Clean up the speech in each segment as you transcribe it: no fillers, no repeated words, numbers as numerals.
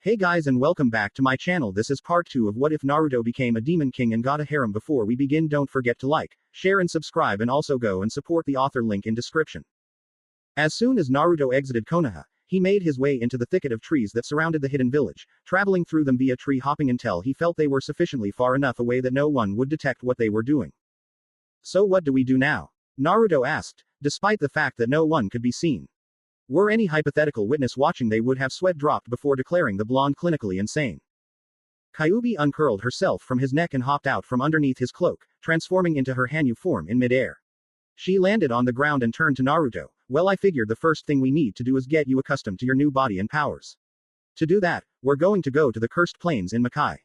Hey guys and welcome back to my channel. This is part 2 of What If Naruto Became a Demon King and Got a Harem. Before we begin, don't forget to like, share and subscribe, and also go and support the author, link in description. As soon as Naruto exited Konoha, he made his way into the thicket of trees that surrounded the hidden village, traveling through them via tree hopping until he felt they were sufficiently far enough away that no one would detect what they were doing. So what do we do now? Naruto asked, despite the fact that no one could be seen. Were any hypothetical witness watching, they would have sweat dropped before declaring the blonde clinically insane. Kyuubi uncurled herself from his neck and hopped out from underneath his cloak, transforming into her Hanyu form in midair. She landed on the ground and turned to Naruto. Well, I figured the first thing we need to do is get you accustomed to your new body and powers. To do that, we're going to go to the cursed plains in Makai.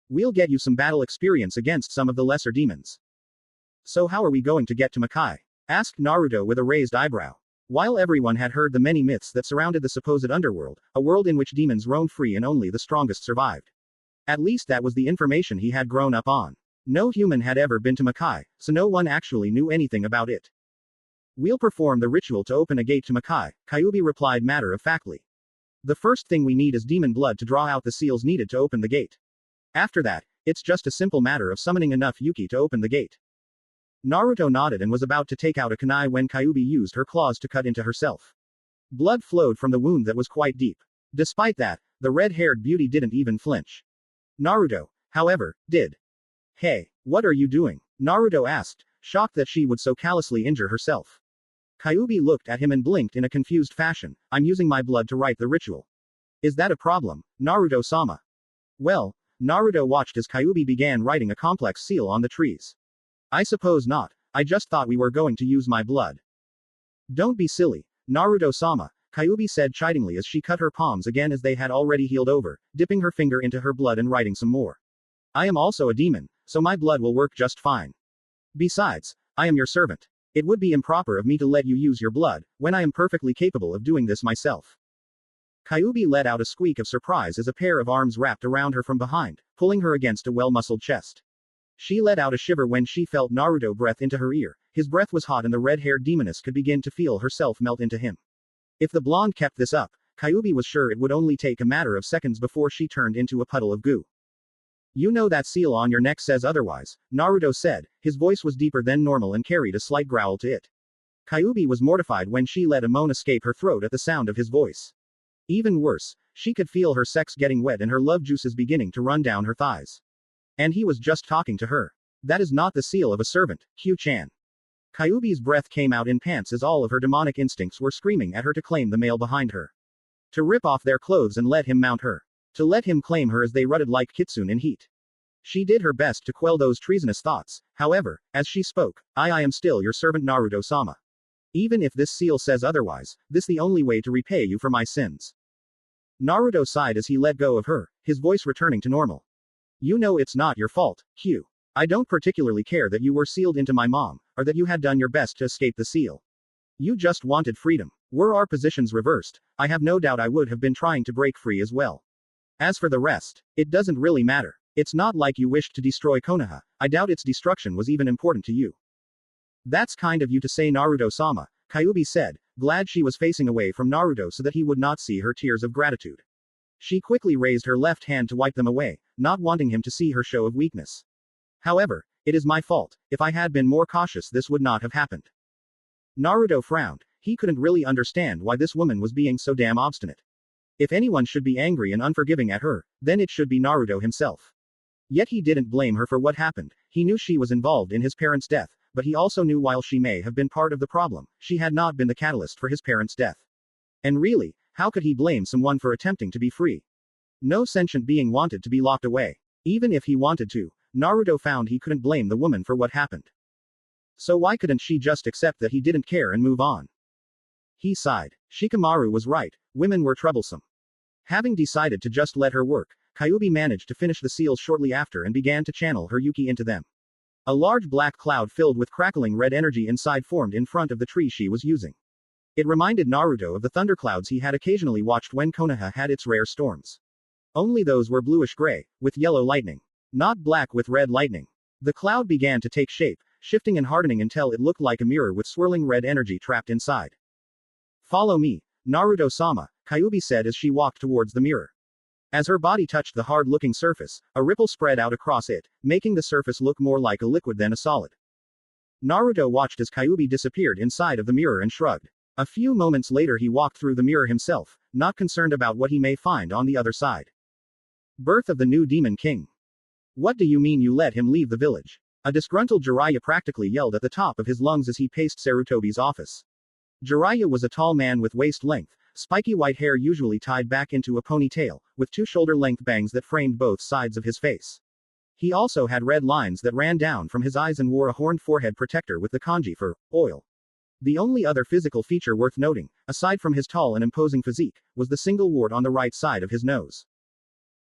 We'll get you some battle experience against some of the lesser demons. So how are we going to get to Makai? Asked Naruto with a raised eyebrow. While everyone had heard the many myths that surrounded the supposed underworld, a world in which demons roamed free and only the strongest survived. At least that was the information he had grown up on. No human had ever been to Makai, so no one actually knew anything about it. We'll perform the ritual to open a gate to Makai, Kyuubi replied matter-of-factly. The first thing we need is demon blood to draw out the seals needed to open the gate. After that, it's just a simple matter of summoning enough Yuki to open the gate. Naruto nodded and was about to take out a kunai when Kyuubi used her claws to cut into herself. Blood flowed from the wound that was quite deep. Despite that, the red-haired beauty didn't even flinch. Naruto, however, did. Hey, what are you doing? Naruto asked, shocked that she would so callously injure herself. Kyuubi looked at him and blinked in a confused fashion. I'm using my blood to write the ritual. Is that a problem, Naruto-sama? Well, Naruto watched as Kyuubi began writing a complex seal on the trees. I suppose not. I just thought we were going to use my blood. Don't be silly, Naruto-sama, Kyuubi said chidingly as she cut her palms again as they had already healed over, dipping her finger into her blood and writing some more. I am also a demon, so my blood will work just fine. Besides, I am your servant. It would be improper of me to let you use your blood, when I am perfectly capable of doing this myself. Kyuubi let out a squeak of surprise as a pair of arms wrapped around her from behind, pulling her against a well-muscled chest. She let out a shiver when she felt Naruto's breath into her ear. His breath was hot and the red-haired demoness could begin to feel herself melt into him. If the blonde kept this up, Kyuubi was sure it would only take a matter of seconds before she turned into a puddle of goo. You know that seal on your neck says otherwise, Naruto said. His voice was deeper than normal and carried a slight growl to it. Kyuubi was mortified when she let a moan escape her throat at the sound of his voice. Even worse, she could feel her sex getting wet and her love juices beginning to run down her thighs. And he was just talking to her. That is not the seal of a servant, Hugh-chan. Kyuubi's breath came out in pants as all of her demonic instincts were screaming at her to claim the male behind her. To rip off their clothes and let him mount her. To let him claim her as they rutted like Kitsune in heat. She did her best to quell those treasonous thoughts, however, as she spoke, I am still your servant Naruto-sama. Even if this seal says otherwise, this the only way to repay you for my sins. Naruto sighed as he let go of her, his voice returning to normal. You know it's not your fault, Hugh. I don't particularly care that you were sealed into my mom, or that you had done your best to escape the seal. You just wanted freedom. Were our positions reversed, I have no doubt I would have been trying to break free as well. As for the rest, it doesn't really matter. It's not like you wished to destroy Konoha. I doubt its destruction was even important to you. That's kind of you to say, Naruto-sama, Kyuubi said, glad she was facing away from Naruto so that he would not see her tears of gratitude. She quickly raised her left hand to wipe them away, not wanting him to see her show of weakness. However, it is my fault. If I had been more cautious, this would not have happened. Naruto frowned. He couldn't really understand why this woman was being so damn obstinate. If anyone should be angry and unforgiving at her, then it should be Naruto himself. Yet he didn't blame her for what happened. He knew she was involved in his parents' death, but he also knew while she may have been part of the problem, she had not been the catalyst for his parents' death. And really, how could he blame someone for attempting to be free? No sentient being wanted to be locked away. Even if he wanted to, Naruto found he couldn't blame the woman for what happened. So why couldn't she just accept that he didn't care and move on? He sighed. Shikamaru was right, women were troublesome. Having decided to just let her work, Kyuubi managed to finish the seals shortly after and began to channel her Yuki into them. A large black cloud filled with crackling red energy inside formed in front of the tree she was using. It reminded Naruto of the thunderclouds he had occasionally watched when Konoha had its rare storms. Only those were bluish-gray, with yellow lightning. Not black with red lightning. The cloud began to take shape, shifting and hardening until it looked like a mirror with swirling red energy trapped inside. Follow me, Naruto-sama, Kyuubi said as she walked towards the mirror. As her body touched the hard-looking surface, a ripple spread out across it, making the surface look more like a liquid than a solid. Naruto watched as Kyuubi disappeared inside of the mirror and shrugged. A few moments later he walked through the mirror himself, not concerned about what he may find on the other side. Birth of the new Demon King. What do you mean you let him leave the village? A disgruntled Jiraiya practically yelled at the top of his lungs as he paced Sarutobi's office. Jiraiya was a tall man with waist-length, spiky white hair usually tied back into a ponytail, with two shoulder-length bangs that framed both sides of his face. He also had red lines that ran down from his eyes and wore a horned forehead protector with the kanji for oil. The only other physical feature worth noting, aside from his tall and imposing physique, was the single wart on the right side of his nose.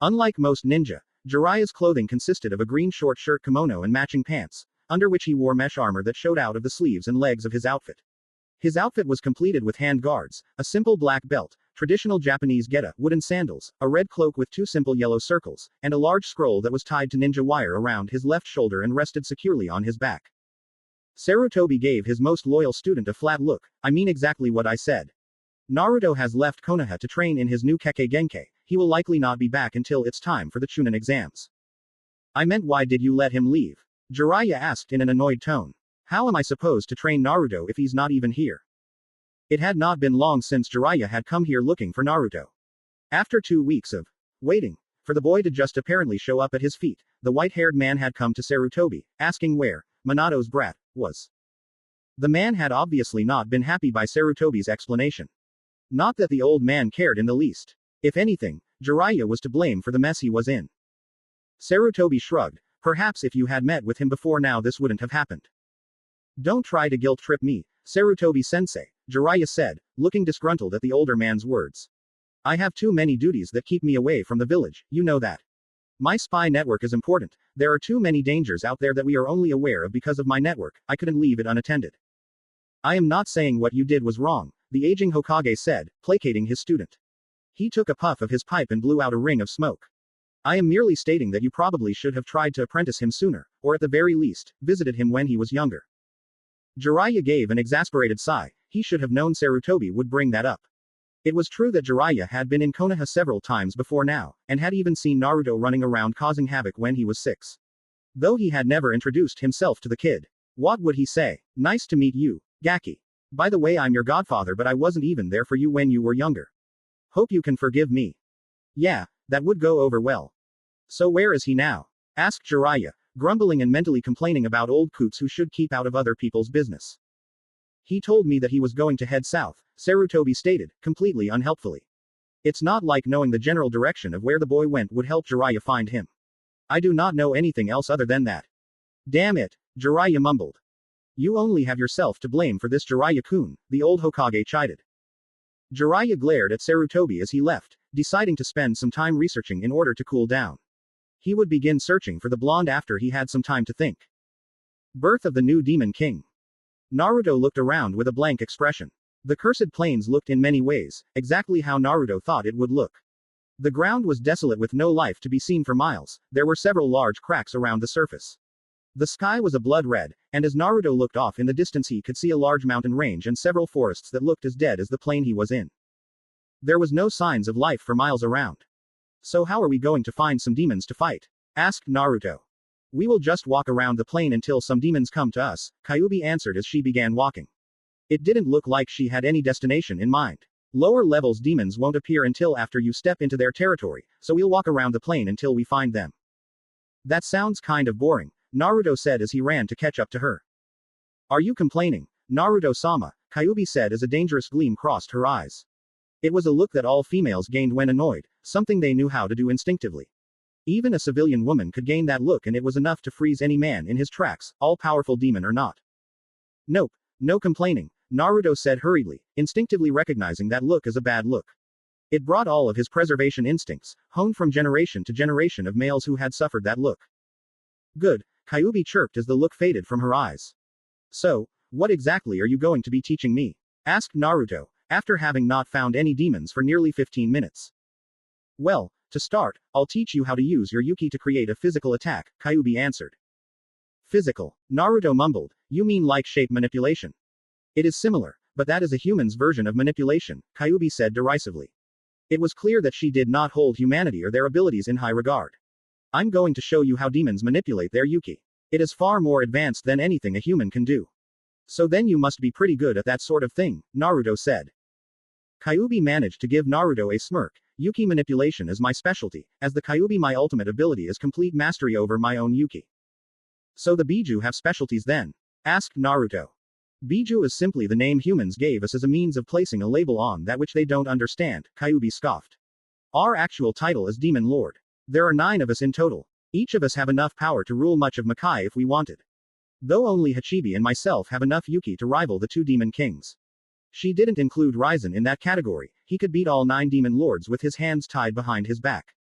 Unlike most ninja, Jiraiya's clothing consisted of a green short shirt kimono and matching pants, under which he wore mesh armor that showed out of the sleeves and legs of his outfit. His outfit was completed with hand guards, a simple black belt, traditional Japanese geta, wooden sandals, a red cloak with two simple yellow circles, and a large scroll that was tied to ninja wire around his left shoulder and rested securely on his back. Sarutobi gave his most loyal student a flat look. I mean exactly what I said. Naruto has left Konoha to train in his new Kekkei Genkai. He will likely not be back until it's time for the Chunin exams. I meant, why did you let him leave? Jiraiya asked in an annoyed tone. How am I supposed to train Naruto if he's not even here? It had not been long since Jiraiya had come here looking for Naruto. After 2 weeks of waiting for the boy to just apparently show up at his feet, the white-haired man had come to Sarutobi, asking where Minato's brat was. The man had obviously not been happy by Sarutobi's explanation. Not that the old man cared in the least. If anything, Jiraiya was to blame for the mess he was in. Sarutobi shrugged. Perhaps if you had met with him before now this wouldn't have happened. Don't try to guilt-trip me, Sarutobi-sensei, Jiraiya said, looking disgruntled at the older man's words. I have too many duties that keep me away from the village, you know that. My spy network is important. There are too many dangers out there that we are only aware of because of my network. I couldn't leave it unattended. I am not saying what you did was wrong, the aging Hokage said, placating his student. He took a puff of his pipe and blew out a ring of smoke. I am merely stating that you probably should have tried to apprentice him sooner, or at the very least, visited him when he was younger. Jiraiya gave an exasperated sigh. He should have known Sarutobi would bring that up. It was true that Jiraiya had been in Konoha several times before now, and had even seen Naruto running around causing havoc when he was 6. Though he had never introduced himself to the kid. What would he say? Nice to meet you, Gaki. By the way, I'm your godfather, but I wasn't even there for you when you were younger. Hope you can forgive me. Yeah, that would go over well. So where is he now? Asked Jiraiya, grumbling and mentally complaining about old coots who should keep out of other people's business. He told me that he was going to head south, Sarutobi stated, completely unhelpfully. It's not like knowing the general direction of where the boy went would help Jiraiya find him. I do not know anything else other than that. Damn it, Jiraiya mumbled. You only have yourself to blame for this, Jiraiya-kun, the old Hokage chided. Jiraiya glared at Sarutobi as he left, deciding to spend some time researching in order to cool down. He would begin searching for the blonde after he had some time to think. Birth of the new Demon King. Naruto looked around with a blank expression. The cursed plains looked in many ways exactly how Naruto thought it would look. The ground was desolate with no life to be seen for miles. There were several large cracks around the surface. The sky was a blood red, and as Naruto looked off in the distance he could see a large mountain range and several forests that looked as dead as the plain he was in. There was no signs of life for miles around. So how are we going to find some demons to fight? Asked Naruto. We will just walk around the plain until some demons come to us, Kyuubi answered as she began walking. It didn't look like she had any destination in mind. Lower levels demons won't appear until after you step into their territory, so we'll walk around the plain until we find them. That sounds kind of boring, Naruto said as he ran to catch up to her. Are you complaining, Naruto-sama? Kyuubi said as a dangerous gleam crossed her eyes. It was a look that all females gained when annoyed, something they knew how to do instinctively. Even a civilian woman could gain that look and it was enough to freeze any man in his tracks, all-powerful demon or not. Nope, no complaining, Naruto said hurriedly, instinctively recognizing that look as a bad look. It brought all of his preservation instincts, honed from generation to generation of males who had suffered that look. Good, Kyuubi chirped as the look faded from her eyes. So, what exactly are you going to be teaching me? Asked Naruto, after having not found any demons for nearly 15 minutes. Well, to start, I'll teach you how to use your Yuki to create a physical attack, Kyuubi answered. Physical, Naruto mumbled, you mean like shape manipulation? It is similar, but that is a human's version of manipulation, Kyuubi said derisively. It was clear that she did not hold humanity or their abilities in high regard. I'm going to show you how demons manipulate their Yuki. It is far more advanced than anything a human can do. So then you must be pretty good at that sort of thing, Naruto said. Kyuubi managed to give Naruto a smirk. Yuki manipulation is my specialty. As the Kyuubi, my ultimate ability is complete mastery over my own Yuki. So the Biju have specialties then? Asked Naruto. Biju is simply the name humans gave us as a means of placing a label on that which they don't understand, Kyuubi scoffed. Our actual title is Demon Lord. There are 9 of us in total. Each of us have enough power to rule much of Makai if we wanted. Though only Hachibi and myself have enough Yuki to rival the 2 demon kings. She didn't include Ryzen in that category. He could beat all 9 demon lords with his hands tied behind his back.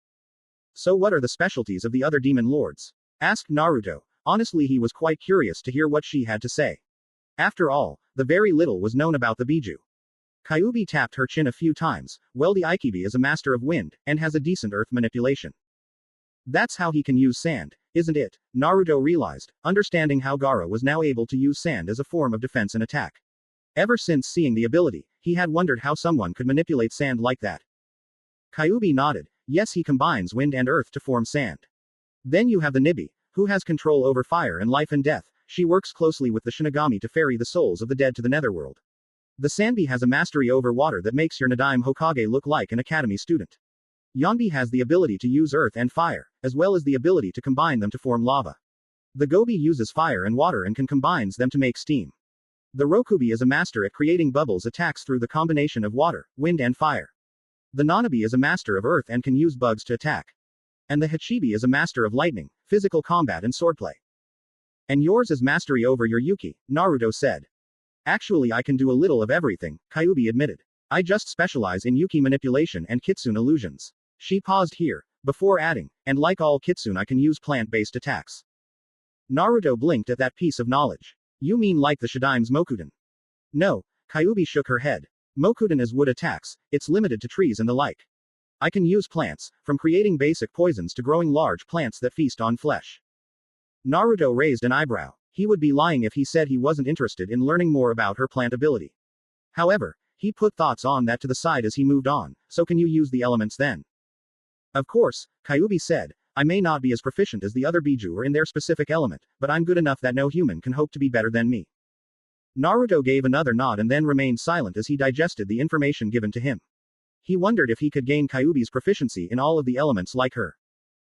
So what are the specialties of the other demon lords? Asked Naruto. Honestly, he was quite curious to hear what she had to say. After all, the very little was known about the Biju. Kyuubi tapped her chin a few times. Well, the Ikibi is a master of wind, and has a decent earth manipulation. That's how he can use sand, isn't it? Naruto realized, understanding how Gaara was now able to use sand as a form of defense and attack. Ever since seeing the ability, he had wondered how someone could manipulate sand like that. Kyuubi nodded. Yes, he combines wind and earth to form sand. Then you have the Nibi, who has control over fire and life and death. She works closely with the Shinigami to ferry the souls of the dead to the netherworld. The Sanbi has a mastery over water that makes your Nadaime Hokage look like an academy student. Yonbi has the ability to use earth and fire, as well as the ability to combine them to form lava. The Gobi uses fire and water and can combine them to make steam. The Rokubi is a master at creating bubbles attacks through the combination of water, wind and fire. The Nanabi is a master of earth and can use bugs to attack. And the Hachibi is a master of lightning, physical combat and swordplay. And yours is mastery over your Yuki, Naruto said. Actually, I can do a little of everything, Kyuubi admitted. I just specialize in Yuki manipulation and Kitsune illusions. She paused here, before adding, and like all Kitsune, I can use plant-based attacks. Naruto blinked at that piece of knowledge. You mean like the Shadaime's Mokuden? No, Kyuubi shook her head. Mokuden is wood attacks, it's limited to trees and the like. I can use plants, from creating basic poisons to growing large plants that feast on flesh. Naruto raised an eyebrow. He would be lying if he said he wasn't interested in learning more about her plant ability. However, he put thoughts on that to the side as he moved on. So can you use the elements then? Of course, Kyuubi said. I may not be as proficient as the other Biju or in their specific element, but I'm good enough that no human can hope to be better than me. Naruto gave another nod and then remained silent as he digested the information given to him. He wondered if he could gain Kyuubi's proficiency in all of the elements like her.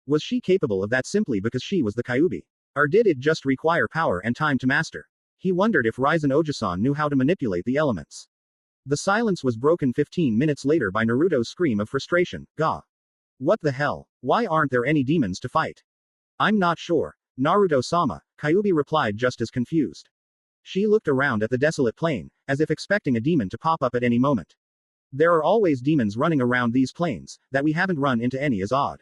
Was she capable of that simply because she was the Kyuubi? Or did it just require power and time to master? He wondered if Ryzen Ojisan knew how to manipulate the elements. The silence was broken 15 minutes later by Naruto's scream of frustration. Gah! What the hell? Why aren't there any demons to fight? I'm not sure. Naruto-sama, Kyuubi replied just as confused. She looked around at the desolate plain, as if expecting a demon to pop up at any moment. There are always demons running around these plains, that we haven't run into any is odd.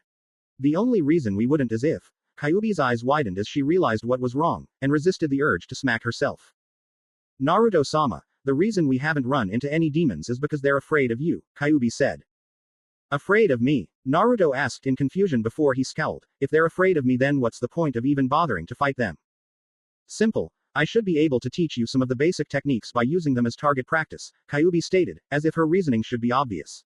The only reason we wouldn't is if. Kyuubi's eyes widened as she realized what was wrong, and resisted the urge to smack herself. Naruto-sama, the reason we haven't run into any demons is because they're afraid of you, Kyuubi said. Afraid of me? Naruto asked in confusion before he scowled. If they're afraid of me, then what's the point of even bothering to fight them? Simple. I should be able to teach you some of the basic techniques by using them as target practice, Kyuubi stated, as if her reasoning should be obvious.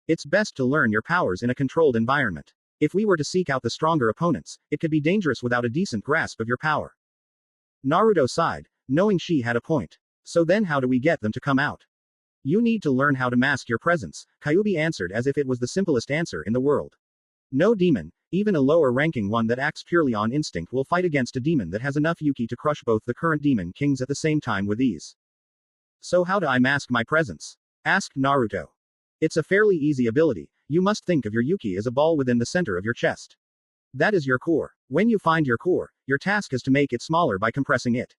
It's best to learn your powers in a controlled environment. If we were to seek out the stronger opponents, it could be dangerous without a decent grasp of your power. Naruto sighed, knowing she had a point. So then how do we get them to come out? You need to learn how to mask your presence, Kyuubi answered as if it was the simplest answer in the world. No demon, even a lower-ranking one that acts purely on instinct, will fight against a demon that has enough Yuki to crush both the current demon kings at the same time with ease. So how do I mask my presence? Asked Naruto. It's a fairly easy ability. You must think of your Yuki as a ball within the center of your chest. That is your core. When you find your core, your task is to make it smaller by compressing it.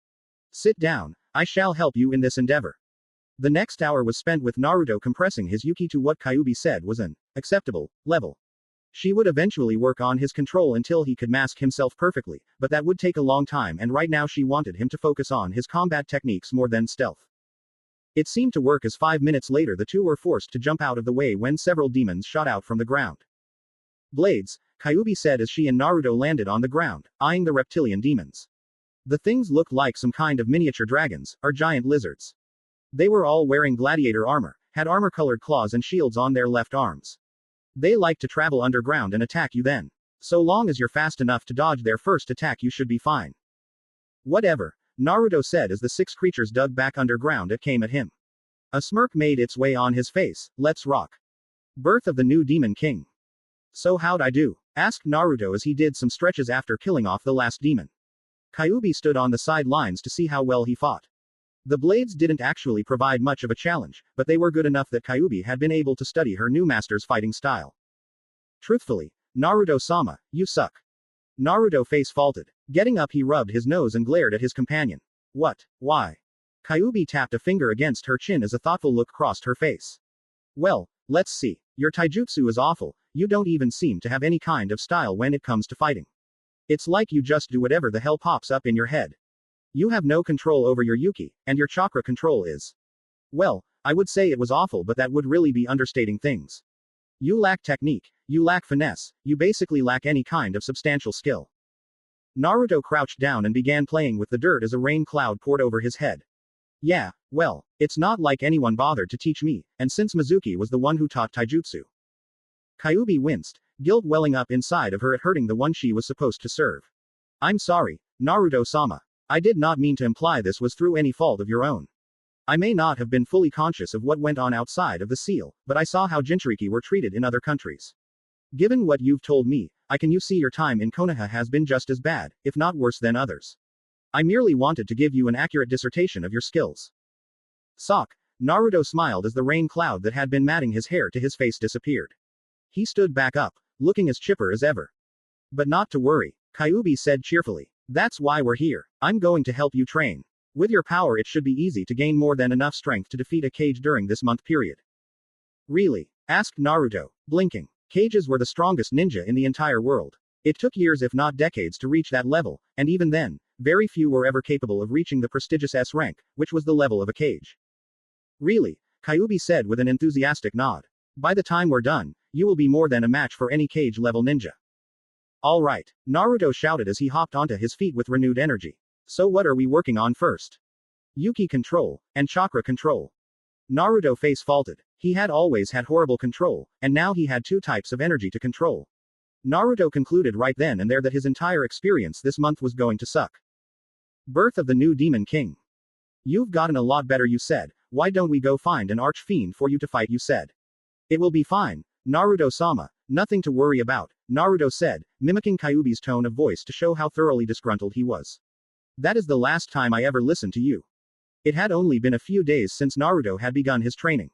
Sit down. I shall help you in this endeavor. The next hour was spent with Naruto compressing his Yuki to what Kyuubi said was an acceptable level. She would eventually work on his control until he could mask himself perfectly, but that would take a long time, and right now she wanted him to focus on his combat techniques more than stealth. It seemed to work as 5 minutes later the two were forced to jump out of the way when several demons shot out from the ground. Blades, Kyuubi said as she and Naruto landed on the ground, eyeing the reptilian demons. The things looked like some kind of miniature dragons, or giant lizards. They were all wearing gladiator armor, had armor-colored claws and shields on their left arms. They like to travel underground and attack you then. So long as you're fast enough to dodge their first attack, you should be fine. Whatever, Naruto said as the 6 creatures dug back underground and came at him. A smirk made its way on his face. Let's rock. Birth of the new Demon King. So how'd I do? Asked Naruto as he did some stretches after killing off the last demon. Kyuubi stood on the sidelines to see how well he fought. The blades didn't actually provide much of a challenge, but they were good enough that Kyuubi had been able to study her new master's fighting style. Truthfully, Naruto-sama, you suck. Naruto face faulted. Getting up, he rubbed his nose and glared at his companion. What? Why? Kyuubi tapped a finger against her chin as a thoughtful look crossed her face. Well, let's see. Your taijutsu is awful, you don't even seem to have any kind of style when it comes to fighting. It's like you just do whatever the hell pops up in your head. You have no control over your Yuki, and your chakra control is. Well, I would say it was awful, but that would really be understating things. You lack technique, you lack finesse, you basically lack any kind of substantial skill. Naruto crouched down and began playing with the dirt as a rain cloud poured over his head. Yeah, well, it's not like anyone bothered to teach me, and since Mizuki was the one who taught taijutsu. Kyuubi winced, guilt welling up inside of her at hurting the one she was supposed to serve. I'm sorry, Naruto-sama. I did not mean to imply this was through any fault of your own. I may not have been fully conscious of what went on outside of the seal, but I saw how Jinchuriki were treated in other countries. Given what you've told me, I can see your time in Konoha has been just as bad, if not worse than others. I merely wanted to give you an accurate dissertation of your skills. Sock, Naruto smiled as the rain cloud that had been matting his hair to his face disappeared. He stood back up, looking as chipper as ever. But not to worry, Kyuubi said cheerfully. That's why we're here. I'm going to help you train. With your power, it should be easy to gain more than enough strength to defeat a cage during this month period. Really? Asked Naruto, blinking. Cages were the strongest ninja in the entire world. It took years if not decades to reach that level, and even then, very few were ever capable of reaching the prestigious S rank, which was the level of a cage. Really? Kyuubi said with an enthusiastic nod. By the time we're done, you will be more than a match for any cage-level ninja. Alright, Naruto shouted as he hopped onto his feet with renewed energy. So what are we working on first? Yuki control, and chakra control. Naruto face faulted. He had always had horrible control, and now he had 2 types of energy to control. Naruto concluded right then and there that his entire experience this month was going to suck. Birth of the new Demon King. You've gotten a lot better, you said. Why don't we go find an arch-fiend for you to fight, you said. It will be fine, Naruto-sama. Nothing to worry about, Naruto said, mimicking Kyuubi's tone of voice to show how thoroughly disgruntled he was. That is the last time I ever listened to you. It had only been a few days since Naruto had begun his training.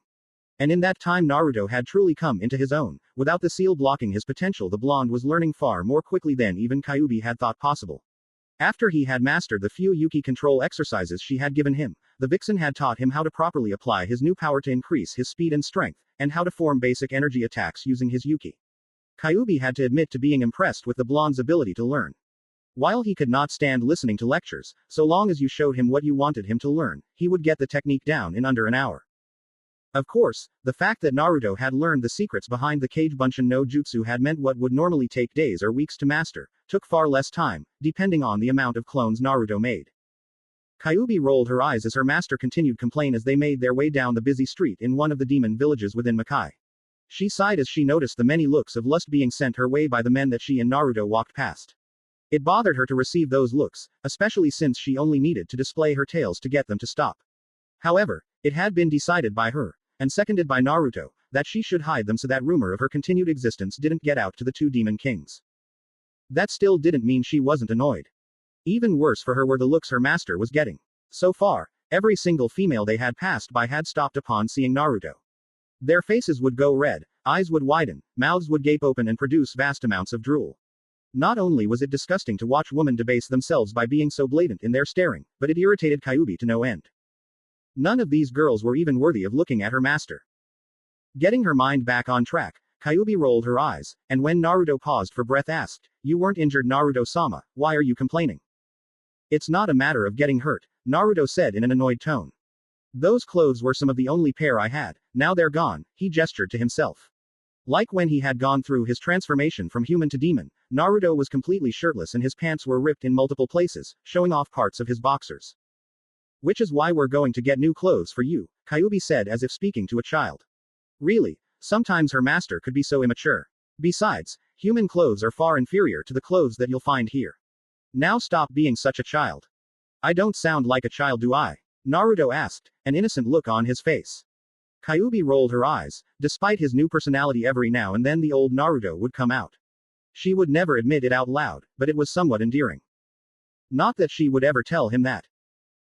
And in that time Naruto had truly come into his own. Without the seal blocking his potential, the blonde was learning far more quickly than even Kyuubi had thought possible. After he had mastered the few Yuki control exercises she had given him, the vixen had taught him how to properly apply his new power to increase his speed and strength, and how to form basic energy attacks using his Yuki. Kyuubi had to admit to being impressed with the blonde's ability to learn. While he could not stand listening to lectures, so long as you showed him what you wanted him to learn, he would get the technique down in under an hour. Of course, the fact that Naruto had learned the secrets behind the Kage Bunshin no Jutsu had meant what would normally take days or weeks to master, took far less time, depending on the amount of clones Naruto made. Kyuubi rolled her eyes as her master continued complain as they made their way down the busy street in one of the demon villages within Makai. She sighed as she noticed the many looks of lust being sent her way by the men that she and Naruto walked past. It bothered her to receive those looks, especially since she only needed to display her tails to get them to stop. However, it had been decided by her, and seconded by Naruto, that she should hide them so that rumor of her continued existence didn't get out to the 2 demon kings. That still didn't mean she wasn't annoyed. Even worse for her were the looks her master was getting. So far, every single female they had passed by had stopped upon seeing Naruto. Their faces would go red, eyes would widen, mouths would gape open and produce vast amounts of drool. Not only was it disgusting to watch women debase themselves by being so blatant in their staring, but it irritated Kyuubi to no end. None of these girls were even worthy of looking at her master. Getting her mind back on track, Kyuubi rolled her eyes, and when Naruto paused for breath asked, "You weren't injured, Naruto-sama, why are you complaining?" "It's not a matter of getting hurt," Naruto said in an annoyed tone. "Those clothes were some of the only pair I had, now they're gone," he gestured to himself. Like when he had gone through his transformation from human to demon, Naruto was completely shirtless and his pants were ripped in multiple places, showing off parts of his boxers. "Which is why we're going to get new clothes for you," Kyuubi said as if speaking to a child. "Really? Sometimes her master could be so immature. Besides, human clothes are far inferior to the clothes that you'll find here. Now stop being such a child. I don't sound like a child, do I? Naruto asked, an innocent look on his face. Kyuubi rolled her eyes. Despite his new personality, every now and then the old Naruto would come out. She would never admit it out loud, but it was somewhat endearing. Not that she would ever tell him that.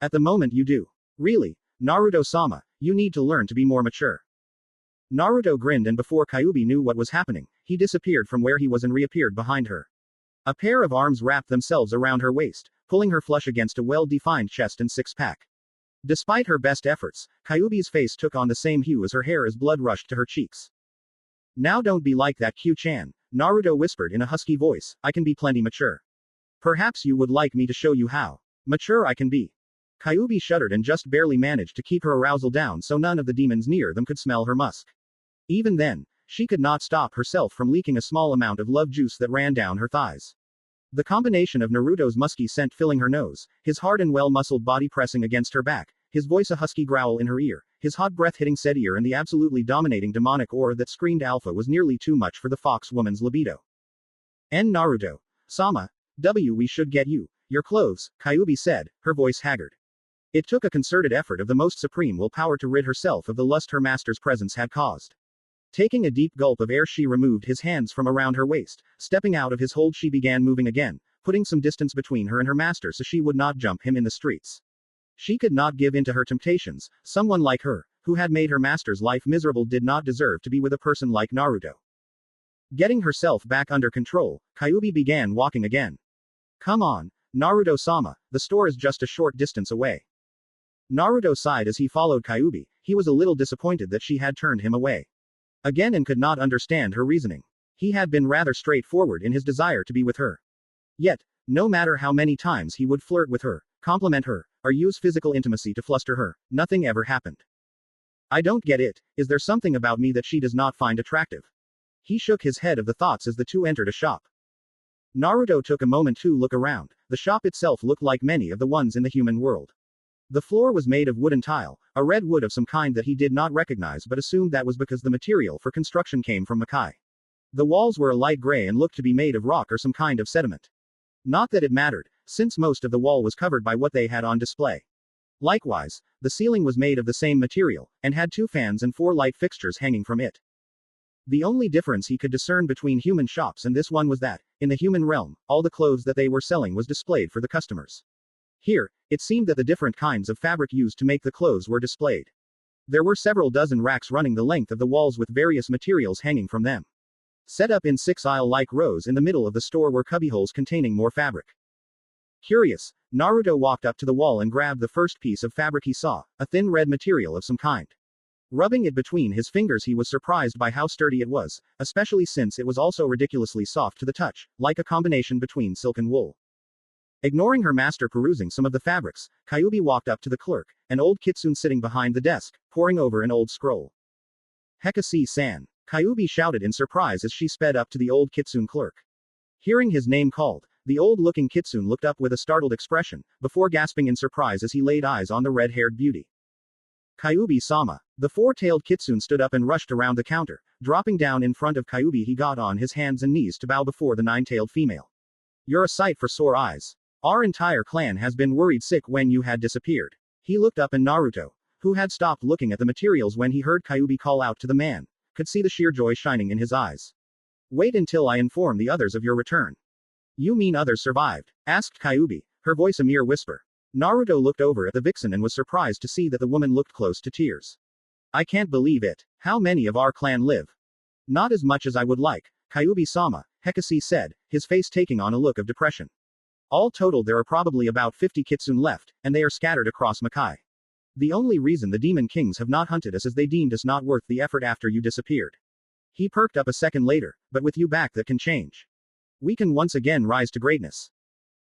At the moment you do. Really, Naruto-sama, you need to learn to be more mature. Naruto grinned, and before Kyuubi knew what was happening, he disappeared from where he was and reappeared behind her. A pair of arms wrapped themselves around her waist, pulling her flush against a well-defined chest and six-pack. Despite her best efforts, Kyuubi's face took on the same hue as her hair as blood rushed to her cheeks. Now don't be like that, Q-chan, Naruto whispered in a husky voice, I can be plenty mature. Perhaps you would like me to show you how mature I can be. Kyuubi shuddered and just barely managed to keep her arousal down so none of the demons near them could smell her musk. Even then, she could not stop herself from leaking a small amount of love juice that ran down her thighs. The combination of Naruto's musky scent filling her nose, his hard and well-muscled body pressing against her back, his voice a husky growl in her ear, his hot breath hitting said ear, and the absolutely dominating demonic aura that screamed alpha was nearly too much for the fox woman's libido. Naruto. Sama. We should get you your clothes, Kyuubi said, her voice haggard. It took a concerted effort of the most supreme willpower to rid herself of the lust her master's presence had caused. Taking a deep gulp of air, she removed his hands from around her waist. Stepping out of his hold, she began moving again, putting some distance between her and her master so she would not jump him in the streets. She could not give in to her temptations. Someone like her, who had made her master's life miserable, did not deserve to be with a person like Naruto. Getting herself back under control, Kyuubi began walking again. Come on, Naruto-sama, the store is just a short distance away. Naruto sighed as he followed Kyuubi. He was a little disappointed that she had turned him away again and could not understand her reasoning. He had been rather straightforward in his desire to be with her. Yet, no matter how many times he would flirt with her, compliment her, or use physical intimacy to fluster her, nothing ever happened. I don't get it. Is there something about me that she does not find attractive? He shook his head of the thoughts as the two entered a shop. Naruto took a moment to look around. The shop itself looked like many of the ones in the human world. The floor was made of wooden tile, a red wood of some kind that he did not recognize but assumed that was because the material for construction came from Makai. The walls were a light gray and looked to be made of rock or some kind of sediment. Not that it mattered, since most of the wall was covered by what they had on display. Likewise, the ceiling was made of the same material, and had 2 fans and 4 light fixtures hanging from it. The only difference he could discern between human shops and this one was that, in the human realm, all the clothes that they were selling was displayed for the customers. Here, it seemed that the different kinds of fabric used to make the clothes were displayed. There were several dozen racks running the length of the walls with various materials hanging from them. Set up in 6 aisle-like rows in the middle of the store were cubbyholes containing more fabric. Curious, Naruto walked up to the wall and grabbed the first piece of fabric he saw, a thin red material of some kind. Rubbing it between his fingers, he was surprised by how sturdy it was, especially since it was also ridiculously soft to the touch, like a combination between silk and wool. Ignoring her master perusing some of the fabrics, Kyuubi walked up to the clerk, an old Kitsune sitting behind the desk, poring over an old scroll. Hekasi-san. Kyuubi shouted in surprise as she sped up to the old Kitsune clerk. Hearing his name called, the old-looking Kitsune looked up with a startled expression, before gasping in surprise as he laid eyes on the red-haired beauty. Kyuubi-sama. The 4-tailed Kitsune stood up and rushed around the counter. Dropping down in front of Kyuubi, he got on his hands and knees to bow before the 9-tailed female. You're a sight for sore eyes. Our entire clan has been worried sick when you had disappeared. He looked up, and Naruto, who had stopped looking at the materials when he heard Kyuubi call out to the man, could see the sheer joy shining in his eyes. Wait until I inform the others of your return. You mean others survived? Asked Kyuubi, her voice a mere whisper. Naruto looked over at the vixen and was surprised to see that the woman looked close to tears. I can't believe it. How many of our clan live? Not as much as I would like, Kyuubi-sama, Hekasi said, his face taking on a look of depression. All totaled there are probably about 50 Kitsune left, and they are scattered across Makai. The only reason the Demon Kings have not hunted us is they deemed us not worth the effort after you disappeared. He perked up a second later, but with you back that can change. We can once again rise to greatness.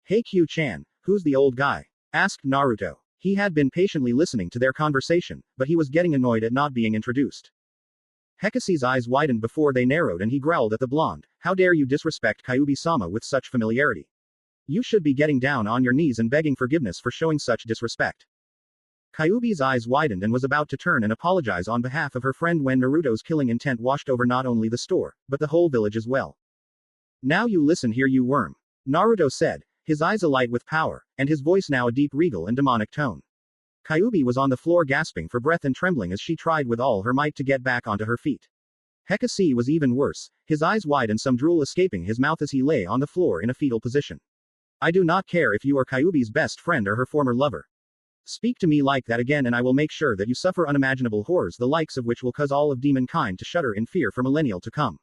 Hey Q-chan, who's the old guy? Asked Naruto. He had been patiently listening to their conversation, but he was getting annoyed at not being introduced. Hekasi's eyes widened before they narrowed and he growled at the blonde. How dare you disrespect Kyuubi-sama with such familiarity? You should be getting down on your knees and begging forgiveness for showing such disrespect. Kyuubi's eyes widened and was about to turn and apologize on behalf of her friend when Naruto's killing intent washed over not only the store, but the whole village as well. Now you listen here, you worm. Naruto said, his eyes alight with power, and his voice now a deep regal and demonic tone. Kyuubi was on the floor gasping for breath and trembling as she tried with all her might to get back onto her feet. Hekasi was even worse, his eyes wide and some drool escaping his mouth as he lay on the floor in a fetal position. I do not care if you are Kyuubi's best friend or her former lover. Speak to me like that again and I will make sure that you suffer unimaginable horrors the likes of which will cause all of demon kind to shudder in fear for millennial to come.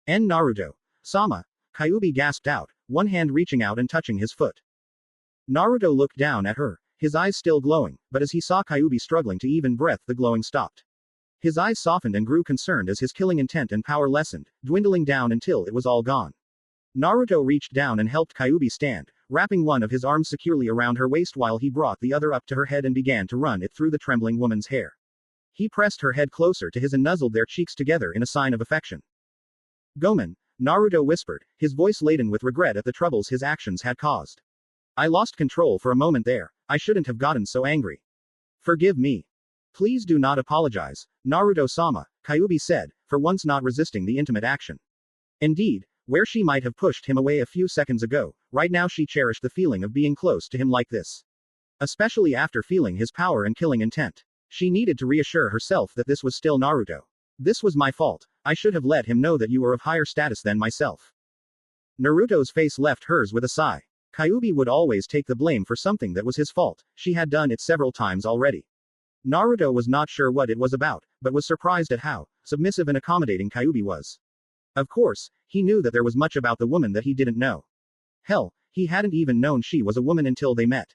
N. Naruto. Sama. Kyuubi gasped out, one hand reaching out and touching his foot. Naruto looked down at her, his eyes still glowing, but as he saw Kyuubi struggling to even breath the glowing stopped. His eyes softened and grew concerned as his killing intent and power lessened, dwindling down until it was all gone. Naruto reached down and helped Kyuubi stand, wrapping one of his arms securely around her waist while he brought the other up to her head and began to run it through the trembling woman's hair. He pressed her head closer to his and nuzzled their cheeks together in a sign of affection. Gomen, Naruto whispered, his voice laden with regret at the troubles his actions had caused. I lost control for a moment there, I shouldn't have gotten so angry. Forgive me. Please do not apologize, Naruto-sama, Kyuubi said, for once not resisting the intimate action. Indeed, where she might have pushed him away a few seconds ago, right now she cherished the feeling of being close to him like this. Especially after feeling his power and killing intent. She needed to reassure herself that this was still Naruto. This was my fault, I should have let him know that you were of higher status than myself. Naruto's face left hers with a sigh. Kyuubi would always take the blame for something that was his fault, she had done it several times already. Naruto was not sure what it was about, but was surprised at how submissive and accommodating Kyuubi was. Of course, he knew that there was much about the woman that he didn't know. Hell, he hadn't even known she was a woman until they met.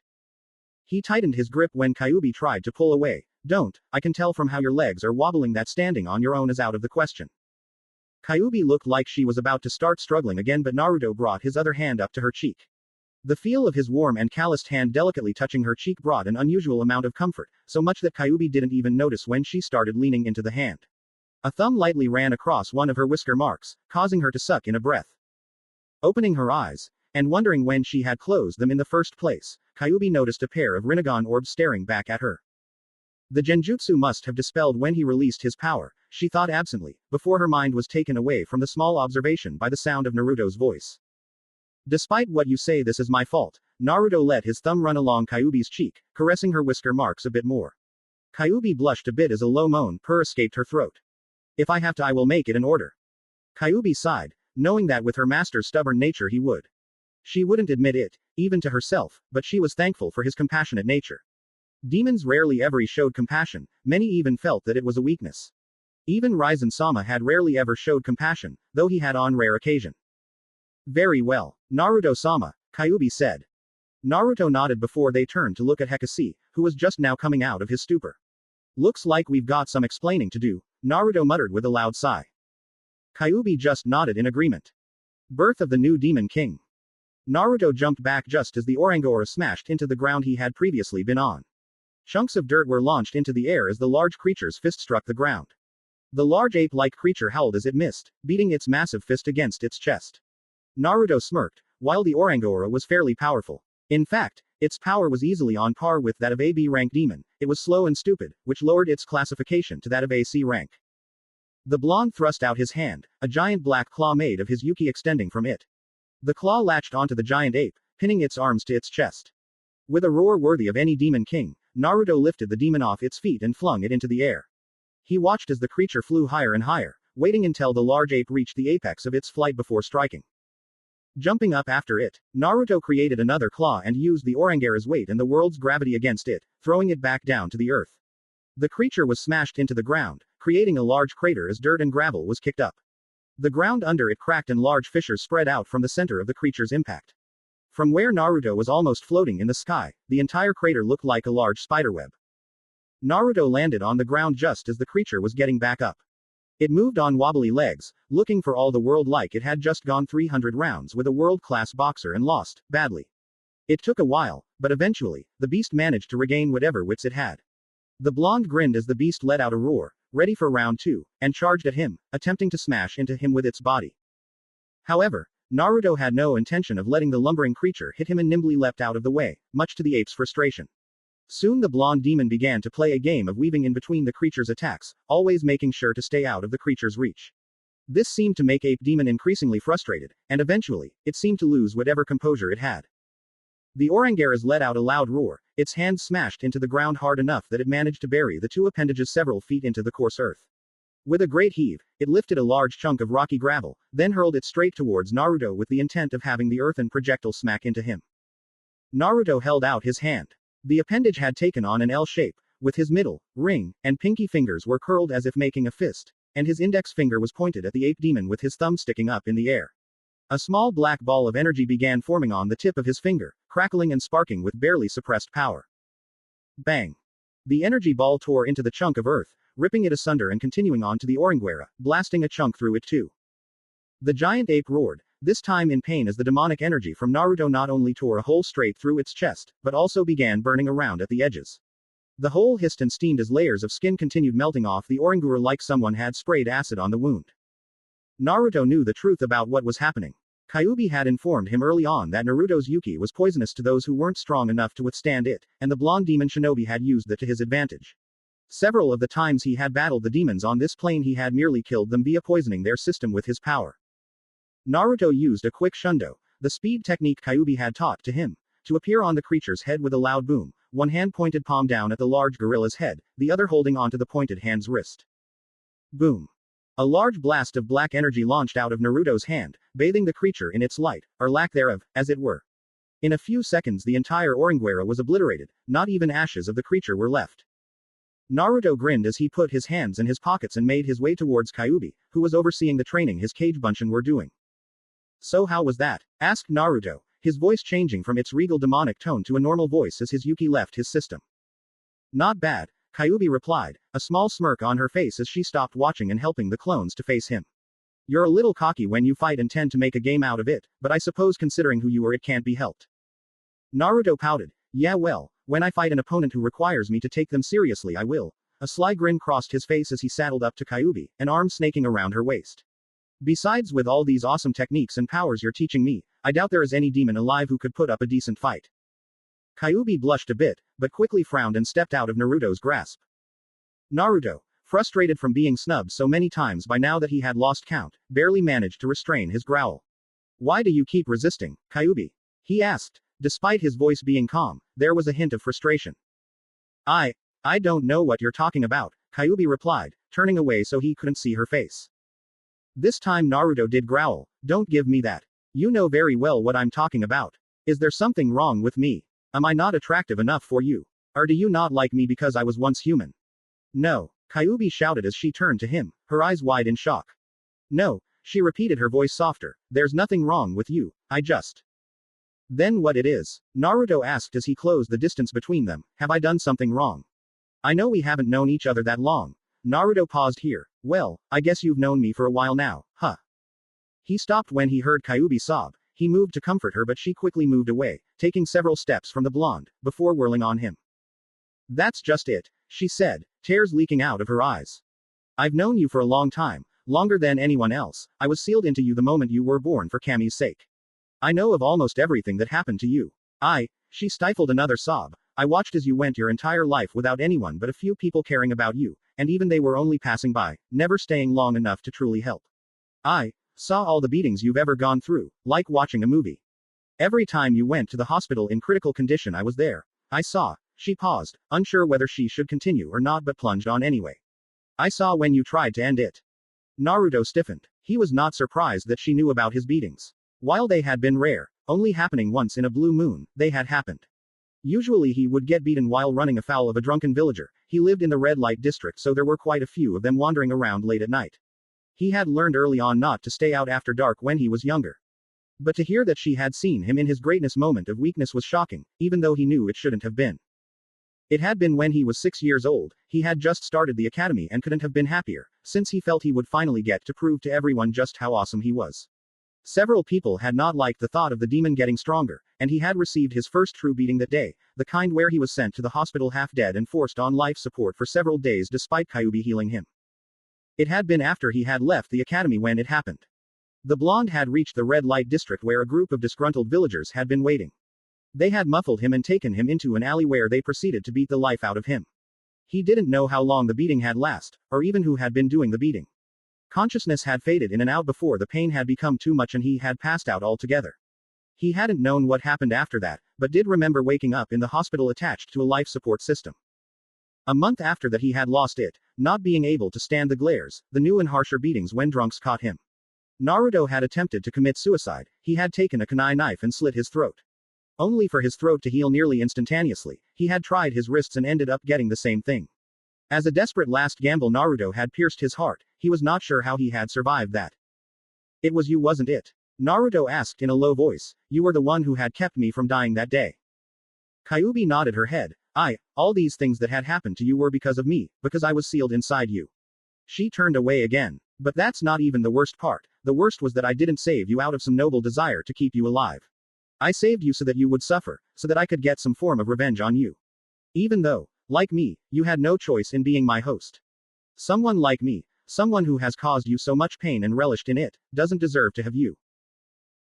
He tightened his grip when Kyuubi tried to pull away. Don't, I can tell from how your legs are wobbling that standing on your own is out of the question. Kyuubi looked like she was about to start struggling again, but Naruto brought his other hand up to her cheek. The feel of his warm and calloused hand delicately touching her cheek brought an unusual amount of comfort, so much that Kyuubi didn't even notice when she started leaning into the hand. A thumb lightly ran across one of her whisker marks, causing her to suck in a breath. Opening her eyes, and wondering when she had closed them in the first place, Kyuubi noticed a pair of Rinnegan orbs staring back at her. The genjutsu must have dispelled when he released his power, she thought absently, before her mind was taken away from the small observation by the sound of Naruto's voice. Despite what you say, this is my fault. Naruto let his thumb run along Kyuubi's cheek, caressing her whisker marks a bit more. Kyuubi blushed a bit as a low moan escaped her throat. If I have to, I will make it an order. Kyuubi sighed, knowing that with her master's stubborn nature he would. She wouldn't admit it, even to herself, but she was thankful for his compassionate nature. Demons rarely ever showed compassion, many even felt that it was a weakness. Even Raizen-sama had rarely ever showed compassion, though he had on rare occasion. Very well, Naruto-sama, Kyuubi said. Naruto nodded before they turned to look at Hekasi, who was just now coming out of his stupor. Looks like we've got some explaining to do, Naruto muttered with a loud sigh. Kyuubi just nodded in agreement. Birth of the new Demon King. Naruto jumped back just as the Orangora smashed into the ground he had previously been on. Chunks of dirt were launched into the air as the large creature's fist struck the ground. The large ape-like creature howled as it missed, beating its massive fist against its chest. Naruto smirked. While the Orangora was fairly powerful. In fact, its power was easily on par with that of a B-rank demon, it was slow and stupid, which lowered its classification to that of a C rank. The blonde thrust out his hand, a giant black claw made of his yuki extending from it. The claw latched onto the giant ape, pinning its arms to its chest. With a roar worthy of any demon king, Naruto lifted the demon off its feet and flung it into the air. He watched as the creature flew higher and higher, waiting until the large ape reached the apex of its flight before striking. Jumping up after it, Naruto created another claw and used the Orangora's weight and the world's gravity against it, throwing it back down to the earth. The creature was smashed into the ground, creating a large crater as dirt and gravel was kicked up. The ground under it cracked and large fissures spread out from the center of the creature's impact. From where Naruto was almost floating in the sky, the entire crater looked like a large spiderweb. Naruto landed on the ground just as the creature was getting back up. It moved on wobbly legs, looking for all the world like it had just gone 300 rounds with a world-class boxer and lost, badly. It took a while, but eventually, the beast managed to regain whatever wits it had. The blonde grinned as the beast let out a roar, ready for round 2, and charged at him, attempting to smash into him with its body. However, Naruto had no intention of letting the lumbering creature hit him and nimbly leapt out of the way, much to the ape's frustration. Soon the blonde demon began to play a game of weaving in between the creature's attacks, always making sure to stay out of the creature's reach. This seemed to make Ape Demon increasingly frustrated, and eventually, it seemed to lose whatever composure it had. The Orangaras let out a loud roar, its hands smashed into the ground hard enough that it managed to bury the two appendages several feet into the coarse earth. With a great heave, it lifted a large chunk of rocky gravel, then hurled it straight towards Naruto with the intent of having the earthen projectile smack into him. Naruto held out his hand. The appendage had taken on an L shape, with his middle, ring, and pinky fingers were curled as if making a fist, and his index finger was pointed at the ape demon with his thumb sticking up in the air. A small black ball of energy began forming on the tip of his finger, crackling and sparking with barely suppressed power. Bang! The energy ball tore into the chunk of earth, ripping it asunder and continuing on to the Orangara, blasting a chunk through it too. The giant ape roared, this time in pain as the demonic energy from Naruto not only tore a hole straight through its chest, but also began burning around at the edges. The hole hissed and steamed as layers of skin continued melting off the Orangara like someone had sprayed acid on the wound. Naruto knew the truth about what was happening. Kyuubi had informed him early on that Naruto's Yuki was poisonous to those who weren't strong enough to withstand it, and the blonde demon shinobi had used that to his advantage. Several of the times he had battled the demons on this plane he had merely killed them via poisoning their system with his power. Naruto used a quick shundo, the speed technique Kyuubi had taught to him, to appear on the creature's head with a loud boom, one hand pointed palm down at the large gorilla's head, the other holding onto the pointed hand's wrist. Boom. A large blast of black energy launched out of Naruto's hand, bathing the creature in its light, or lack thereof, as it were. In a few seconds the entire Orangara was obliterated, not even ashes of the creature were left. Naruto grinned as he put his hands in his pockets and made his way towards Kyuubi, who was overseeing the training his cage bunshin were doing. So how was that? Asked Naruto, his voice changing from its regal demonic tone to a normal voice as his Yuki left his system. Not bad, Kyuubi replied, a small smirk on her face as she stopped watching and helping the clones to face him. You're a little cocky when you fight and tend to make a game out of it, but I suppose considering who you are it can't be helped. Naruto pouted, yeah well, when I fight an opponent who requires me to take them seriously I will. A sly grin crossed his face as he saddled up to Kyuubi, an arm snaking around her waist. Besides with all these awesome techniques and powers you're teaching me, I doubt there is any demon alive who could put up a decent fight. Kyuubi blushed a bit, but quickly frowned and stepped out of Naruto's grasp. Naruto, frustrated from being snubbed so many times by now that he had lost count, barely managed to restrain his growl. Why do you keep resisting, Kyuubi? He asked. Despite his voice being calm, there was a hint of frustration. I don't know what you're talking about, Kyuubi replied, turning away so he couldn't see her face. This time Naruto did growl, don't give me that. You know very well what I'm talking about. Is there something wrong with me? Am I not attractive enough for you? Or do you not like me because I was once human? No, Kyuubi shouted as she turned to him, her eyes wide in shock. No, she repeated, her voice softer, there's nothing wrong with you, I just. Then what it is? Naruto asked as he closed the distance between them, have I done something wrong? I know we haven't known each other that long. Naruto paused here, well, I guess you've known me for a while now, huh? He stopped when he heard Kyuubi sob. He moved to comfort her but she quickly moved away, taking several steps from the blonde, before whirling on him. That's just it, she said, tears leaking out of her eyes. I've known you for a long time, longer than anyone else. I was sealed into you the moment you were born for Kami's sake. I know of almost everything that happened to you. She stifled another sob. I watched as you went your entire life without anyone but a few people caring about you, and even they were only passing by, never staying long enough to truly help. I saw all the beatings you've ever gone through, like watching a movie. Every time you went to the hospital in critical condition I was there. I saw. She paused, unsure whether she should continue or not but plunged on anyway. I saw when you tried to end it. Naruto stiffened. He was not surprised that she knew about his beatings. While they had been rare, only happening once in a blue moon, they had happened. Usually he would get beaten while running afoul of a drunken villager. He lived in the red light district so there were quite a few of them wandering around late at night. He had learned early on not to stay out after dark when he was younger. But to hear that she had seen him in his greatness moment of weakness was shocking, even though he knew it shouldn't have been. It had been when he was 6 years old. He had just started the academy and couldn't have been happier, since he felt he would finally get to prove to everyone just how awesome he was. Several people had not liked the thought of the demon getting stronger, and he had received his first true beating that day, the kind where he was sent to the hospital half dead and forced on life support for several days despite Kyuubi healing him. It had been after he had left the academy when it happened. The blonde had reached the red light district where a group of disgruntled villagers had been waiting. They had muffled him and taken him into an alley where they proceeded to beat the life out of him. He didn't know how long the beating had lasted, or even who had been doing the beating. Consciousness had faded in and out before the pain had become too much and he had passed out altogether. He hadn't known what happened after that, but did remember waking up in the hospital attached to a life support system. A month after that he had lost it, not being able to stand the glares, the new and harsher beatings when drunks caught him. Naruto had attempted to commit suicide. He had taken a kunai knife and slit his throat. Only for his throat to heal nearly instantaneously. He had tried his wrists and ended up getting the same thing. As a desperate last gamble, Naruto had pierced his heart. He was not sure how he had survived that. It was you, wasn't it? Naruto asked in a low voice. You were the one who had kept me from dying that day. Kyuubi nodded her head. All these things that had happened to you were because of me, because I was sealed inside you. She turned away again. But that's not even the worst part. The worst was that I didn't save you out of some noble desire to keep you alive. I saved you so that you would suffer, so that I could get some form of revenge on you. Even though, like me, you had no choice in being my host. Someone like me, someone who has caused you so much pain and relished in it, doesn't deserve to have you.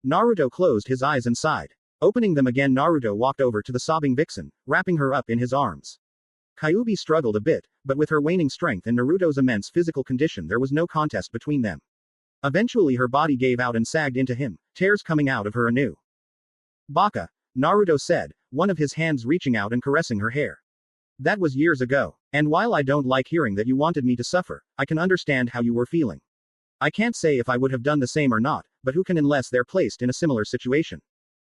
Naruto closed his eyes and sighed. Opening them again, Naruto walked over to the sobbing vixen, wrapping her up in his arms. Kyuubi struggled a bit, but with her waning strength and Naruto's immense physical condition there was no contest between them. Eventually her body gave out and sagged into him, tears coming out of her anew. Baka, Naruto said, one of his hands reaching out and caressing her hair. That was years ago. And while I don't like hearing that you wanted me to suffer, I can understand how you were feeling. I can't say if I would have done the same or not, but who can unless they're placed in a similar situation.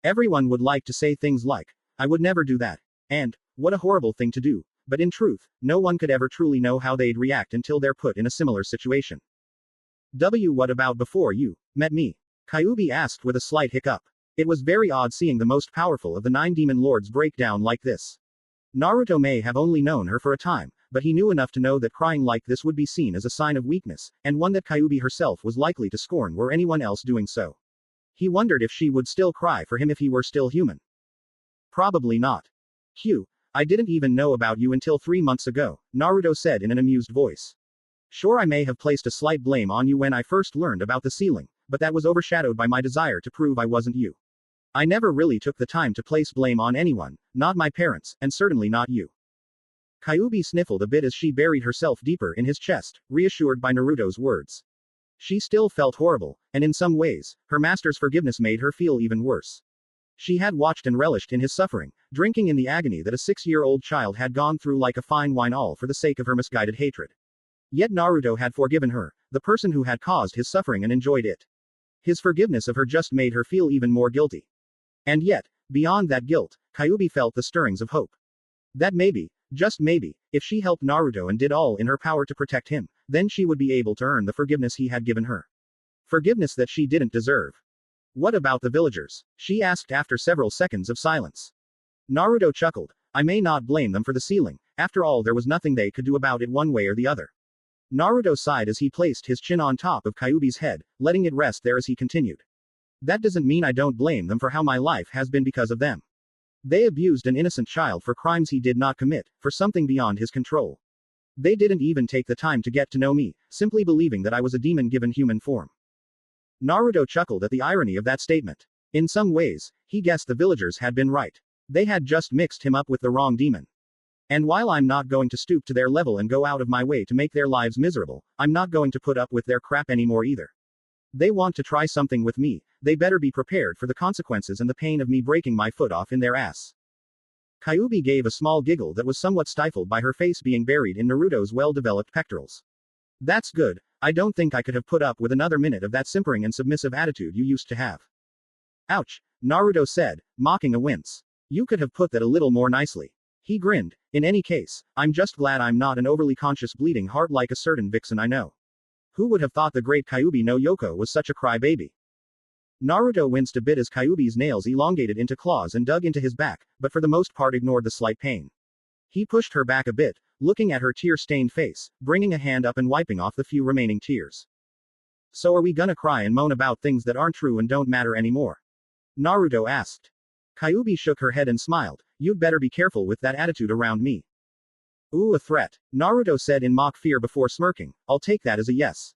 Everyone would like to say things like, I would never do that. And, what a horrible thing to do. But in truth, no one could ever truly know how they'd react until they're put in a similar situation. What about before you met me? Kyuubi asked with a slight hiccup. It was very odd seeing the most powerful of the 9 demon lords break down like this. Naruto may have only known her for a time, but he knew enough to know that crying like this would be seen as a sign of weakness, and one that Kyuubi herself was likely to scorn were anyone else doing so. He wondered if she would still cry for him if he were still human. Probably not. I didn't even know about you until 3 months ago, Naruto said in an amused voice. Sure, I may have placed a slight blame on you when I first learned about the sealing, but that was overshadowed by my desire to prove I wasn't you. I never really took the time to place blame on anyone, not my parents, and certainly not you. Kyuubi sniffled a bit as she buried herself deeper in his chest, reassured by Naruto's words. She still felt horrible, and in some ways, her master's forgiveness made her feel even worse. She had watched and relished in his suffering, drinking in the agony that a 6-year-old child had gone through like a fine wine, all for the sake of her misguided hatred. Yet Naruto had forgiven her, the person who had caused his suffering, and enjoyed it. His forgiveness of her just made her feel even more guilty. And yet, beyond that guilt, Kyuubi felt the stirrings of hope. That maybe, just maybe, if she helped Naruto and did all in her power to protect him, then she would be able to earn the forgiveness he had given her. Forgiveness that she didn't deserve. What about the villagers? She asked after several seconds of silence. Naruto chuckled. I may not blame them for the sealing, after all there was nothing they could do about it one way or the other. Naruto sighed as he placed his chin on top of Kyuubi's head, letting it rest there as he continued. That doesn't mean I don't blame them for how my life has been because of them. They abused an innocent child for crimes he did not commit, for something beyond his control. They didn't even take the time to get to know me, simply believing that I was a demon given human form. Naruto chuckled at the irony of that statement. In some ways, he guessed the villagers had been right. They had just mixed him up with the wrong demon. And while I'm not going to stoop to their level and go out of my way to make their lives miserable, I'm not going to put up with their crap anymore either. They want to try something with me, they better be prepared for the consequences and the pain of me breaking my foot off in their ass. Kyuubi gave a small giggle that was somewhat stifled by her face being buried in Naruto's well-developed pectorals. That's good. I don't think I could have put up with another minute of that simpering and submissive attitude you used to have. Ouch, Naruto said, mocking a wince. You could have put that a little more nicely. He grinned. In any case, I'm just glad I'm not an overly conscious bleeding heart like a certain vixen I know. Who would have thought the great Kyuubi no Yoko was such a crybaby? Naruto winced a bit as Kyuubi's nails elongated into claws and dug into his back, but for the most part ignored the slight pain. He pushed her back a bit, looking at her tear-stained face, bringing a hand up and wiping off the few remaining tears. So are we gonna cry and moan about things that aren't true and don't matter anymore? Naruto asked. Kyuubi shook her head and smiled. You'd better be careful with that attitude around me. Ooh, a threat, Naruto said in mock fear before smirking. I'll take that as a yes.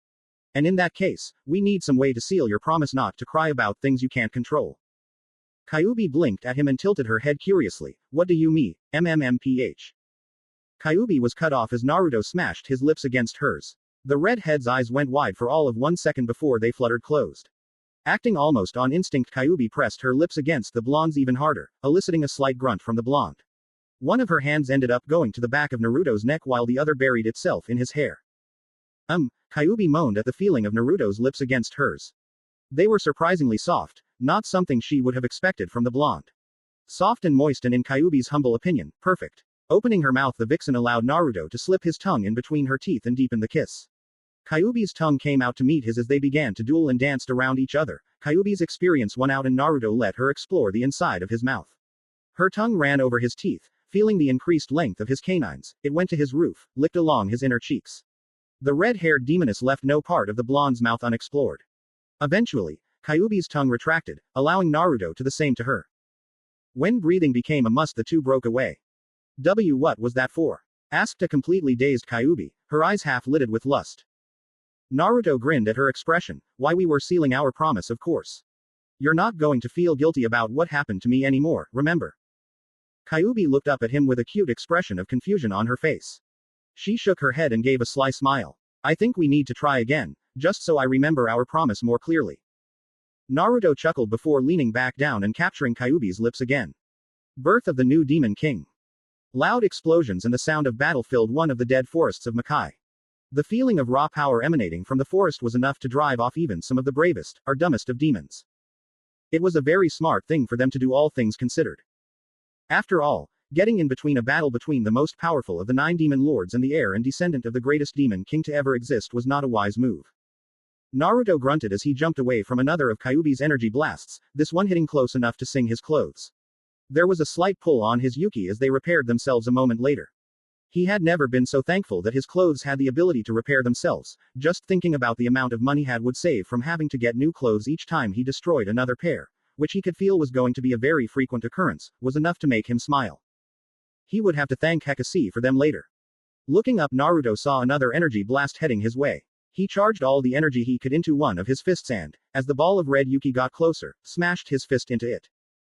And in that case, we need some way to seal your promise not to cry about things you can't control. Kyuubi blinked at him and tilted her head curiously. What do you mean, MMMPH? Kyuubi was cut off as Naruto smashed his lips against hers. The redhead's eyes went wide for all of 1 second before they fluttered closed. Acting almost on instinct, Kyuubi pressed her lips against the blonde's even harder, eliciting a slight grunt from the blonde. One of her hands ended up going to the back of Naruto's neck while the other buried itself in his hair. Kyuubi moaned at the feeling of Naruto's lips against hers. They were surprisingly soft, not something she would have expected from the blonde. Soft and moist, and in Kyuubi's humble opinion, perfect. Opening her mouth, the vixen allowed Naruto to slip his tongue in between her teeth and deepen the kiss. Kyuubi's tongue came out to meet his as they began to duel and danced around each other. Kyuubi's experience won out and Naruto let her explore the inside of his mouth. Her tongue ran over his teeth, feeling the increased length of his canines. It went to his roof, licked along his inner cheeks. The red-haired demoness left no part of the blonde's mouth unexplored. Eventually, Kyuubi's tongue retracted, allowing Naruto to the same to her. When breathing became a must, the two broke away. What was that for? Asked a completely dazed Kyuubi, her eyes half-lidded with lust. Naruto grinned at her expression. Why, we were sealing our promise, of course. You're not going to feel guilty about what happened to me anymore, remember? Kyuubi looked up at him with a cute expression of confusion on her face. She shook her head and gave a sly smile. I think we need to try again, just so I remember our promise more clearly. Naruto chuckled before leaning back down and capturing Kyuubi's lips again. Birth of the new Demon King. Loud explosions and the sound of battle filled one of the dead forests of Makai. The feeling of raw power emanating from the forest was enough to drive off even some of the bravest, or dumbest of demons. It was a very smart thing for them to do, all things considered. After all, getting in between a battle between the most powerful of the 9 demon lords and the heir and descendant of the greatest demon king to ever exist was not a wise move. Naruto grunted as he jumped away from another of Kyuubi's energy blasts, this one hitting close enough to sing his clothes. There was a slight pull on his yuki as they repaired themselves a moment later. He had never been so thankful that his clothes had the ability to repair themselves. Just thinking about the amount of money he would save from having to get new clothes each time he destroyed another pair, which he could feel was going to be a very frequent occurrence, was enough to make him smile. He would have to thank Hekase for them later. Looking up, Naruto saw another energy blast heading his way. He charged all the energy he could into one of his fists and, as the ball of red yuki got closer, smashed his fist into it.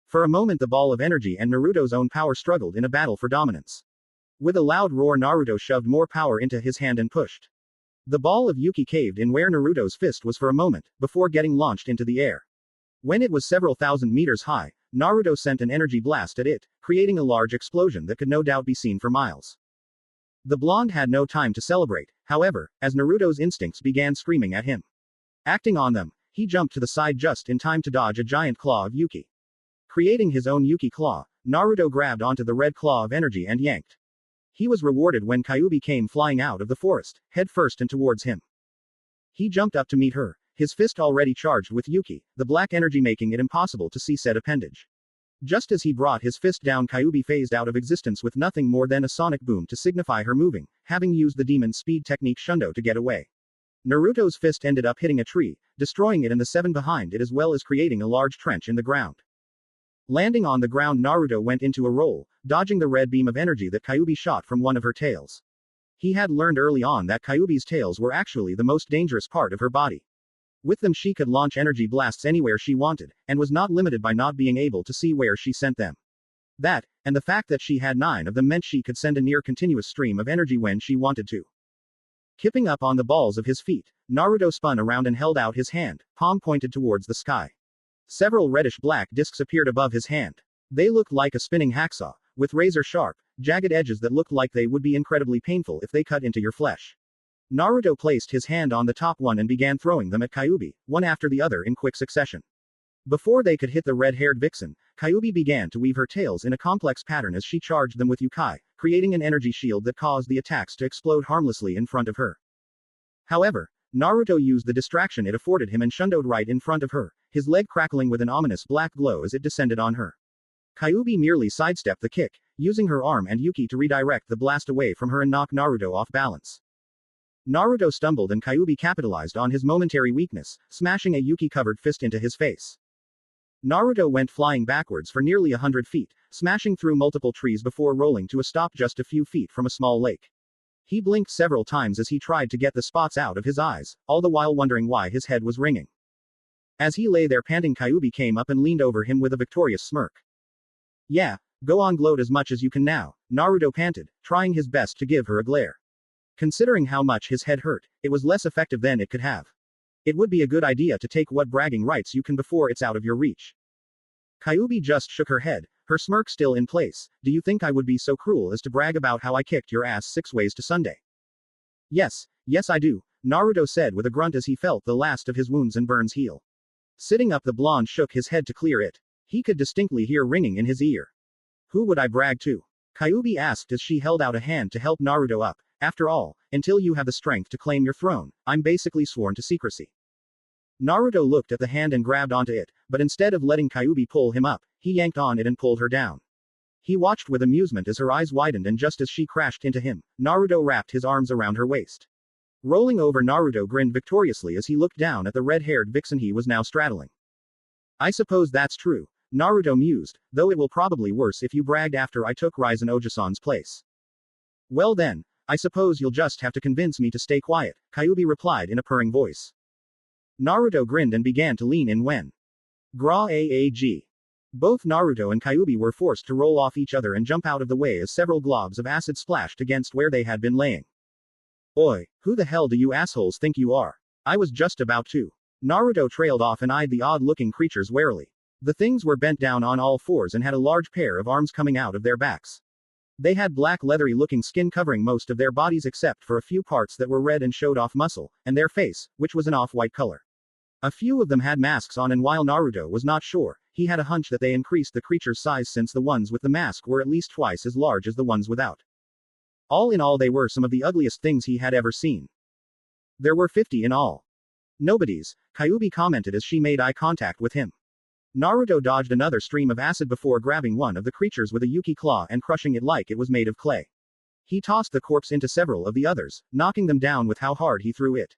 For a moment the ball of energy and Naruto's own power struggled in a battle for dominance. With a loud roar, Naruto shoved more power into his hand and pushed. The ball of yuki caved in where Naruto's fist was for a moment, before getting launched into the air. When it was several thousand meters high, Naruto sent an energy blast at it, creating a large explosion that could no doubt be seen for miles. The blonde had no time to celebrate, however, as Naruto's instincts began screaming at him. Acting on them, he jumped to the side just in time to dodge a giant claw of yuki. Creating his own yuki claw, Naruto grabbed onto the red claw of energy and yanked. He was rewarded when Kyuubi came flying out of the forest, head first and towards him. He jumped up to meet her, his fist already charged with yuki, the black energy making it impossible to see said appendage. Just as he brought his fist down, Kyuubi phased out of existence with nothing more than a sonic boom to signify her moving, having used the demon speed technique Shundo to get away. Naruto's fist ended up hitting a tree, destroying it and the 7 behind it as well as creating a large trench in the ground. Landing on the ground, Naruto went into a roll, dodging the red beam of energy that Kyuubi shot from one of her tails. He had learned early on that Kyuubi's tails were actually the most dangerous part of her body. With them she could launch energy blasts anywhere she wanted, and was not limited by not being able to see where she sent them. That, and the fact that she had 9 of them meant she could send a near continuous stream of energy when she wanted to. Kipping up on the balls of his feet, Naruto spun around and held out his hand, palm pointed towards the sky. Several reddish-black discs appeared above his hand. They looked like a spinning hacksaw, with razor-sharp, jagged edges that looked like they would be incredibly painful if they cut into your flesh. Naruto placed his hand on the top one and began throwing them at Kyuubi, one after the other in quick succession. Before they could hit the red-haired vixen, Kyuubi began to weave her tails in a complex pattern as she charged them with yukai, creating an energy shield that caused the attacks to explode harmlessly in front of her. However, Naruto used the distraction it afforded him and shundoed right in front of her, his leg crackling with an ominous black glow as it descended on her. Kyuubi merely sidestepped the kick, using her arm and yuki to redirect the blast away from her and knock Naruto off balance. Naruto stumbled and Kyuubi capitalized on his momentary weakness, smashing a yuki-covered fist into his face. Naruto went flying backwards for nearly 100 feet, smashing through multiple trees before rolling to a stop just a few feet from a small lake. He blinked several times as he tried to get the spots out of his eyes, all the while wondering why his head was ringing. As he lay there panting, Kyuubi came up and leaned over him with a victorious smirk. Yeah, go on, gloat as much as you can now, Naruto panted, trying his best to give her a glare. Considering how much his head hurt, it was less effective than it could have. It would be a good idea to take what bragging rights you can before it's out of your reach. Kyuubi just shook her head, her smirk still in place. Do you think I would be so cruel as to brag about how I kicked your ass 6 ways to Sunday? Yes I do, Naruto said with a grunt as he felt the last of his wounds and burns heal. Sitting up, the blonde shook his head to clear it. He could distinctly hear ringing in his ear. Who would I brag to? Kyuubi asked as she held out a hand to help Naruto up. After all, until you have the strength to claim your throne, I'm basically sworn to secrecy. Naruto looked at the hand and grabbed onto it, but instead of letting Kyuubi pull him up, he yanked on it and pulled her down. He watched with amusement as her eyes widened, and just as she crashed into him, Naruto wrapped his arms around her waist. Rolling over, Naruto grinned victoriously as he looked down at the red-haired vixen he was now straddling. I suppose that's true, Naruto mused, though it will probably worse if you bragged after I took Raizen Ojasan's place. Well then, I suppose you'll just have to convince me to stay quiet, Kyuubi replied in a purring voice. Naruto grinned and began to lean in when. Gra aag. Both Naruto and Kyuubi were forced to roll off each other and jump out of the way as several globs of acid splashed against where they had been laying. Oi, who the hell do you assholes think you are? I was just about to. Naruto trailed off and eyed the odd-looking creatures warily. The things were bent down on all fours and had a large pair of arms coming out of their backs. They had black leathery-looking skin covering most of their bodies except for a few parts that were red and showed off muscle, and their face, which was an off-white color. A few of them had masks on, and while Naruto was not sure, he had a hunch that they increased the creature's size since the ones with the mask were at least twice as large as the ones without. All in all, they were some of the ugliest things he had ever seen. There were 50 in all. Nobodies, Kyuubi commented as she made eye contact with him. Naruto dodged another stream of acid before grabbing one of the creatures with a Yuki claw and crushing it like it was made of clay. He tossed the corpse into several of the others, knocking them down with how hard he threw it.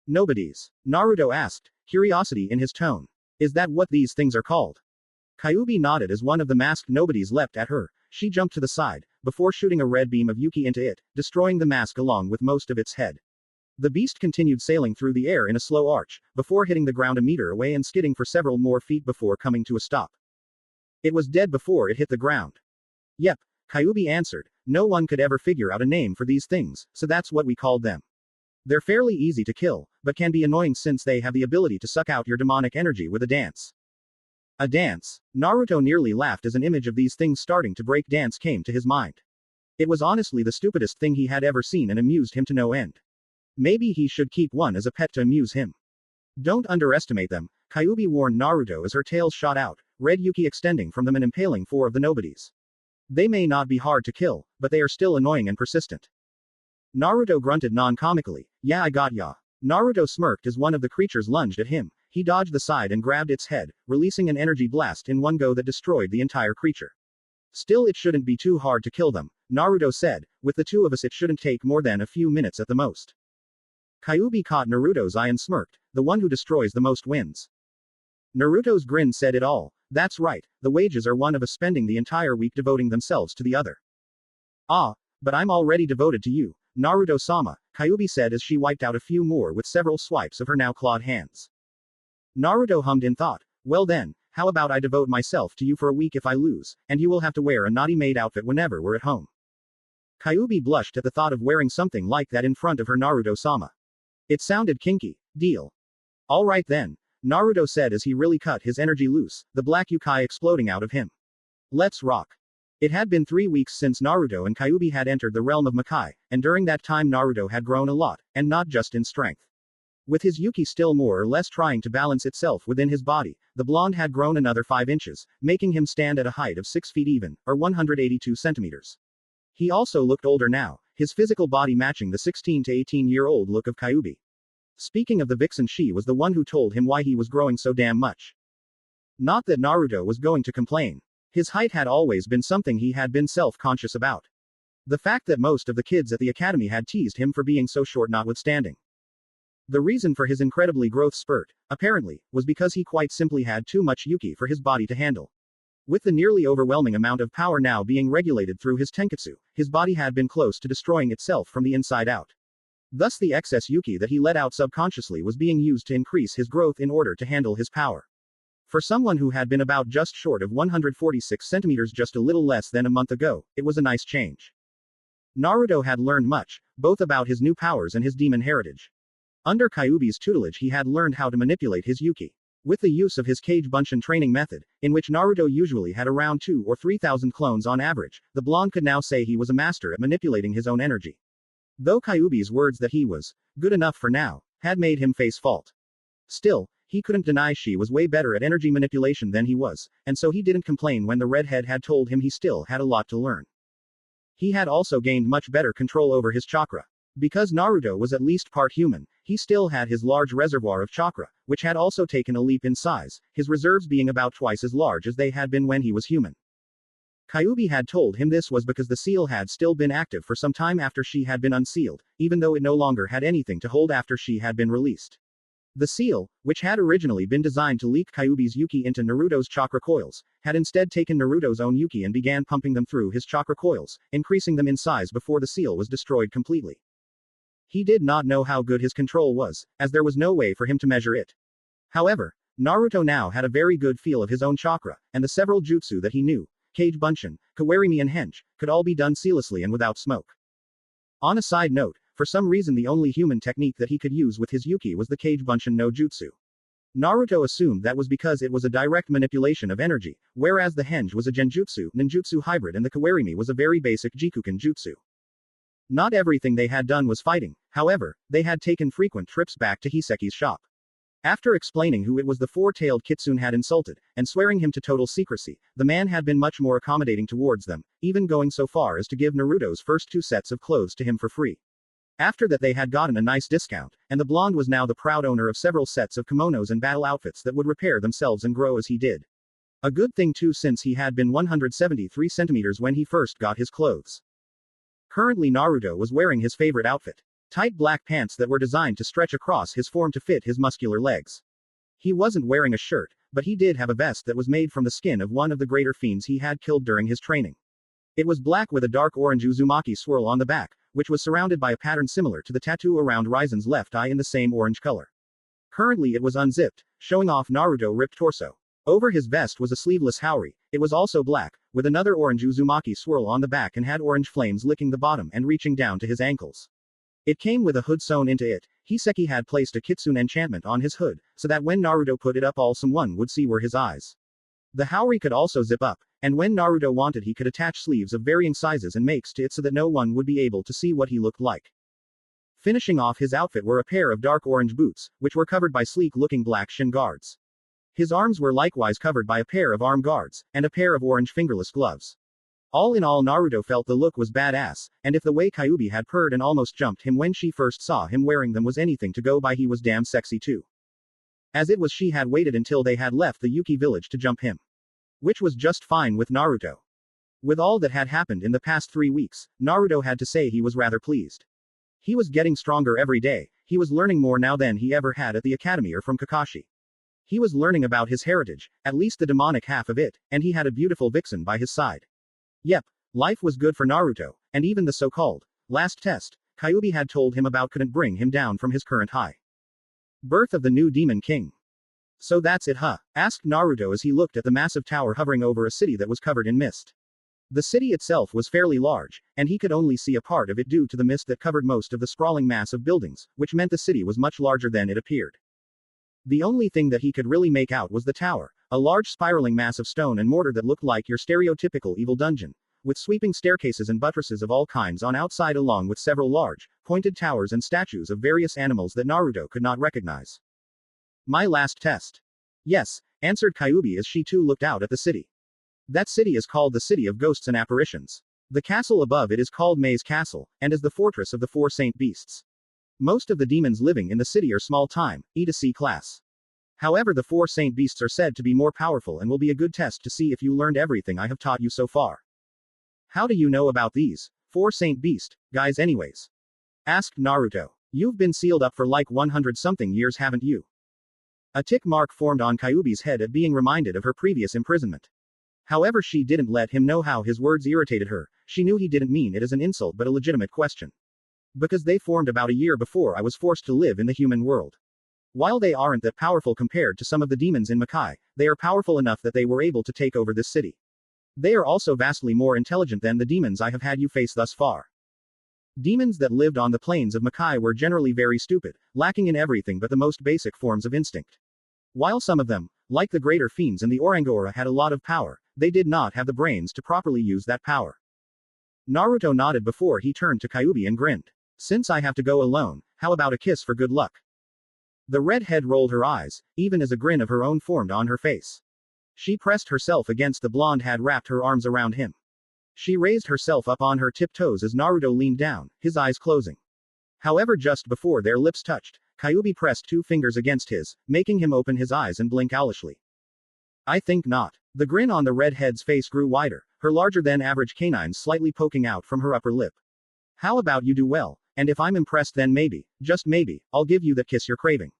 Nobodies? Naruto asked, curiosity in his tone. Is that what these things are called? Kyuubi nodded as one of the masked nobodies leapt at her. She jumped to the side, before shooting a red beam of Yuki into it, destroying the mask along with most of its head. The beast continued sailing through the air in a slow arch, before hitting the ground a meter away and skidding for several more feet before coming to a stop. It was dead before it hit the ground. Yep, Kyuubi answered. No one could ever figure out a name for these things, so that's what we called them. They're fairly easy to kill, but can be annoying since they have the ability to suck out your demonic energy with a dance. A dance? Naruto nearly laughed as an image of these things starting to break dance came to his mind. It was honestly the stupidest thing he had ever seen and amused him to no end. Maybe he should keep one as a pet to amuse him. Don't underestimate them, Kyuubi warned Naruto as her tails shot out, red Yuki extending from them and impaling 4 of the nobodies. They may not be hard to kill, but they are still annoying and persistent. Naruto grunted non-comically. Yeah, I got ya. Naruto smirked as one of the creatures lunged at him. He dodged the side and grabbed its head, releasing an energy blast in one go that destroyed the entire creature. Still, it shouldn't be too hard to kill them, Naruto said. With the 2 of us it shouldn't take more than a few minutes at the most. Kyuubi caught Naruto's eye and smirked. The one who destroys the most wins. Naruto's grin said it all. That's right, the wages are one of us spending the entire week devoting themselves to the other. Ah, but I'm already devoted to you, Naruto-sama, Kyuubi said as she wiped out a few more with several swipes of her now clawed hands. Naruto hummed in thought. Well then, how about I devote myself to you for a week if I lose, and you will have to wear a naughty maid outfit whenever we're at home. Kyuubi blushed at the thought of wearing something like that in front of her Naruto-sama. It sounded kinky. Deal. Alright then, Naruto said as he really cut his energy loose, the black Yukai exploding out of him. Let's rock. It had been 3 weeks since Naruto and Kyuubi had entered the realm of Makai, and during that time Naruto had grown a lot, and not just in strength. With his Yuki still more or less trying to balance itself within his body, the blonde had grown another 5 inches, making him stand at a height of 6 feet even, or 182 centimeters. He also looked older now, his physical body matching the 16 to 18-year-old look of Kyuubi. Speaking of the vixen, she was the one who told him why he was growing so damn much. Not that Naruto was going to complain. His height had always been something he had been self-conscious about. The fact that most of the kids at the academy had teased him for being so short notwithstanding. The reason for his incredibly growth spurt, apparently, was because he quite simply had too much Yuki for his body to handle. With the nearly overwhelming amount of power now being regulated through his tenketsu, his body had been close to destroying itself from the inside out. Thus the excess Yuki that he let out subconsciously was being used to increase his growth in order to handle his power. For someone who had been about just short of 146 centimeters just a little less than a month ago, it was a nice change. Naruto had learned much, both about his new powers and his demon heritage. Under Kyuubi's tutelage he had learned how to manipulate his Yuki. With the use of his Kage Bunshin training method, in which Naruto usually had around 2 or 3,000 clones on average, the blonde could now say he was a master at manipulating his own energy. Though Kyuubi's words that he was good enough for now had made him face fault. Still, he couldn't deny she was way better at energy manipulation than he was, and so he didn't complain when the redhead had told him he still had a lot to learn. He had also gained much better control over his chakra. Because Naruto was at least part human, he still had his large reservoir of chakra, which had also taken a leap in size, his reserves being about twice as large as they had been when he was human. Kyuubi had told him this was because the seal had still been active for some time after she had been unsealed, even though it no longer had anything to hold after she had been released. The seal, which had originally been designed to leak Kyuubi's Yuki into Naruto's chakra coils, had instead taken Naruto's own Yuki and began pumping them through his chakra coils, increasing them in size before the seal was destroyed completely. He did not know how good his control was, as there was no way for him to measure it. However, Naruto now had a very good feel of his own chakra, and the several jutsu that he knew, Kage Bunshin, Kawarimi and Henge, could all be done seamlessly and without smoke. On a side note, for some reason the only human technique that he could use with his Yuki was the Kage Bunshin no jutsu. Naruto assumed that was because it was a direct manipulation of energy, whereas the Henge was a genjutsu, ninjutsu hybrid and the Kawarimi was a very basic Jikuken jutsu. Not everything they had done was fighting, however, they had taken frequent trips back to Hiseki's shop. After explaining who it was the four-tailed Kitsune had insulted, and swearing him to total secrecy, the man had been much more accommodating towards them, even going so far as to give Naruto's first 2 sets of clothes to him for free. After that they had gotten a nice discount, and the blonde was now the proud owner of several sets of kimonos and battle outfits that would repair themselves and grow as he did. A good thing too since he had been 173 centimeters when he first got his clothes. Currently Naruto was wearing his favorite outfit. Tight black pants that were designed to stretch across his form to fit his muscular legs. He wasn't wearing a shirt, but he did have a vest that was made from the skin of one of the greater fiends he had killed during his training. It was black with a dark orange Uzumaki swirl on the back, which was surrounded by a pattern similar to the tattoo around Raizen's left eye in the same orange color. Currently it was unzipped, showing off Naruto's ripped torso. Over his vest was a sleeveless haori. It was also black, with another orange Uzumaki swirl on the back and had orange flames licking the bottom and reaching down to his ankles. It came with a hood sewn into it. Hiseki had placed a Kitsune enchantment on his hood, so that when Naruto put it up all someone would see were his eyes. The haori could also zip up, and when Naruto wanted he could attach sleeves of varying sizes and makes to it so that no one would be able to see what he looked like. Finishing off his outfit were a pair of dark orange boots, which were covered by sleek-looking black shin guards. His arms were likewise covered by a pair of arm guards, and a pair of orange fingerless gloves. All in all Naruto felt the look was badass, and if the way Kyuubi had purred and almost jumped him when she first saw him wearing them was anything to go by he was damn sexy too. As it was she had waited until they had left the Yuki village to jump him. Which was just fine with Naruto. With all that had happened in the past 3 weeks, Naruto had to say he was rather pleased. He was getting stronger every day, he was learning more now than he ever had at the academy or from Kakashi. He was learning about his heritage, at least the demonic half of it, and he had a beautiful vixen by his side. Yep, life was good for Naruto, and even the so-called last test Kyuubi had told him about couldn't bring him down from his current high. Birth of the new Demon King. So that's it huh? Asked Naruto as he looked at the massive tower hovering over a city that was covered in mist. The city itself was fairly large, and he could only see a part of it due to the mist that covered most of the sprawling mass of buildings, which meant the city was much larger than it appeared. The only thing that he could really make out was the tower, a large spiraling mass of stone and mortar that looked like your stereotypical evil dungeon, with sweeping staircases and buttresses of all kinds on outside along with several large, pointed towers and statues of various animals that Naruto could not recognize. My last test. Yes, answered Kyuubi as she too looked out at the city. That city is called the City of Ghosts and Apparitions. The castle above it is called Maze Castle, and is the fortress of the 4 Saint Beasts. Most of the demons living in the city are small-time, E to C class. However, the 4 Saint Beasts are said to be more powerful and will be a good test to see if you learned everything I have taught you so far. How do you know about these 4 Saint Beast guys anyways? Asked Naruto. You've been sealed up for like 100-something years haven't you? A tick mark formed on Kyuubi's head at being reminded of her previous imprisonment. However, she didn't let him know how his words irritated her. She knew he didn't mean it as an insult but a legitimate question. Because they formed about a year before I was forced to live in the human world. While they aren't that powerful compared to some of the demons in Makai, they are powerful enough that they were able to take over this city. They are also vastly more intelligent than the demons I have had you face thus far. Demons that lived on the plains of Makai were generally very stupid, lacking in everything but the most basic forms of instinct. While some of them, like the greater fiends and the Orangora, had a lot of power, they did not have the brains to properly use that power. Naruto nodded before he turned to Kyuubi and grinned. Since I have to go alone, how about a kiss for good luck? The redhead rolled her eyes, even as a grin of her own formed on her face. She pressed herself against the blonde, had wrapped her arms around him. She raised herself up on her tiptoes as Naruto leaned down, his eyes closing. However, just before their lips touched, Kyuubi pressed 2 fingers against his, making him open his eyes and blink owlishly. I think not. The grin on the redhead's face grew wider, her larger-than-average canines slightly poking out from her upper lip. How about you do well, and if I'm impressed then maybe, just maybe, I'll give you that kiss you're craving.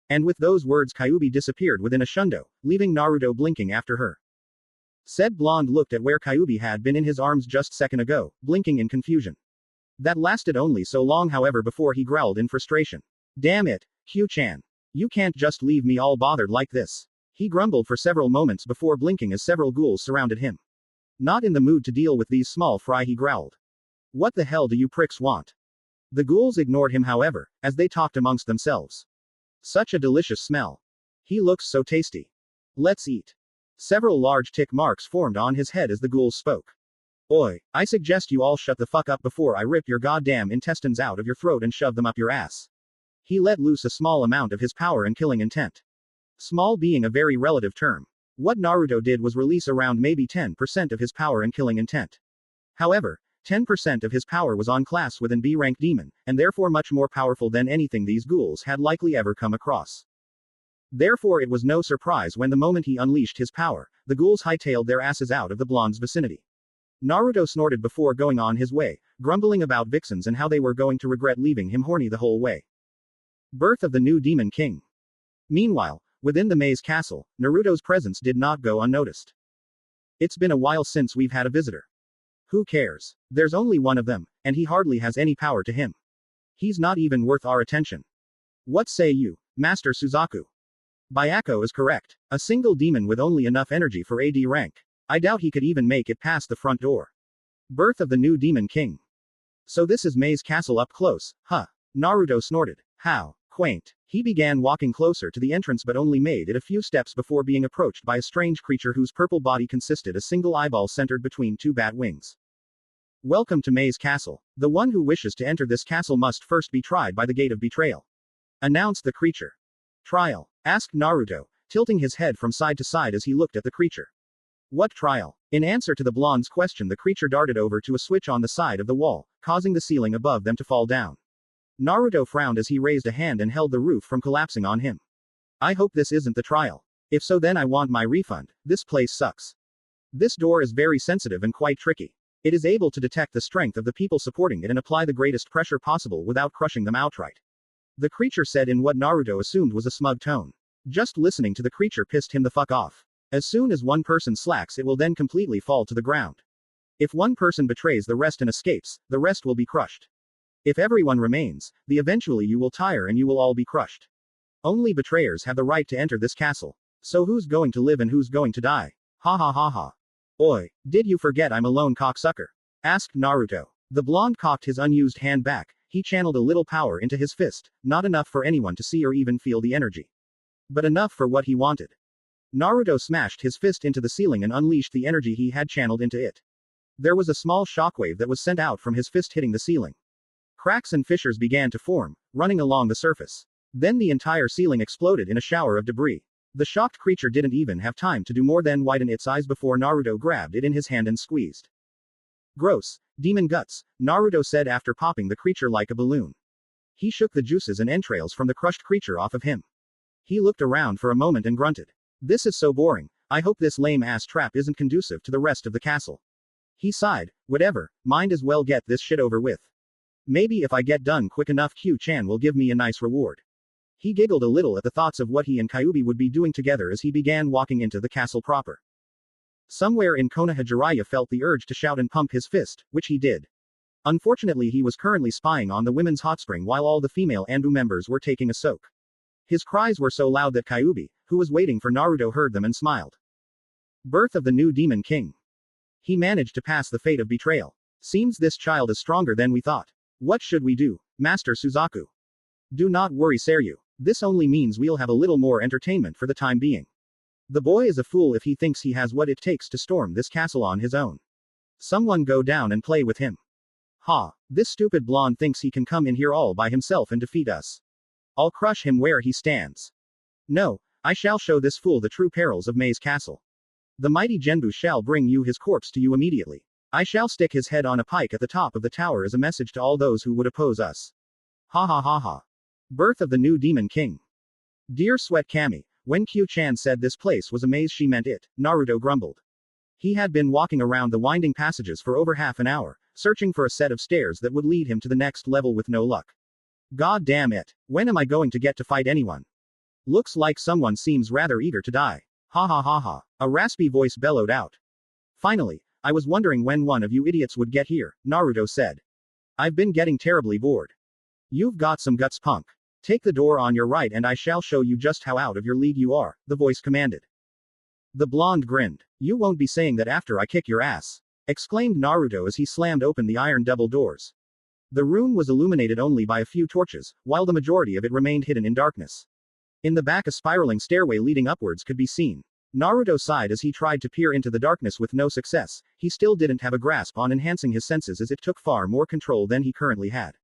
And with those words Kyuubi disappeared within a shundo, leaving Naruto blinking after her. Said blonde looked at where Kyuubi had been in his arms just second ago, blinking in confusion. That lasted only so long, however, before he growled in frustration. Damn it, Q-chan. You can't just leave me all bothered like this. He grumbled for several moments before blinking as several ghouls surrounded him. Not in the mood to deal with these small fry, he growled. What the hell do you pricks want? The ghouls ignored him, however, as they talked amongst themselves. Such a delicious smell. He looks so tasty. Let's eat. Several large tick marks formed on his head as the ghouls spoke. Oi, I suggest you all shut the fuck up before I rip your goddamn intestines out of your throat and shove them up your ass. He let loose a small amount of his power and killing intent. Small being a very relative term. What Naruto did was release around maybe 10% of his power and killing intent. However, 10% of his power was on class with an B-rank demon, and therefore much more powerful than anything these ghouls had likely ever come across. Therefore it was no surprise when the moment he unleashed his power, the ghouls hightailed their asses out of the blonde's vicinity. Naruto snorted before going on his way, grumbling about vixens and how they were going to regret leaving him horny the whole way. Birth of the new Demon King. Meanwhile, within the maze castle, Naruto's presence did not go unnoticed. It's been a while since we've had a visitor. Who cares? There's only one of them, and he hardly has any power to him. He's not even worth our attention. What say you, Master Suzaku? Bayako is correct. A single demon with only enough energy for AD rank. I doubt he could even make it past the front door. Birth of the new Demon King. So this is Maze Castle up close, huh? Naruto snorted. How quaint. He began walking closer to the entrance but only made it a few steps before being approached by a strange creature whose purple body consisted a single eyeball centered between 2 bat wings. Welcome to Maze Castle. The one who wishes to enter this castle must first be tried by the gate of betrayal. Announced the creature. Trial? Asked Naruto, tilting his head from side to side as he looked at the creature. What trial? In answer to the blonde's question, the creature darted over to a switch on the side of the wall, causing the ceiling above them to fall down. Naruto frowned as he raised a hand and held the roof from collapsing on him. I hope this isn't the trial. If so, then I want my refund. This place sucks. This door is very sensitive and quite tricky. It is able to detect the strength of the people supporting it and apply the greatest pressure possible without crushing them outright. The creature said in what Naruto assumed was a smug tone. Just listening to the creature pissed him the fuck off. As soon as one person slacks, it will then completely fall to the ground. If one person betrays the rest and escapes, the rest will be crushed. If everyone remains, then eventually you will tire and you will all be crushed. Only betrayers have the right to enter this castle. So who's going to live and who's going to die? Ha ha ha ha. Oi, did you forget I'm a lone cocksucker? Asked Naruto. The blonde cocked his unused hand back. He channeled a little power into his fist, not enough for anyone to see or even feel the energy. But enough for what he wanted. Naruto smashed his fist into the ceiling and unleashed the energy he had channeled into it. There was a small shockwave that was sent out from his fist hitting the ceiling. Cracks and fissures began to form, running along the surface. Then the entire ceiling exploded in a shower of debris. The shocked creature didn't even have time to do more than widen its eyes before Naruto grabbed it in his hand and squeezed. Gross. Demon guts, Naruto said after popping the creature like a balloon. He shook the juices and entrails from the crushed creature off of him. He looked around for a moment and grunted. This is so boring. I hope this lame-ass trap isn't conducive to the rest of the castle. He sighed. Whatever, might as well get this shit over with. Maybe if I get done quick enough, Q-chan will give me a nice reward. He giggled a little at the thoughts of what he and Kyuubi would be doing together as he began walking into the castle proper. Somewhere in Konoha, Jiraiya felt the urge to shout and pump his fist, which he did. Unfortunately, he was currently spying on the women's hot spring while all the female Anbu members were taking a soak. His cries were so loud that Kyuubi, who was waiting for Naruto, heard them and smiled. Birth of the new Demon King. He managed to pass the fate of betrayal. Seems this child is stronger than we thought. What should we do, Master Suzaku? Do not worry, Seryu. This only means we'll have a little more entertainment for the time being. The boy is a fool if he thinks he has what it takes to storm this castle on his own. Someone go down and play with him. Ha, this stupid blonde thinks he can come in here all by himself and defeat us. I'll crush him where he stands. No, I shall show this fool the true perils of Mei's castle. The mighty Genbu shall bring you his corpse to you immediately. I shall stick his head on a pike at the top of the tower as a message to all those who would oppose us. Ha ha ha ha. Birth of the new Demon King. Dear Sweat Kami, when Q-chan said this place was a maze she meant it, Naruto grumbled. He had been walking around the winding passages for over half an hour, searching for a set of stairs that would lead him to the next level with no luck. God damn it. When am I going to get to fight anyone? Looks like someone seems rather eager to die. Ha ha ha ha. A raspy voice bellowed out. Finally, I was wondering when one of you idiots would get here, Naruto said. I've been getting terribly bored. You've got some guts, punk. Take the door on your right and I shall show you just how out of your league you are, the voice commanded. The blonde grinned. You won't be saying that after I kick your ass, exclaimed Naruto as he slammed open the iron double doors. The room was illuminated only by a few torches, while the majority of it remained hidden in darkness. In the back, a spiraling stairway leading upwards could be seen. Naruto sighed as he tried to peer into the darkness with no success. He still didn't have a grasp on enhancing his senses as it took far more control than he currently had.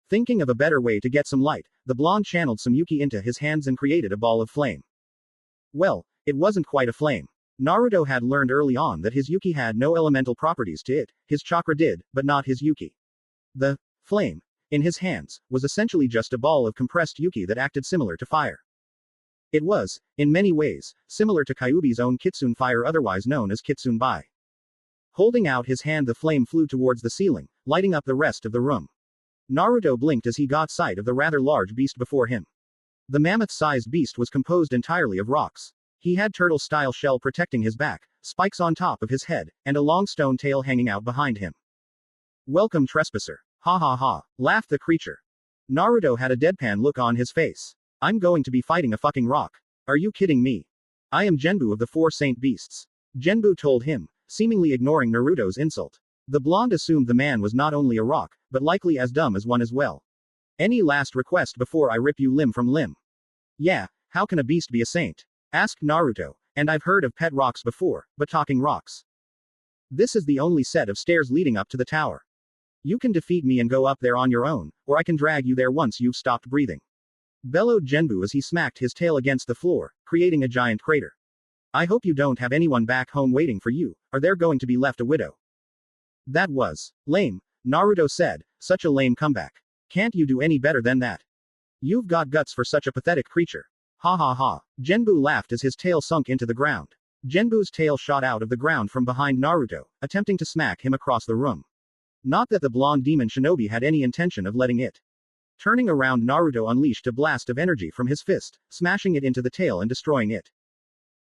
Thinking of a better way to get some light, the blonde channeled some Yuki into his hands and created a ball of flame. Well, it wasn't quite a flame. Naruto had learned early on that his Yuki had no elemental properties to it, his chakra did, but not his Yuki. The flame, in his hands, was essentially just a ball of compressed Yuki that acted similar to fire. It was, in many ways, similar to Kyuubi's own Kitsune fire, otherwise known as Kitsune Bai. Holding out his hand, the flame flew towards the ceiling, lighting up the rest of the room. Naruto blinked as he got sight of the rather large beast before him. The mammoth-sized beast was composed entirely of rocks. He had turtle-style shell protecting his back, spikes on top of his head, and a long stone tail hanging out behind him. Welcome, trespasser. Ha ha ha, laughed the creature. Naruto had a deadpan look on his face. I'm going to be fighting a fucking rock. Are you kidding me? I am Genbu of the Four Saint Beasts. Genbu told him, seemingly ignoring Naruto's insult. The blonde assumed the man was not only a rock, but likely as dumb as one as well. Any last request before I rip you limb from limb? Yeah, how can a beast be a saint? Asked Naruto, and I've heard of pet rocks before, but talking rocks. This is the only set of stairs leading up to the tower. You can defeat me and go up there on your own, or I can drag you there once you've stopped breathing. Bellowed Genbu as he smacked his tail against the floor, creating a giant crater. I hope you don't have anyone back home waiting for you, or they're going to be left a widow. That was lame, Naruto said, such a lame comeback. Can't you do any better than that? You've got guts for such a pathetic creature. Ha ha ha. Genbu laughed as his tail sunk into the ground. Genbu's tail shot out of the ground from behind Naruto, attempting to smack him across the room. Not that the blonde demon shinobi had any intention of letting it. Turning around, Naruto unleashed a blast of energy from his fist, smashing it into the tail and destroying it.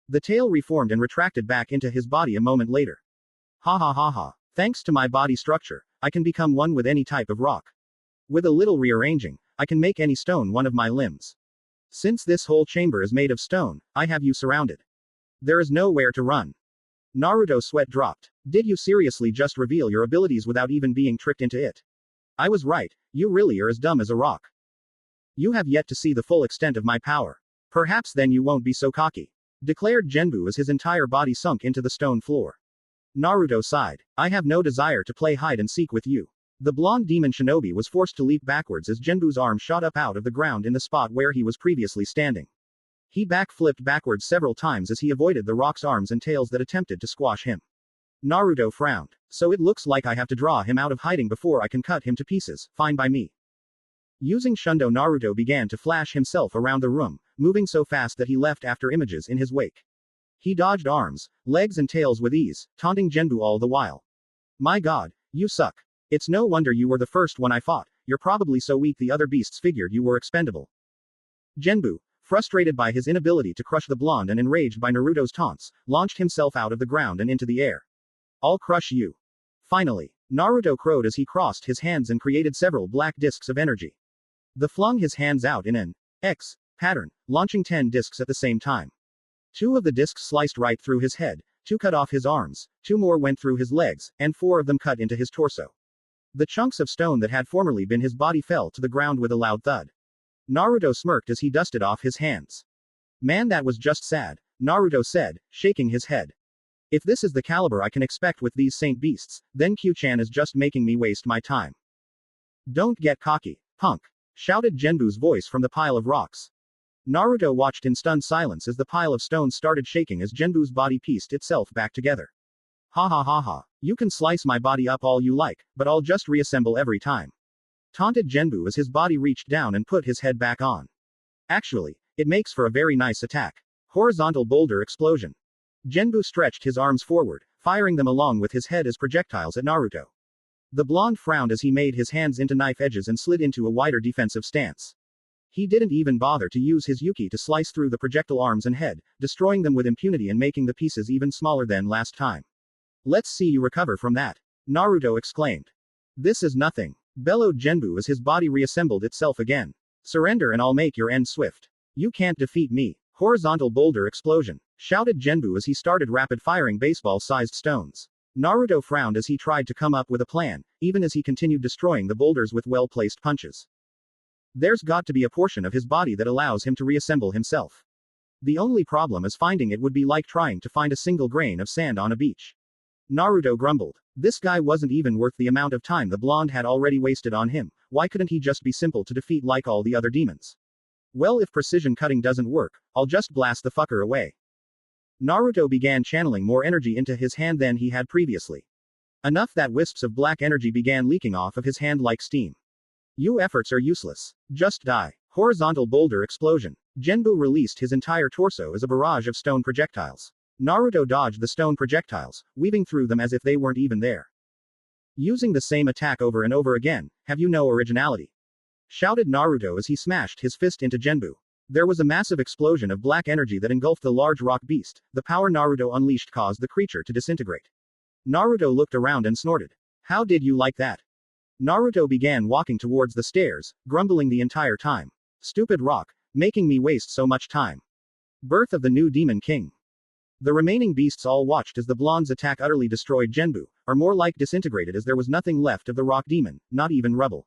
The tail reformed and retracted back into his body a moment later. Ha ha ha ha. Thanks to my body structure, I can become one with any type of rock. With a little rearranging, I can make any stone one of my limbs. Since this whole chamber is made of stone, I have you surrounded. There is nowhere to run. Naruto's sweat dropped. Did you seriously just reveal your abilities without even being tricked into it? I was right, you really are as dumb as a rock. You have yet to see the full extent of my power. Perhaps then you won't be so cocky. Declared Genbu as his entire body sunk into the stone floor. Naruto sighed. I have no desire to play hide and seek with you. The blonde demon shinobi was forced to leap backwards as Genbu's arm shot up out of the ground in the spot where he was previously standing. He backflipped backwards several times as he avoided the rock's arms and tails that attempted to squash him. Naruto frowned. So it looks like I have to draw him out of hiding before I can cut him to pieces, fine by me. Using Shundo, Naruto began to flash himself around the room, moving so fast that he left after images in his wake. He dodged arms, legs and tails with ease, taunting Genbu all the while. My god, you suck. It's no wonder you were the first one I fought, you're probably so weak the other beasts figured you were expendable. Genbu, frustrated by his inability to crush the blonde and enraged by Naruto's taunts, launched himself out of the ground and into the air. I'll crush you. Finally, Naruto crowed as he crossed his hands and created several black discs of energy. The flung his hands out in an X pattern, launching 10 discs at the same time. 2 of the discs sliced right through his head, 2 cut off his arms, 2 more went through his legs, and 4 of them cut into his torso. The chunks of stone that had formerly been his body fell to the ground with a loud thud. Naruto smirked as he dusted off his hands. Man, that was just sad, Naruto said, shaking his head. If this is the caliber I can expect with these saint beasts, then Q-chan is just making me waste my time. Don't get cocky, punk, shouted Genbu's voice from the pile of rocks. Naruto watched in stunned silence as the pile of stones started shaking as Genbu's body pieced itself back together. Ha ha ha ha, you can slice my body up all you like, but I'll just reassemble every time. Taunted Genbu as his body reached down and put his head back on. Actually, it makes for a very nice attack. Horizontal boulder explosion. Genbu stretched his arms forward, firing them along with his head as projectiles at Naruto. The blonde frowned as he made his hands into knife edges and slid into a wider defensive stance. He didn't even bother to use his Yuki to slice through the projectile arms and head, destroying them with impunity and making the pieces even smaller than last time. Let's see you recover from that, Naruto exclaimed. This is nothing, bellowed Genbu as his body reassembled itself again. Surrender and I'll make your end swift. You can't defeat me. Horizontal boulder explosion, shouted Genbu as he started rapid-firing baseball-sized stones. Naruto frowned as he tried to come up with a plan, even as he continued destroying the boulders with well-placed punches. There's got to be a portion of his body that allows him to reassemble himself. The only problem is finding it would be like trying to find a single grain of sand on a beach. Naruto grumbled. This guy wasn't even worth the amount of time the blonde had already wasted on him. Why couldn't he just be simple to defeat like all the other demons? Well, if precision cutting doesn't work, I'll just blast the fucker away. Naruto began channeling more energy into his hand than he had previously. Enough that wisps of black energy began leaking off of his hand like steam. You efforts are useless. Just die. Horizontal boulder explosion. Genbu released his entire torso as a barrage of stone projectiles. Naruto dodged the stone projectiles, weaving through them as if they weren't even there. Using the same attack over and over again, have you no originality? Shouted Naruto as he smashed his fist into Genbu. There was a massive explosion of black energy that engulfed the large rock beast. The power Naruto unleashed caused the creature to disintegrate. Naruto looked around and snorted. How did you like that? Naruto began walking towards the stairs, grumbling the entire time. Stupid rock, making me waste so much time. Birth of the new Demon King. The remaining beasts all watched as the blonde's attack utterly destroyed Genbu, or more like disintegrated as there was nothing left of the rock demon, not even rubble.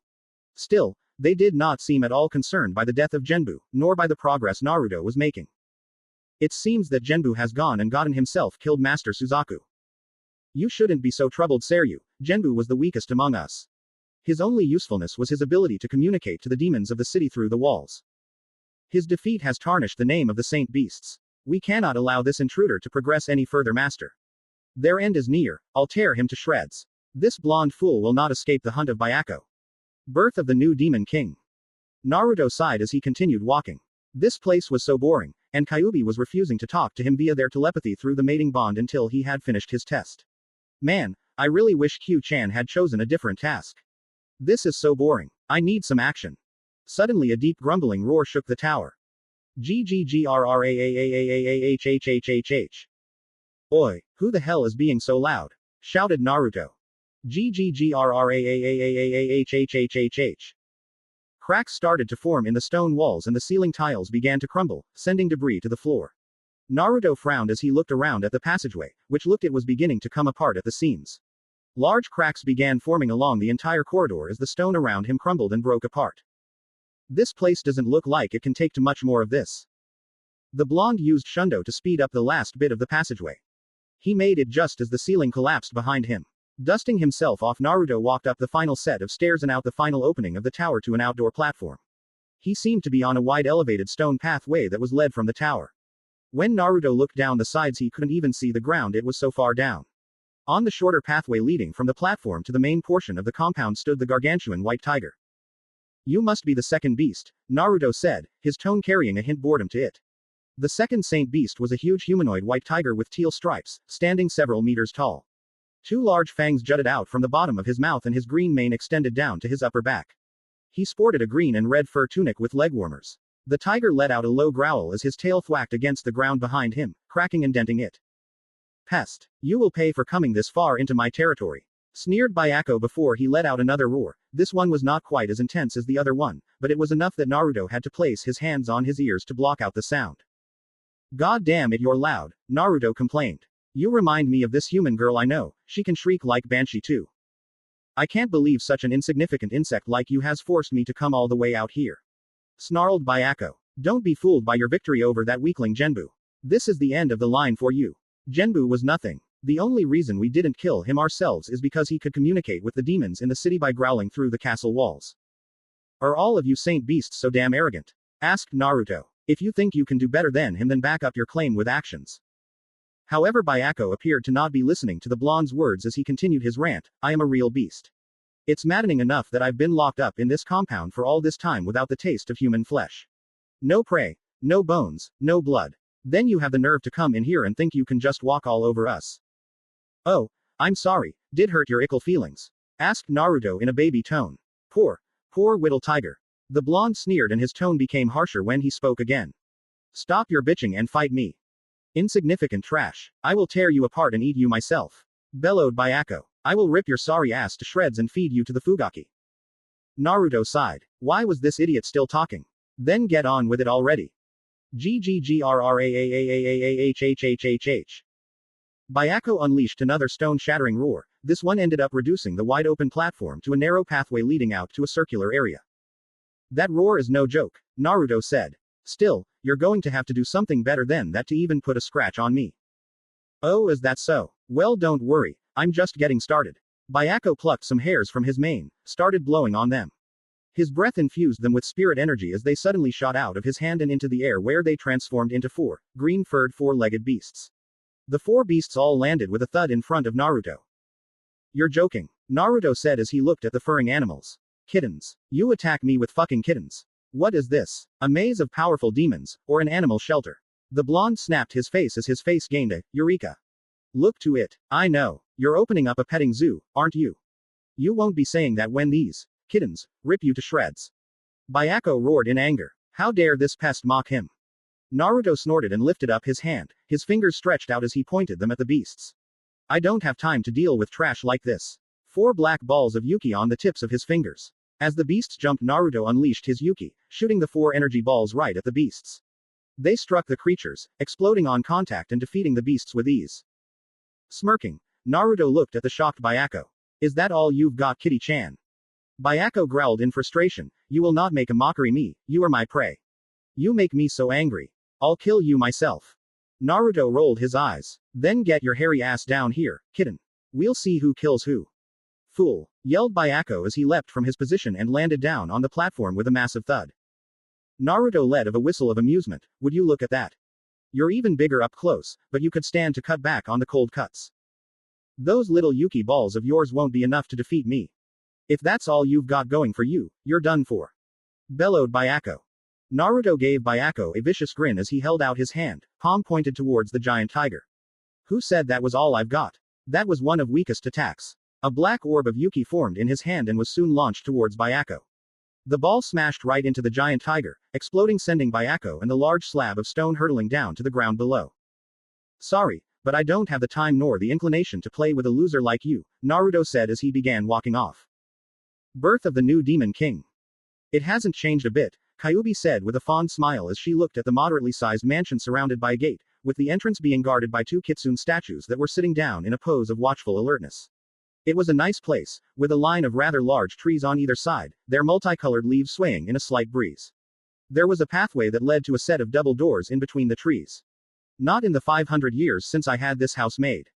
Still, they did not seem at all concerned by the death of Genbu, nor by the progress Naruto was making. It seems that Genbu has gone and gotten himself killed Master Suzaku. You shouldn't be so troubled, Seryu. Genbu was the weakest among us. His only usefulness was his ability to communicate to the demons of the city through the walls. His defeat has tarnished the name of the Saint Beasts. We cannot allow this intruder to progress any further, Master. Their end is near. I'll tear him to shreds. This blonde fool will not escape the hunt of Byakko. Birth of the new Demon King. Naruto sighed as he continued walking. This place was so boring, and Kyuubi was refusing to talk to him via their telepathy through the mating bond until he had finished his test. Man, I really wish Q-chan had chosen a different task. This is so boring. I need some action. Suddenly a deep grumbling roar shook the tower. Ggggrraaahhhhhhhhh. Oi, who the hell is being so loud? Shouted Naruto. Ggggrraaahhhhhhhhh. Cracks started to form in the stone walls and the ceiling tiles began to crumble, sending debris to the floor. Naruto frowned as he looked around at the passageway, which looked it was beginning to come apart at the seams. Large cracks began forming along the entire corridor as the stone around him crumbled and broke apart. This place doesn't look like it can take too much more of this. The blonde used Shundo to speed up the last bit of the passageway. He made it just as the ceiling collapsed behind him. Dusting himself off, Naruto walked up the final set of stairs and out the final opening of the tower to an outdoor platform. He seemed to be on a wide elevated stone pathway that was led from the tower. When Naruto looked down the sides, he couldn't even see the ground, it was so far down. On the shorter pathway leading from the platform to the main portion of the compound stood the gargantuan white tiger. You must be the second beast, Naruto said, his tone carrying a hint boredom to it. The second saint beast was a huge humanoid white tiger with teal stripes, standing several meters tall. Two large fangs jutted out from the bottom of his mouth and his green mane extended down to his upper back. He sported a green and red fur tunic with leg warmers. The tiger let out a low growl as his tail thwacked against the ground behind him, cracking and denting it. Pest. You will pay for coming this far into my territory. Sneered Byako before he let out another roar. This one was not quite as intense as the other one, but it was enough that Naruto had to place his hands on his ears to block out the sound. God damn it, you're loud, Naruto complained. You remind me of this human girl I know, she can shriek like Banshee too. I can't believe such an insignificant insect like you has forced me to come all the way out here. Snarled Byako. Don't be fooled by your victory over that weakling Genbu. This is the end of the line for you. Genbu was nothing. The only reason we didn't kill him ourselves is because he could communicate with the demons in the city by growling through the castle walls. Are all of you saint beasts so damn arrogant? Asked Naruto. If you think you can do better than him, then back up your claim with actions. However, Byako appeared to not be listening to the blonde's words as he continued his rant. I am a real beast. It's maddening enough that I've been locked up in this compound for all this time without the taste of human flesh. No prey, no bones, no blood. Then you have the nerve to come in here and think you can just walk all over us. Oh, I'm sorry, did hurt your ickle feelings? Asked Naruto in a baby tone. Poor little tiger. The blonde sneered and his tone became harsher when he spoke again. Stop your bitching and fight me. Insignificant trash. I will tear you apart and eat you myself. Bellowed Byako. I will rip your sorry ass to shreds and feed you to the Fugaki. Naruto sighed. Why was this idiot still talking? Then get on with it already. GGGRRAAAAAHHHHH. Byako unleashed another stone-shattering roar. This one ended up reducing the wide-open platform to a narrow pathway leading out to a circular area. That roar is no joke, Naruto said. Still, you're going to have to do something better than that to even put a scratch on me. Oh, is that so? Well, don't worry, I'm just getting started. Byako plucked some hairs from his mane, started blowing on them. His breath infused them with spirit energy as they suddenly shot out of his hand and into the air where they transformed into four green-furred four-legged beasts. The four beasts all landed with a thud in front of Naruto. You're joking, Naruto said as he looked at the furring animals. Kittens. You attack me with fucking kittens. What is this? A maze of powerful demons, or an animal shelter? The blonde snapped his face as his face gained a eureka. Look to it. I know. You're opening up a petting zoo, aren't you? You won't be saying that when these kittens rip you to shreds. Byako roared in anger. How dare this pest mock him? Naruto snorted and lifted up his hand, his fingers stretched out as he pointed them at the beasts. I don't have time to deal with trash like this. 4 black balls of Yuki on the tips of his fingers. As the beasts jumped, Naruto unleashed his Yuki, shooting the 4 energy balls right at the beasts. They struck the creatures, exploding on contact and defeating the beasts with ease. Smirking, Naruto looked at the shocked Byako. Is that all you've got, Kitty-chan? Byako growled in frustration. You will not make a mockery me, you are my prey. You make me so angry. I'll kill you myself. Naruto rolled his eyes. Then get your hairy ass down here, kitten. We'll see who kills who. Fool, yelled Byako as he leapt from his position and landed down on the platform with a massive thud. Naruto let out a whistle of amusement. Would you look at that? You're even bigger up close, but you could stand to cut back on the cold cuts. Those little Yuki balls of yours won't be enough to defeat me. If that's all you've got going for you, you're done for. Bellowed Byako. Naruto gave Byako a vicious grin as he held out his hand, palm pointed towards the giant tiger. Who said that was all I've got? That was one of weakest attacks. A black orb of Yuki formed in his hand and was soon launched towards Byako. The ball smashed right into the giant tiger, exploding, sending Byako and the large slab of stone hurtling down to the ground below. Sorry, but I don't have the time nor the inclination to play with a loser like you, Naruto said as he began walking off. Birth of the new Demon King. It hasn't changed a bit, Kyuubi said with a fond smile as she looked at the moderately sized mansion surrounded by a gate, with the entrance being guarded by 2 Kitsune statues that were sitting down in a pose of watchful alertness. It was a nice place, with a line of rather large trees on either side, their multicolored leaves swaying in a slight breeze. There was a pathway that led to a set of double doors in between the trees. Not in the 500 years since I had this house made.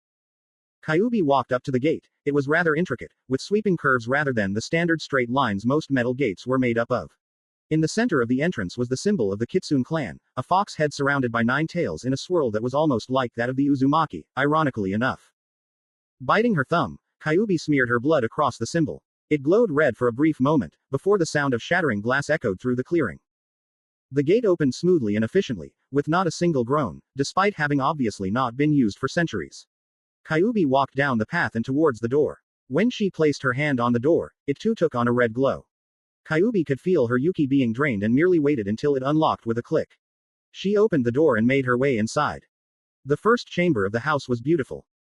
Kyuubi walked up to the gate. It was rather intricate, with sweeping curves rather than the standard straight lines most metal gates were made up of. In the center of the entrance was the symbol of the Kitsune clan, a fox head surrounded by 9 tails in a swirl that was almost like that of the Uzumaki, ironically enough. Biting her thumb, Kyuubi smeared her blood across the symbol. It glowed red for a brief moment, before the sound of shattering glass echoed through the clearing. The gate opened smoothly and efficiently, with not a single groan, despite having obviously not been used for centuries. Kyuubi walked down the path and towards the door. When she placed her hand on the door, it too took on a red glow. Kyuubi could feel her Yuki being drained and merely waited until it unlocked with a click. She opened the door and made her way inside. The first chamber of the house was beautiful.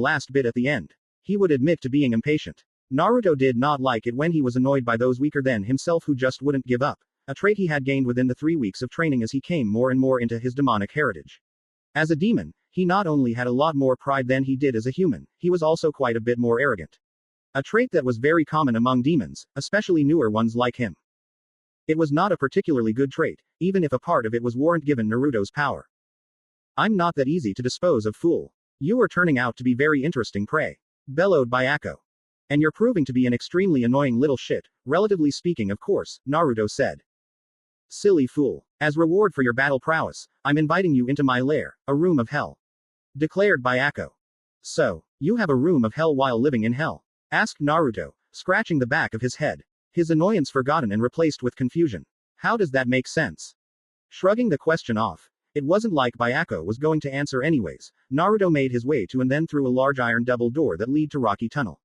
last bit at the end. He would admit to being impatient. Naruto did not like it when he was annoyed by those weaker than himself who just wouldn't give up, a trait he had gained within the 3 weeks of training as he came more and more into his demonic heritage. As a demon, he not only had a lot more pride than he did as a human, he was also quite a bit more arrogant. A trait that was very common among demons, especially newer ones like him. It was not a particularly good trait, even if a part of it was warrant given Naruto's power. I'm not that easy to dispose of, fool. You are turning out to be very interesting prey. Bellowed by Akko. And you're proving to be an extremely annoying little shit, relatively speaking of course, Naruto said. Silly fool. As reward for your battle prowess, I'm inviting you into my lair, a room of hell. Declared Byako. So, you have a room of hell while living in hell? Asked Naruto, scratching the back of his head. His annoyance forgotten and replaced with confusion. How does that make sense? Shrugging the question off. It wasn't like Byako was going to answer anyways. Naruto made his way to and then through a large iron double door that lead to rocky tunnel.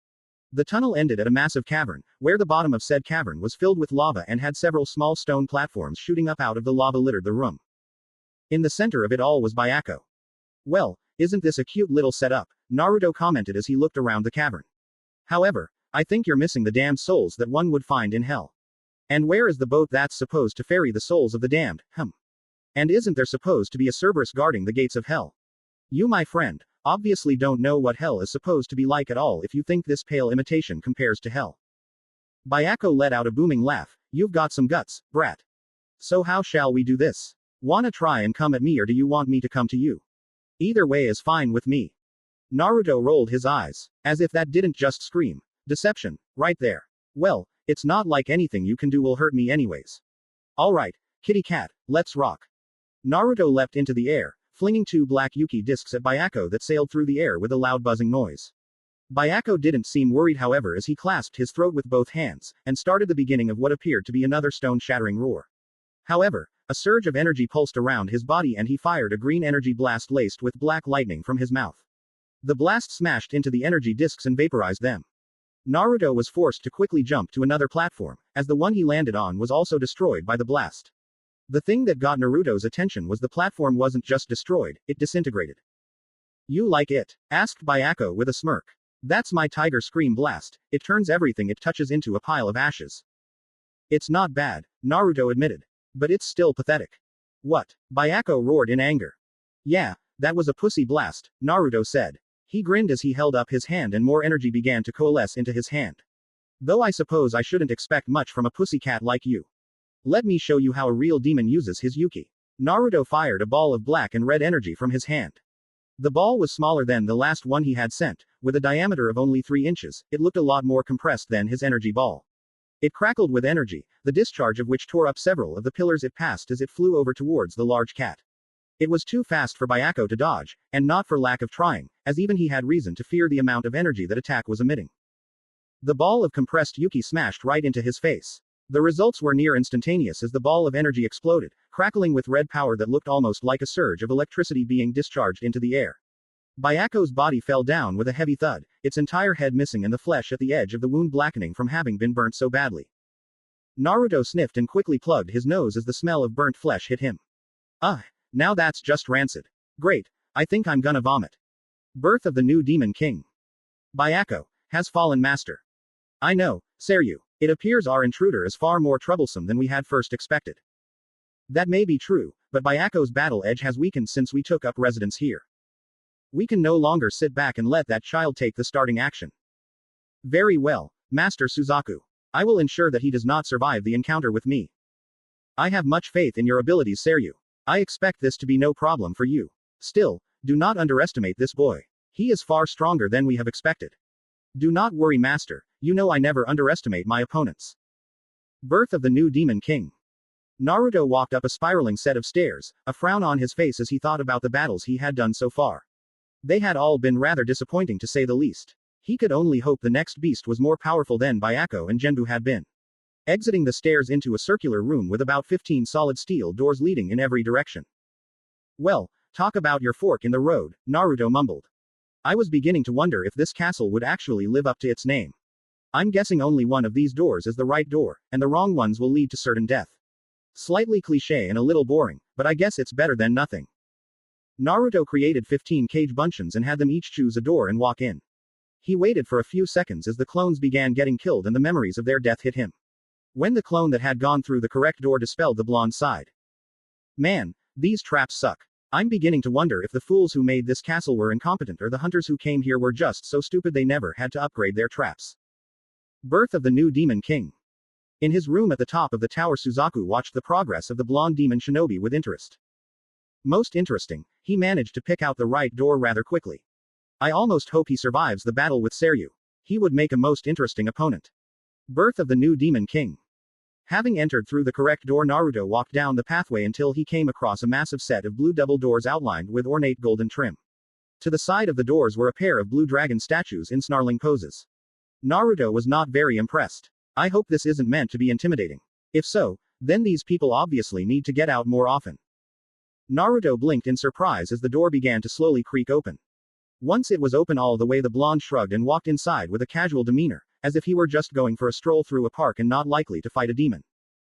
The tunnel ended at a massive cavern, where the bottom of said cavern was filled with lava and had several small stone platforms shooting up out of the lava littered the room. In the center of it all was Byako. Well, isn't this a cute little setup? Naruto commented as he looked around the cavern. However, I think you're missing the damned souls that one would find in hell. And where is the boat that's supposed to ferry the souls of the damned? And isn't there supposed to be a Cerberus guarding the gates of hell? You, my friend, obviously don't know what hell is supposed to be like at all if you think this pale imitation compares to hell. Byako let out a booming laugh. You've got some guts, brat. So how shall we do this? Wanna try and come at me or do you want me to come to you? Either way is fine with me. Naruto rolled his eyes, as if that didn't just scream deception, right there. Well, it's not like anything you can do will hurt me anyways. Alright, kitty cat, let's rock. Naruto leapt into the air, flinging 2 black Yuki discs at Byako that sailed through the air with a loud buzzing noise. Byako didn't seem worried however as he clasped his throat with both hands, and started the beginning of what appeared to be another stone-shattering roar. However, a surge of energy pulsed around his body and he fired a green energy blast laced with black lightning from his mouth. The blast smashed into the energy discs and vaporized them. Naruto was forced to quickly jump to another platform, as the one he landed on was also destroyed by the blast. The thing that got Naruto's attention was the platform wasn't just destroyed, it disintegrated. You like it? Asked Byako with a smirk. That's my Tiger Scream blast, it turns everything it touches into a pile of ashes. It's not bad, Naruto admitted. But it's still pathetic. What? Byako roared in anger. Yeah, that was a pussy blast, Naruto said. He grinned as he held up his hand and more energy began to coalesce into his hand. Though I suppose I shouldn't expect much from a pussycat like you. Let me show you how a real demon uses his Yuki. Naruto fired a ball of black and red energy from his hand. The ball was smaller than the last one he had sent, with a diameter of only 3 inches, it looked a lot more compressed than his energy ball. It crackled with energy, the discharge of which tore up several of the pillars it passed as it flew over towards the large cat. It was too fast for Byako to dodge, and not for lack of trying, as even he had reason to fear the amount of energy that attack was emitting. The ball of compressed Yuki smashed right into his face. The results were near instantaneous as the ball of energy exploded, crackling with red power that looked almost like a surge of electricity being discharged into the air. Byako's body fell down with a heavy thud, its entire head missing and the flesh at the edge of the wound blackening from having been burnt so badly. Naruto sniffed and quickly plugged his nose as the smell of burnt flesh hit him. Now that's just rancid. Great, I think I'm gonna vomit. Birth of the new Demon King. Byako has fallen master. I know, Seryu. It appears our intruder is far more troublesome than we had first expected. That may be true, but Byako's battle edge has weakened since we took up residence here. We can no longer sit back and let that child take the starting action. Very well, Master Suzaku. I will ensure that he does not survive the encounter with me. I have much faith in your abilities, Seryu. I expect this to be no problem for you. Still, do not underestimate this boy. He is far stronger than we have expected. Do not worry, Master, you know I never underestimate my opponents. Birth of the new Demon King. Naruto walked up a spiraling set of stairs, a frown on his face as he thought about the battles he had done so far. They had all been rather disappointing to say the least. He could only hope the next beast was more powerful than Byako and Genbu had been. Exiting the stairs into a circular room with about 15 solid steel doors leading in every direction. Well, talk about your fork in the road, Naruto mumbled. I was beginning to wonder if this castle would actually live up to its name. I'm guessing only one of these doors is the right door, and the wrong ones will lead to certain death. Slightly cliché and a little boring, but I guess it's better than nothing. Naruto created 15 cage bunchins and had them each choose a door and walk in. He waited for a few seconds as the clones began getting killed and the memories of their death hit him. When the clone that had gone through the correct door dispelled the blonde sighed. Man, these traps suck. I'm beginning to wonder if the fools who made this castle were incompetent or the hunters who came here were just so stupid they never had to upgrade their traps. Birth of the new Demon King. In his room at the top of the tower, Suzaku watched the progress of the blonde demon shinobi with interest. Most interesting, he managed to pick out the right door rather quickly. I almost hope he survives the battle with Seryu. He would make a most interesting opponent. Birth of the new Demon King. Having entered through the correct door, Naruto walked down the pathway until he came across a massive set of blue double doors outlined with ornate golden trim. To the side of the doors were a pair of blue dragon statues in snarling poses. Naruto was not very impressed. I hope this isn't meant to be intimidating. If so, then these people obviously need to get out more often. Naruto blinked in surprise as the door began to slowly creak open. Once it was open all the way, the blonde shrugged and walked inside with a casual demeanor, as if he were just going for a stroll through a park and not likely to fight a demon.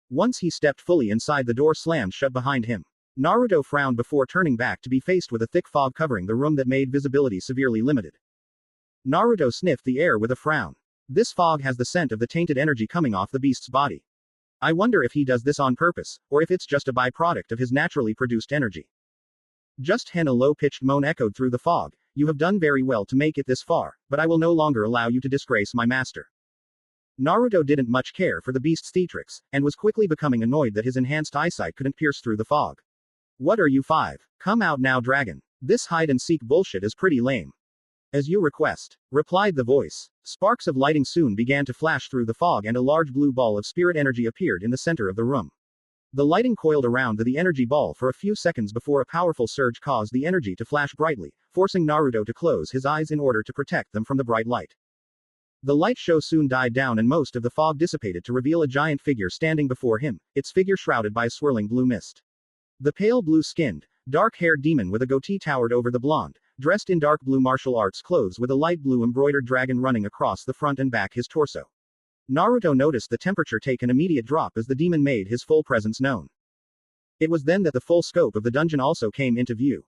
Once he stepped fully inside, the door slammed shut behind him. Naruto frowned before turning back to be faced with a thick fog covering the room that made visibility severely limited. Naruto sniffed the air with a frown. This fog has the scent of the tainted energy coming off the beast's body. I wonder if he does this on purpose, or if it's just a byproduct of his naturally produced energy. Just then a low-pitched moan echoed through the fog. You have done very well to make it this far, but I will no longer allow you to disgrace my master. Naruto didn't much care for the beast's theatrics, and was quickly becoming annoyed that his enhanced eyesight couldn't pierce through the fog. What are you 5? Come out now, dragon. This hide-and-seek bullshit is pretty lame. As you request, replied the voice. Sparks of lighting soon began to flash through the fog and a large blue ball of spirit energy appeared in the center of the room. The lighting coiled around the energy ball for a few seconds before a powerful surge caused the energy to flash brightly, forcing Naruto to close his eyes in order to protect them from the bright light. The light show soon died down and most of the fog dissipated to reveal a giant figure standing before him, its figure shrouded by a swirling blue mist. The pale blue-skinned, dark-haired demon with a goatee towered over the blonde, dressed in dark blue martial arts clothes with a light blue embroidered dragon running across the front and back his torso. Naruto noticed the temperature take an immediate drop as the demon made his full presence known. It was then that the full scope of the dungeon also came into view.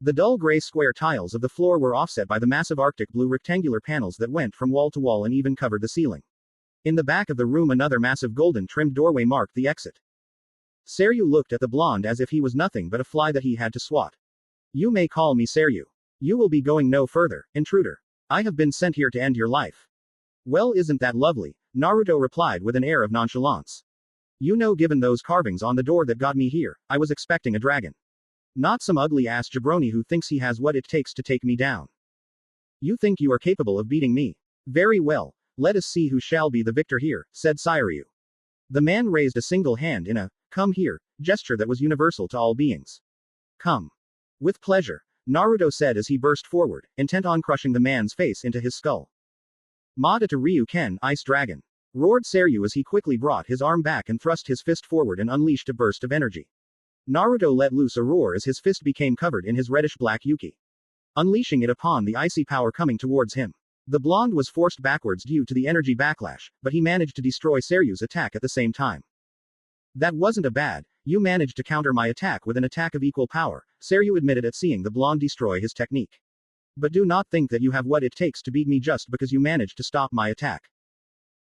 The dull gray square tiles of the floor were offset by the massive arctic blue rectangular panels that went from wall to wall and even covered the ceiling. In the back of the room, another massive golden trimmed doorway marked the exit. Seryu looked at the blonde as if he was nothing but a fly that he had to swat. You may call me Seryu. You will be going no further, intruder. I have been sent here to end your life. Well, isn't that lovely? Naruto replied with an air of nonchalance. You know, given those carvings on the door that got me here, I was expecting a dragon. Not some ugly-ass jabroni who thinks he has what it takes to take me down. You think you are capable of beating me? Very well, let us see who shall be the victor here, said Seryu. The man raised a single hand in a, come here, gesture that was universal to all beings. Come. With pleasure, Naruto said as he burst forward, intent on crushing the man's face into his skull. Madata Ryuken, Ice Dragon. Roared Seryu as he quickly brought his arm back and thrust his fist forward and unleashed a burst of energy. Naruto let loose a roar as his fist became covered in his reddish-black yuki, unleashing it upon the icy power coming towards him. The blonde was forced backwards due to the energy backlash, but he managed to destroy Seryu's attack at the same time. That wasn't a bad. You managed to counter my attack with an attack of equal power, Seryu admitted at seeing the blonde destroy his technique. But do not think that you have what it takes to beat me just because you managed to stop my attack.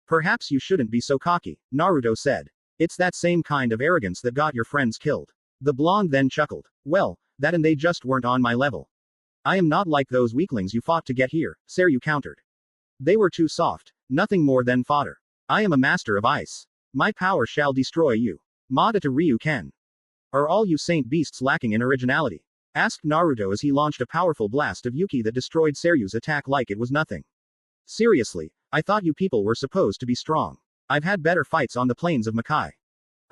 Perhaps you shouldn't be so cocky, Naruto said. It's that same kind of arrogance that got your friends killed. The blonde then chuckled. Well, that and they just weren't on my level. I am not like those weaklings you fought to get here, Seryu countered. They were too soft, nothing more than fodder. I am a master of ice. My power shall destroy you. Madata Ryuken. Are all you saint beasts lacking in originality? Asked Naruto as he launched a powerful blast of yuki that destroyed Seryu's attack like it was nothing. Seriously, I thought you people were supposed to be strong. I've had better fights on the plains of Makai.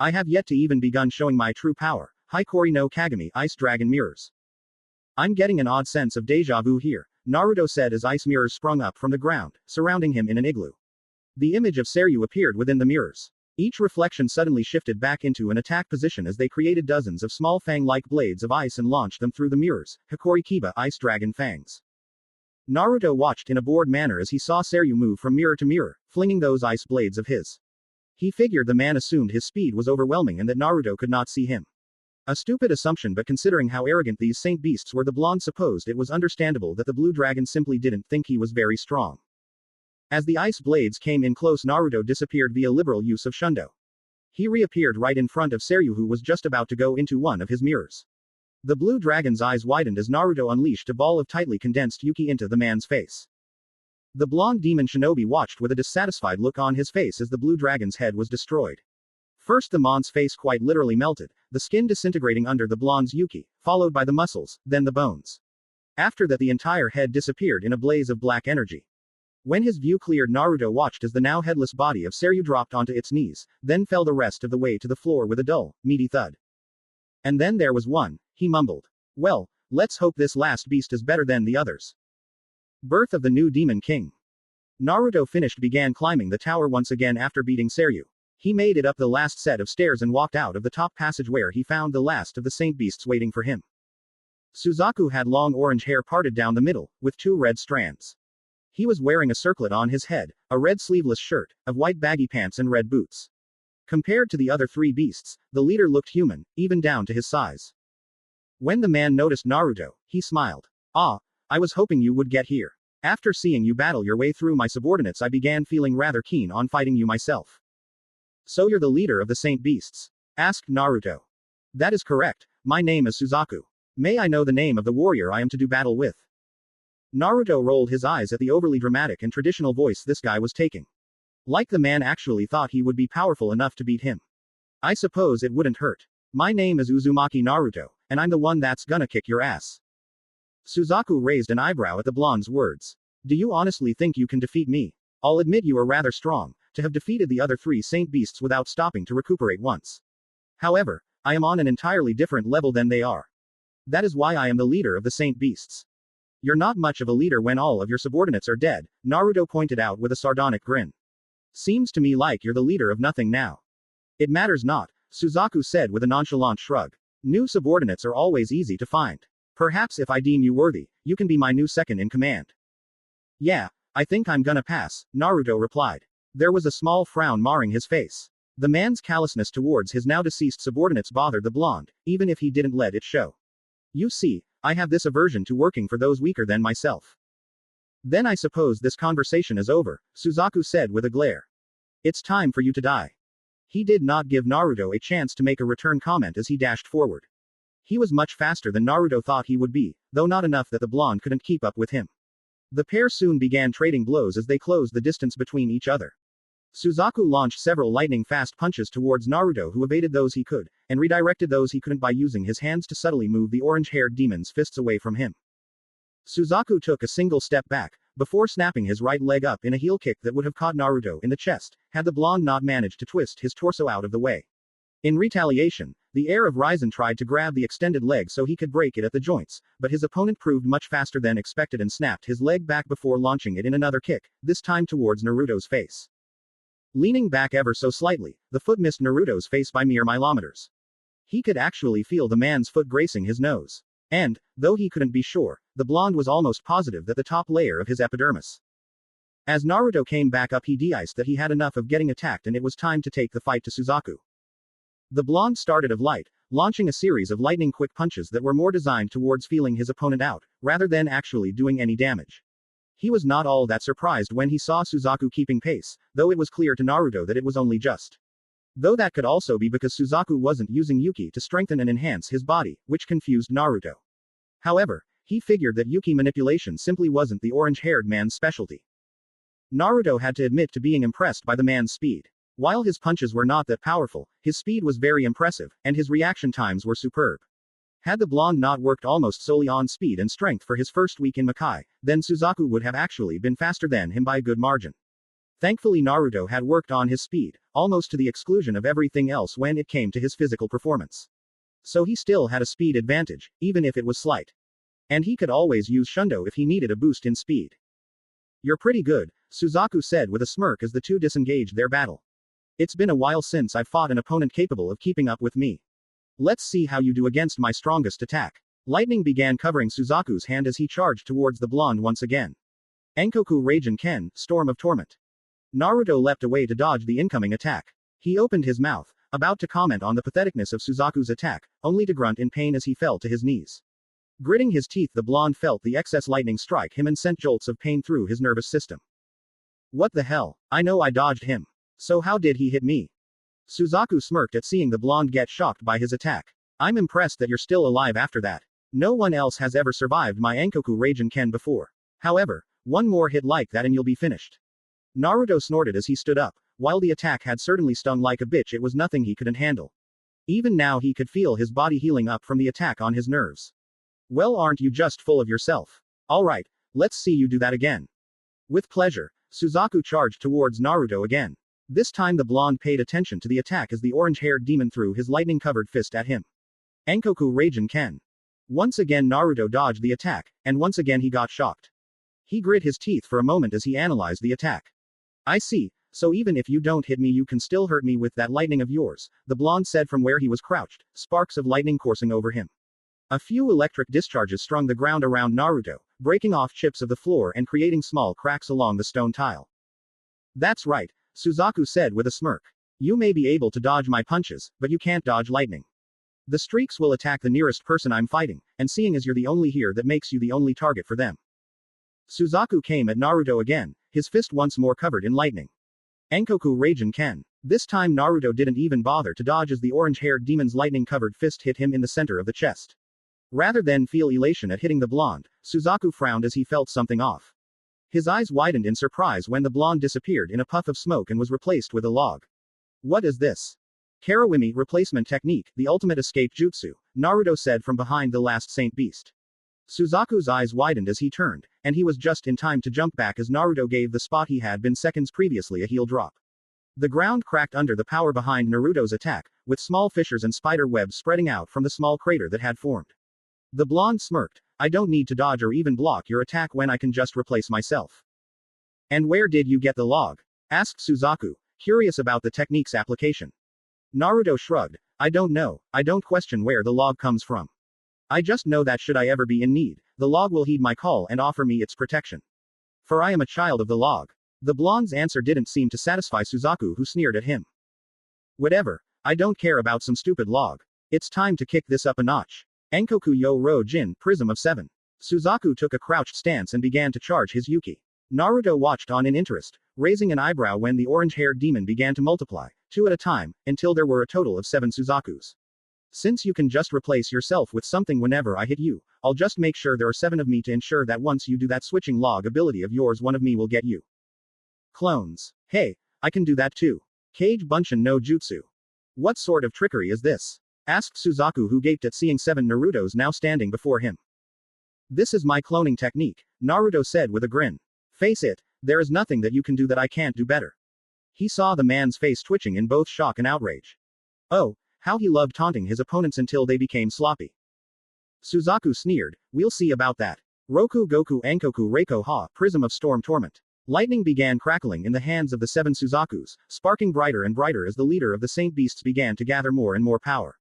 I have yet to even begun showing my true power. Hikori no Kagami, Ice Dragon Mirrors. I'm getting an odd sense of deja vu here, Naruto said as ice mirrors sprung up from the ground, surrounding him in an igloo. The image of Seryu appeared within the mirrors. Each reflection suddenly shifted back into an attack position as they created dozens of small fang-like blades of ice and launched them through the mirrors, Hikori Kiba Ice Dragon Fangs. Naruto watched in a bored manner as he saw Seryu move from mirror to mirror, flinging those ice blades of his. He figured the man assumed his speed was overwhelming and that Naruto could not see him. A stupid assumption, but considering how arrogant these saint beasts were, the blonde supposed it was understandable that the blue dragon simply didn't think he was very strong. As the ice blades came in close, Naruto disappeared via liberal use of Shundo. He reappeared right in front of Seryu, who was just about to go into one of his mirrors. The blue dragon's eyes widened as Naruto unleashed a ball of tightly condensed yuki into the man's face. The blonde demon shinobi watched with a dissatisfied look on his face as the blue dragon's head was destroyed. First the mon's face quite literally melted, the skin disintegrating under the blonde's yuki, followed by the muscles, then the bones. After that the entire head disappeared in a blaze of black energy. When his view cleared, Naruto watched as the now headless body of Seryu dropped onto its knees, then fell the rest of the way to the floor with a dull, meaty thud. And then there was one, he mumbled. Well, let's hope this last beast is better than the others. Birth of the new Demon King. Naruto began climbing the tower once again after beating Seryu. He made it up the last set of stairs and walked out of the top passage where he found the last of the saint beasts waiting for him. Suzaku had long orange hair parted down the middle, with 2 red strands. He was wearing a circlet on his head, a red sleeveless shirt, of white baggy pants and red boots. Compared to the other 3 beasts, the leader looked human, even down to his size. When the man noticed Naruto, he smiled. Ah, I was hoping you would get here. After seeing you battle your way through my subordinates, I began feeling rather keen on fighting you myself. So you're the leader of the Saint Beasts? Asked Naruto. That is correct, my name is Suzaku. May I know the name of the warrior I am to do battle with? Naruto rolled his eyes at the overly dramatic and traditional voice this guy was taking. Like the man actually thought he would be powerful enough to beat him. I suppose it wouldn't hurt. My name is Uzumaki Naruto, and I'm the one that's gonna kick your ass. Suzaku raised an eyebrow at the blonde's words. Do you honestly think you can defeat me? I'll admit you are rather strong, to have defeated the other 3 Saint Beasts without stopping to recuperate once. However, I am on an entirely different level than they are. That is why I am the leader of the Saint Beasts. You're not much of a leader when all of your subordinates are dead, Naruto pointed out with a sardonic grin. Seems to me like you're the leader of nothing now. It matters not, Suzaku said with a nonchalant shrug. New subordinates are always easy to find. Perhaps if I deem you worthy, you can be my new second in command. Yeah, I think I'm gonna pass, Naruto replied. There was a small frown marring his face. The man's callousness towards his now deceased subordinates bothered the blonde, even if he didn't let it show. You see, I have this aversion to working for those weaker than myself. Then I suppose this conversation is over, Suzaku said with a glare. It's time for you to die. He did not give Naruto a chance to make a return comment as he dashed forward. He was much faster than Naruto thought he would be, though not enough that the blonde couldn't keep up with him. The pair soon began trading blows as they closed the distance between each other. Suzaku launched several lightning-fast punches towards Naruto, who evaded those he could, and redirected those he couldn't by using his hands to subtly move the orange-haired demon's fists away from him. Suzaku took a single step back, before snapping his right leg up in a heel kick that would have caught Naruto in the chest, had the blonde not managed to twist his torso out of the way. In retaliation, the heir of Ryzen tried to grab the extended leg so he could break it at the joints, but his opponent proved much faster than expected and snapped his leg back before launching it in another kick, this time towards Naruto's face. Leaning back ever so slightly, the foot missed Naruto's face by mere millimeters. He could actually feel the man's foot gracing his nose. And, though he couldn't be sure, the blonde was almost positive that the top layer of his epidermis. As Naruto came back up, he de-iced that he had enough of getting attacked and it was time to take the fight to Suzaku. The blonde started of light, launching a series of lightning-quick punches that were more designed towards feeling his opponent out, rather than actually doing any damage. He was not all that surprised when he saw Suzaku keeping pace, though it was clear to Naruto that it was only just. Though that could also be because Suzaku wasn't using Yuki to strengthen and enhance his body, which confused Naruto. However, he figured that Yuki manipulation simply wasn't the orange-haired man's specialty. Naruto had to admit to being impressed by the man's speed. While his punches were not that powerful, his speed was very impressive, and his reaction times were superb. Had the blonde not worked almost solely on speed and strength for his first week in Makai, then Suzaku would have actually been faster than him by a good margin. Thankfully, Naruto had worked on his speed, almost to the exclusion of everything else when it came to his physical performance. So he still had a speed advantage, even if it was slight. And he could always use Shundo if he needed a boost in speed. You're pretty good, Suzaku said with a smirk as the two disengaged their battle. It's been a while since I've fought an opponent capable of keeping up with me. Let's see how you do against my strongest attack. Lightning began covering Suzaku's hand as he charged towards the blonde once again. Enkoku Raijin Ken, Storm of Torment. Naruto leapt away to dodge the incoming attack. He opened his mouth, about to comment on the patheticness of Suzaku's attack, only to grunt in pain as he fell to his knees. Gritting his teeth, the blonde felt the excess lightning strike him and sent jolts of pain through his nervous system. What the hell? I know I dodged him. So how did he hit me? Suzaku smirked at seeing the blonde get shocked by his attack. I'm impressed that you're still alive after that. No one else has ever survived my Enkoku Raijin Ken before. However, one more hit like that and you'll be finished. Naruto snorted as he stood up. While the attack had certainly stung like a bitch, it was nothing he couldn't handle. Even now he could feel his body healing up from the attack on his nerves. Well, aren't you just full of yourself? Alright, let's see you do that again. With pleasure, Suzaku charged towards Naruto again. This time the blonde paid attention to the attack as the orange-haired demon threw his lightning-covered fist at him. Enkoku Raijin Ken. Once again Naruto dodged the attack, and once again he got shocked. He grit his teeth for a moment as he analyzed the attack. I see, so even if you don't hit me you can still hurt me with that lightning of yours, the blonde said from where he was crouched, sparks of lightning coursing over him. A few electric discharges strung the ground around Naruto, breaking off chips of the floor and creating small cracks along the stone tile. That's right, Suzaku said with a smirk. You may be able to dodge my punches, but you can't dodge lightning. The streaks will attack the nearest person I'm fighting, and seeing as you're the only here that makes you the only target for them. Suzaku came at Naruto again, his fist once more covered in lightning. Enkoku Raijin Ken. This time Naruto didn't even bother to dodge as the orange-haired demon's lightning-covered fist hit him in the center of the chest. Rather than feel elation at hitting the blonde, Suzaku frowned as he felt something off. His eyes widened in surprise when the blonde disappeared in a puff of smoke and was replaced with a log. What is this? Karawimi replacement technique, the ultimate escape jutsu, Naruto said from behind the last saint beast. Suzaku's eyes widened as he turned, and he was just in time to jump back as Naruto gave the spot he had been seconds previously a heel drop. The ground cracked under the power behind Naruto's attack, with small fissures and spider webs spreading out from the small crater that had formed. The blonde smirked. I don't need to dodge or even block your attack when I can just replace myself. And where did you get the log? Asked Suzaku, curious about the technique's application. Naruto shrugged. I don't know, I don't question where the log comes from. I just know that should I ever be in need, the log will heed my call and offer me its protection. For I am a child of the log. The blonde's answer didn't seem to satisfy Suzaku, who sneered at him. Whatever, I don't care about some stupid log. It's time to kick this up a notch. Enkoku yo ro jin, prism of 7. Suzaku took a crouched stance and began to charge his Yuki. Naruto watched on in interest, raising an eyebrow when the orange-haired demon began to multiply, 2 at a time, until there were a total of 7 Suzakus. Since you can just replace yourself with something whenever I hit you, I'll just make sure there are 7 of me to ensure that once you do that switching log ability of yours one of me will get you. Clones. Hey, I can do that too. Kage Bunshin no Jutsu. What sort of trickery is this? Asked Suzaku, who gaped at seeing 7 Narutos now standing before him. This is my cloning technique, Naruto said with a grin. Face it, there is nothing that you can do that I can't do better. He saw the man's face twitching in both shock and outrage. Oh, how he loved taunting his opponents until they became sloppy. Suzaku sneered, we'll see about that. Roku Goku Enkoku Reiko Ha, Prism of Storm Torment. Lightning began crackling in the hands of the 7 Suzakus, sparking brighter and brighter as the leader of the Saint Beasts began to gather more and more power.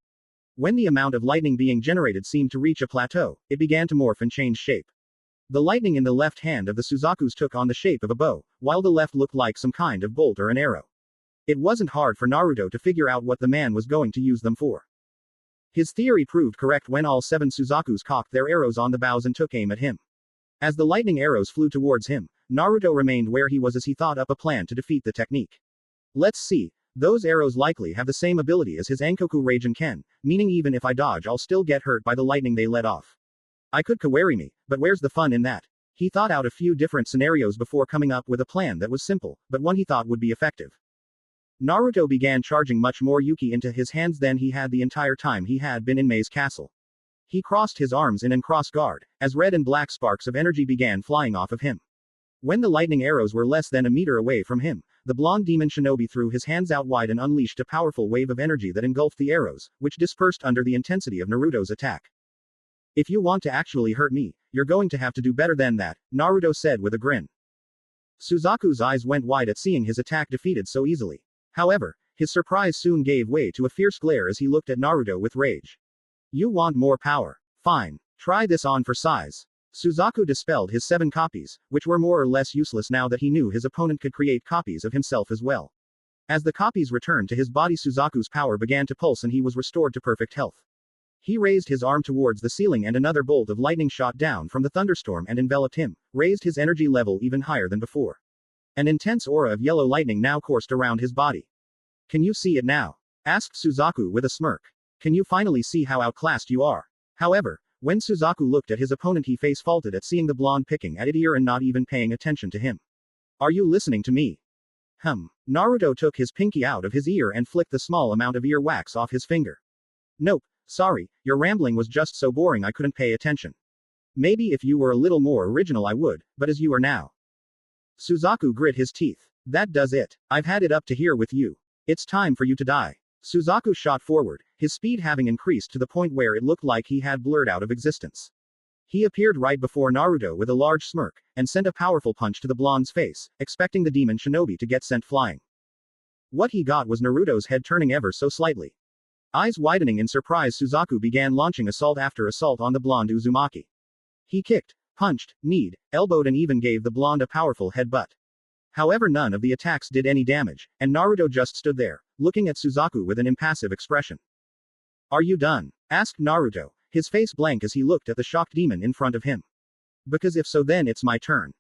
When the amount of lightning being generated seemed to reach a plateau, it began to morph and change shape. The lightning in the left hand of the Suzakus took on the shape of a bow, while the left looked like some kind of bolt or an arrow. It wasn't hard for Naruto to figure out what the man was going to use them for. His theory proved correct when all 7 Suzakus cocked their arrows on the bows and took aim at him. As the lightning arrows flew towards him, Naruto remained where he was as he thought up a plan to defeat the technique. Let's see, those arrows likely have the same ability as his Enkoku Raijin Ken, meaning even if I dodge I'll still get hurt by the lightning they let off. I could Kawari me, but where's the fun in that? He thought out a few different scenarios before coming up with a plan that was simple, but one he thought would be effective. Naruto began charging much more Yuki into his hands than he had the entire time he had been in Mei's castle. He crossed his arms in cross guard, as red and black sparks of energy began flying off of him. When the lightning arrows were less than a meter away from him, the blonde demon shinobi threw his hands out wide and unleashed a powerful wave of energy that engulfed the arrows, which dispersed under the intensity of Naruto's attack. If you want to actually hurt me, you're going to have to do better than that, Naruto said with a grin. Suzaku's eyes went wide at seeing his attack defeated so easily. However, his surprise soon gave way to a fierce glare as he looked at Naruto with rage. You want more power? Fine. Try this on for size. Suzaku dispelled his 7 copies, which were more or less useless now that he knew his opponent could create copies of himself as well. As the copies returned to his body, Suzaku's power began to pulse and he was restored to perfect health. He raised his arm towards the ceiling and another bolt of lightning shot down from the thunderstorm and enveloped him, raised his energy level even higher than before. An intense aura of yellow lightning now coursed around his body. Can you see it now? Asked Suzaku with a smirk. Can you finally see how outclassed you are? However, when Suzaku looked at his opponent, he face faulted at seeing the blonde picking at his ear and not even paying attention to him. Are you listening to me? Naruto took his pinky out of his ear and flicked the small amount of ear wax off his finger. Nope, sorry, your rambling was just so boring I couldn't pay attention. Maybe if you were a little more original I would, but as you are now. Suzaku grit his teeth. That does it. I've had it up to here with you. It's time for you to die. Suzaku shot forward, his speed having increased to the point where it looked like he had blurred out of existence. He appeared right before Naruto with a large smirk, and sent a powerful punch to the blonde's face, expecting the demon shinobi to get sent flying. What he got was Naruto's head turning ever so slightly. Eyes widening in surprise, Suzaku began launching assault after assault on the blonde Uzumaki. He kicked, punched, kneed, elbowed and even gave the blonde a powerful headbutt. However, none of the attacks did any damage, and Naruto just stood there, looking at Suzaku with an impassive expression. Are you done? Asked Naruto, his face blank as he looked at the shocked demon in front of him. Because if so, then it's my turn.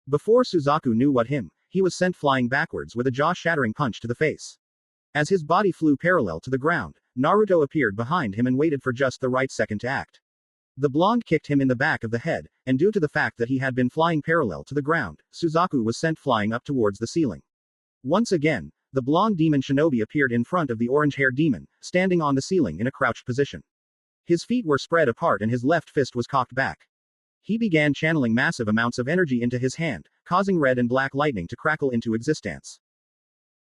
Before Suzaku knew what he was sent flying backwards with a jaw-shattering punch to the face. As his body flew parallel to the ground, Naruto appeared behind him and waited for just the right second to act. The blonde kicked him in the back of the head, and due to the fact that he had been flying parallel to the ground, Suzaku was sent flying up towards the ceiling. Once again, the blonde demon shinobi appeared in front of the orange-haired demon, standing on the ceiling in a crouched position. His feet were spread apart and his left fist was cocked back. He began channeling massive amounts of energy into his hand, causing red and black lightning to crackle into existence.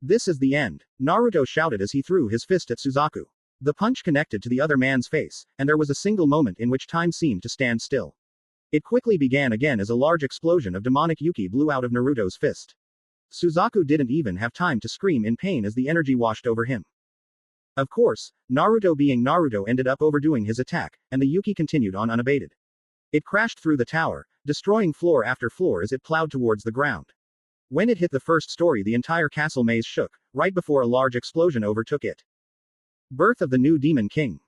This is the end, Naruto shouted as he threw his fist at Suzaku. The punch connected to the other man's face, and there was a single moment in which time seemed to stand still. It quickly began again as a large explosion of demonic Yuki blew out of Naruto's fist. Suzaku didn't even have time to scream in pain as the energy washed over him. Of course, Naruto being Naruto ended up overdoing his attack, and the Yuki continued on unabated. It crashed through the tower, destroying floor after floor as it plowed towards the ground. When it hit the first story, the entire castle maze shook, right before a large explosion overtook it. Birth of the new Demon King.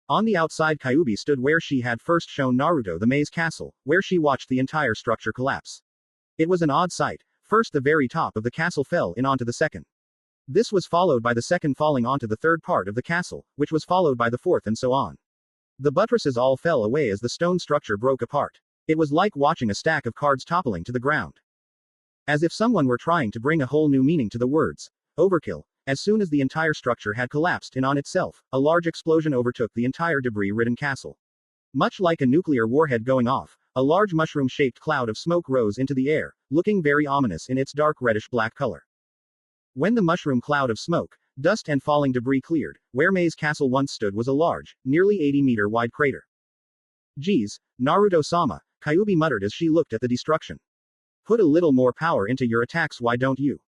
On the outside, Kyuubi stood where she had first shown Naruto the maze castle, where she watched the entire structure collapse. It was an odd sight. First, the very top of the castle fell in onto the second. This was followed by the second falling onto the third part of the castle, which was followed by the fourth, and so on. The buttresses all fell away as the stone structure broke apart. It was like watching a stack of cards toppling to the ground. As if someone were trying to bring a whole new meaning to the words overkill. As soon as the entire structure had collapsed in on itself, a large explosion overtook the entire debris-ridden castle. Much like a nuclear warhead going off, a large mushroom-shaped cloud of smoke rose into the air, looking very ominous in its dark reddish-black color. When the mushroom cloud of smoke, dust and falling debris cleared, where Maze Castle once stood was a large, nearly 80-meter-wide crater. Geez, Naruto-sama, Kyuubi muttered as she looked at the destruction. Put a little more power into your attacks, why don't you?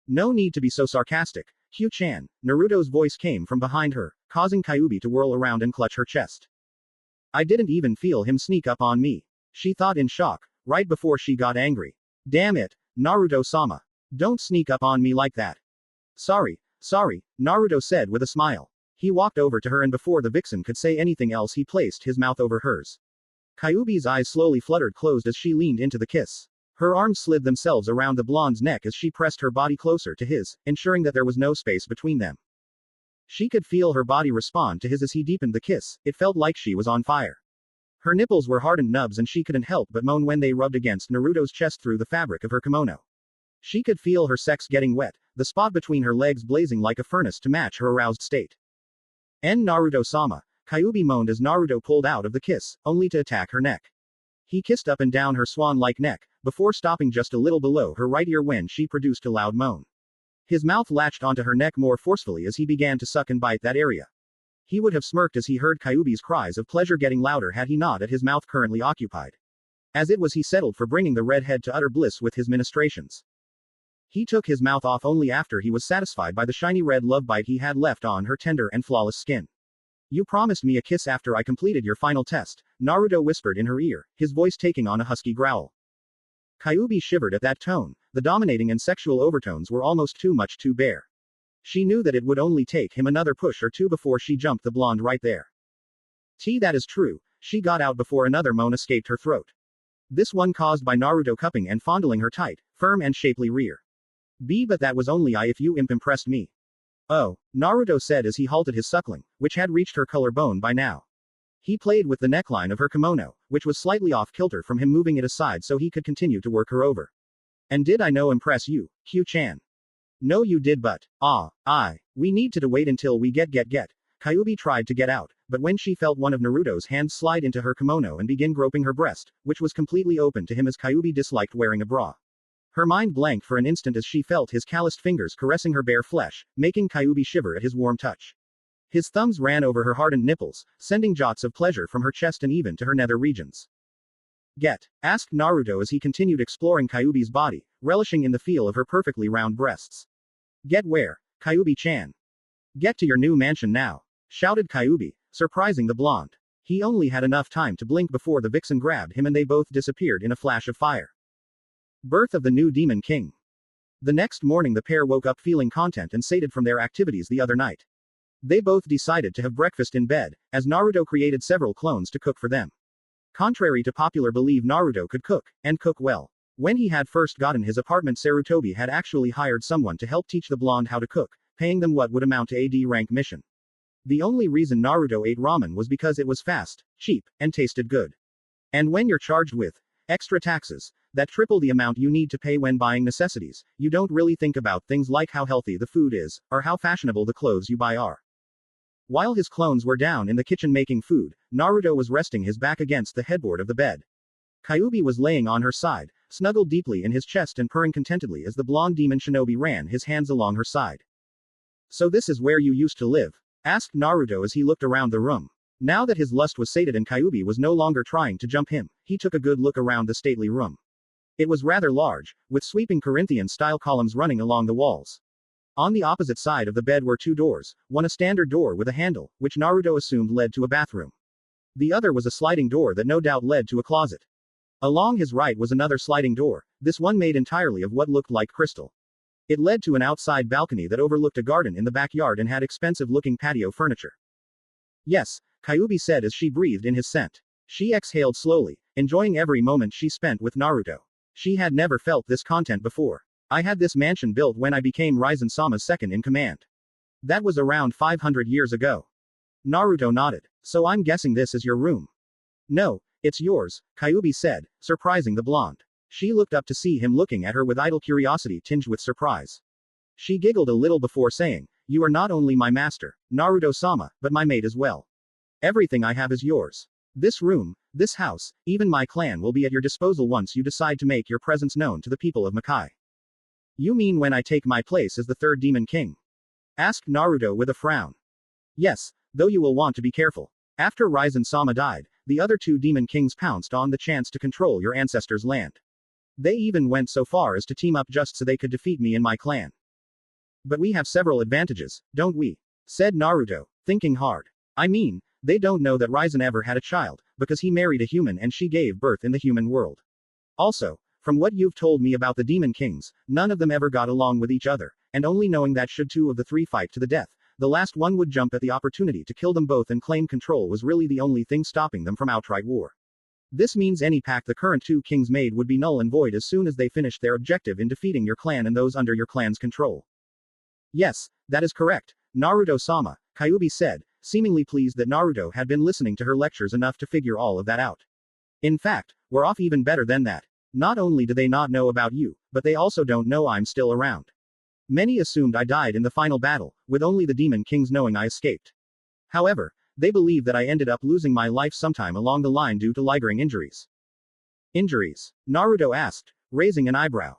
No need to be so sarcastic. Hugh-chan, Naruto's voice came from behind her, causing Kyuubi to whirl around and clutch her chest. I didn't even feel him sneak up on me, she thought in shock, right before she got angry. Damn it, Naruto-sama. Don't sneak up on me like that. Sorry, Naruto said with a smile. He walked over to her and before the vixen could say anything else he placed his mouth over hers. Kyuubi's eyes slowly fluttered closed as she leaned into the kiss. Her arms slid themselves around the blonde's neck as she pressed her body closer to his, ensuring that there was no space between them. She could feel her body respond to his as he deepened the kiss. It felt like she was on fire. Her nipples were hardened nubs and she couldn't help but moan when they rubbed against Naruto's chest through the fabric of her kimono. She could feel her sex getting wet, the spot between her legs blazing like a furnace to match her aroused state. Naruto-sama, Kyuubi moaned as Naruto pulled out of the kiss, only to attack her neck. He kissed up and down her swan-like neck, before stopping just a little below her right ear when she produced a loud moan. His mouth latched onto her neck more forcefully as he began to suck and bite that area. He would have smirked as he heard Kyuubi's cries of pleasure getting louder had he not at his mouth currently occupied. As it was he settled for bringing the redhead to utter bliss with his ministrations. He took his mouth off only after he was satisfied by the shiny red love bite he had left on her tender and flawless skin. You promised me a kiss after I completed your final test, Naruto whispered in her ear, his voice taking on a husky growl. Kyuubi shivered at that tone. The dominating and sexual overtones were almost too much to bear. She knew that it would only take him another push or two before she jumped the blonde right there. That is true, she got out before another moan escaped her throat. This one caused by Naruto cupping and fondling her tight, firm and shapely rear. But that was only if you impressed me. Oh, Naruto said as he halted his suckling, which had reached her collarbone by now. He played with the neckline of her kimono, which was slightly off kilter from him moving it aside so he could continue to work her over. And did I no impress you, Hugh-chan? No you did but, we need to wait until we get. Kyuubi tried to get out, but when she felt one of Naruto's hands slide into her kimono and begin groping her breast, which was completely open to him as Kyuubi disliked wearing a bra. Her mind blanked for an instant as she felt his calloused fingers caressing her bare flesh, making Kyubi shiver at his warm touch. His thumbs ran over her hardened nipples, sending jots of pleasure from her chest and even to her nether regions. Get? Asked Naruto as he continued exploring Kyubi's body, relishing in the feel of her perfectly round breasts. Get where? Kyubi-chan. Get to your new mansion now, shouted Kyubi, surprising the blonde. He only had enough time to blink before the vixen grabbed him and they both disappeared in a flash of fire. Birth of the new Demon King. The next morning the pair woke up feeling content and sated from their activities the other night. They both decided to have breakfast in bed, as Naruto created several clones to cook for them. Contrary to popular belief, Naruto could cook, and cook well. When he had first gotten his apartment, Sarutobi had actually hired someone to help teach the blonde how to cook, paying them what would amount to a D-rank mission. The only reason Naruto ate ramen was because it was fast, cheap, and tasted good. And when you're charged with extra taxes that triple the amount you need to pay when buying necessities, you don't really think about things like how healthy the food is, or how fashionable the clothes you buy are. While his clones were down in the kitchen making food, Naruto was resting his back against the headboard of the bed. Kyubi was laying on her side, snuggled deeply in his chest and purring contentedly as the blonde demon shinobi ran his hands along her side. So this is where you used to live? Asked Naruto as he looked around the room. Now that his lust was sated and Kyubi was no longer trying to jump him, he took a good look around the stately room. It was rather large, with sweeping Corinthian-style columns running along the walls. On the opposite side of the bed were two doors, one a standard door with a handle, which Naruto assumed led to a bathroom. The other was a sliding door that no doubt led to a closet. Along his right was another sliding door, this one made entirely of what looked like crystal. It led to an outside balcony that overlooked a garden in the backyard and had expensive-looking patio furniture. Yes, Kyubi said as she breathed in his scent. She exhaled slowly, enjoying every moment she spent with Naruto. She had never felt this content before. I had this mansion built when I became Raizen-sama's second in command. That was around 500 years ago. Naruto nodded. So I'm guessing this is your room. No, it's yours, Kyubi said, surprising the blonde. She looked up to see him looking at her with idle curiosity tinged with surprise. She giggled a little before saying, "You are not only my master, Naruto-sama, but my mate as well. Everything I have is yours. This room, this house, even my clan will be at your disposal once you decide to make your presence known to the people of Makai." You mean when I take my place as the third Demon King? Asked Naruto with a frown. Yes, though you will want to be careful. After Raizen-sama died, the other two Demon Kings pounced on the chance to control your ancestors' land. They even went so far as to team up just so they could defeat me and my clan. But we have several advantages, don't we? Said Naruto, thinking hard. I mean, they don't know that Raizen ever had a child, because he married a human and she gave birth in the human world. Also, from what you've told me about the Demon Kings, none of them ever got along with each other, and only knowing that should two of the three fight to the death, the last one would jump at the opportunity to kill them both and claim control was really the only thing stopping them from outright war. This means any pact the current two kings made would be null and void as soon as they finished their objective in defeating your clan and those under your clan's control. Yes, that is correct, Naruto-sama, Kyubi said, seemingly pleased that Naruto had been listening to her lectures enough to figure all of that out. In fact, we're off even better than that. Not only do they not know about you, but they also don't know I'm still around. Many assumed I died in the final battle, with only the Demon Kings knowing I escaped. However, they believe that I ended up losing my life sometime along the line due to lingering injuries. Injuries? Naruto asked, raising an eyebrow.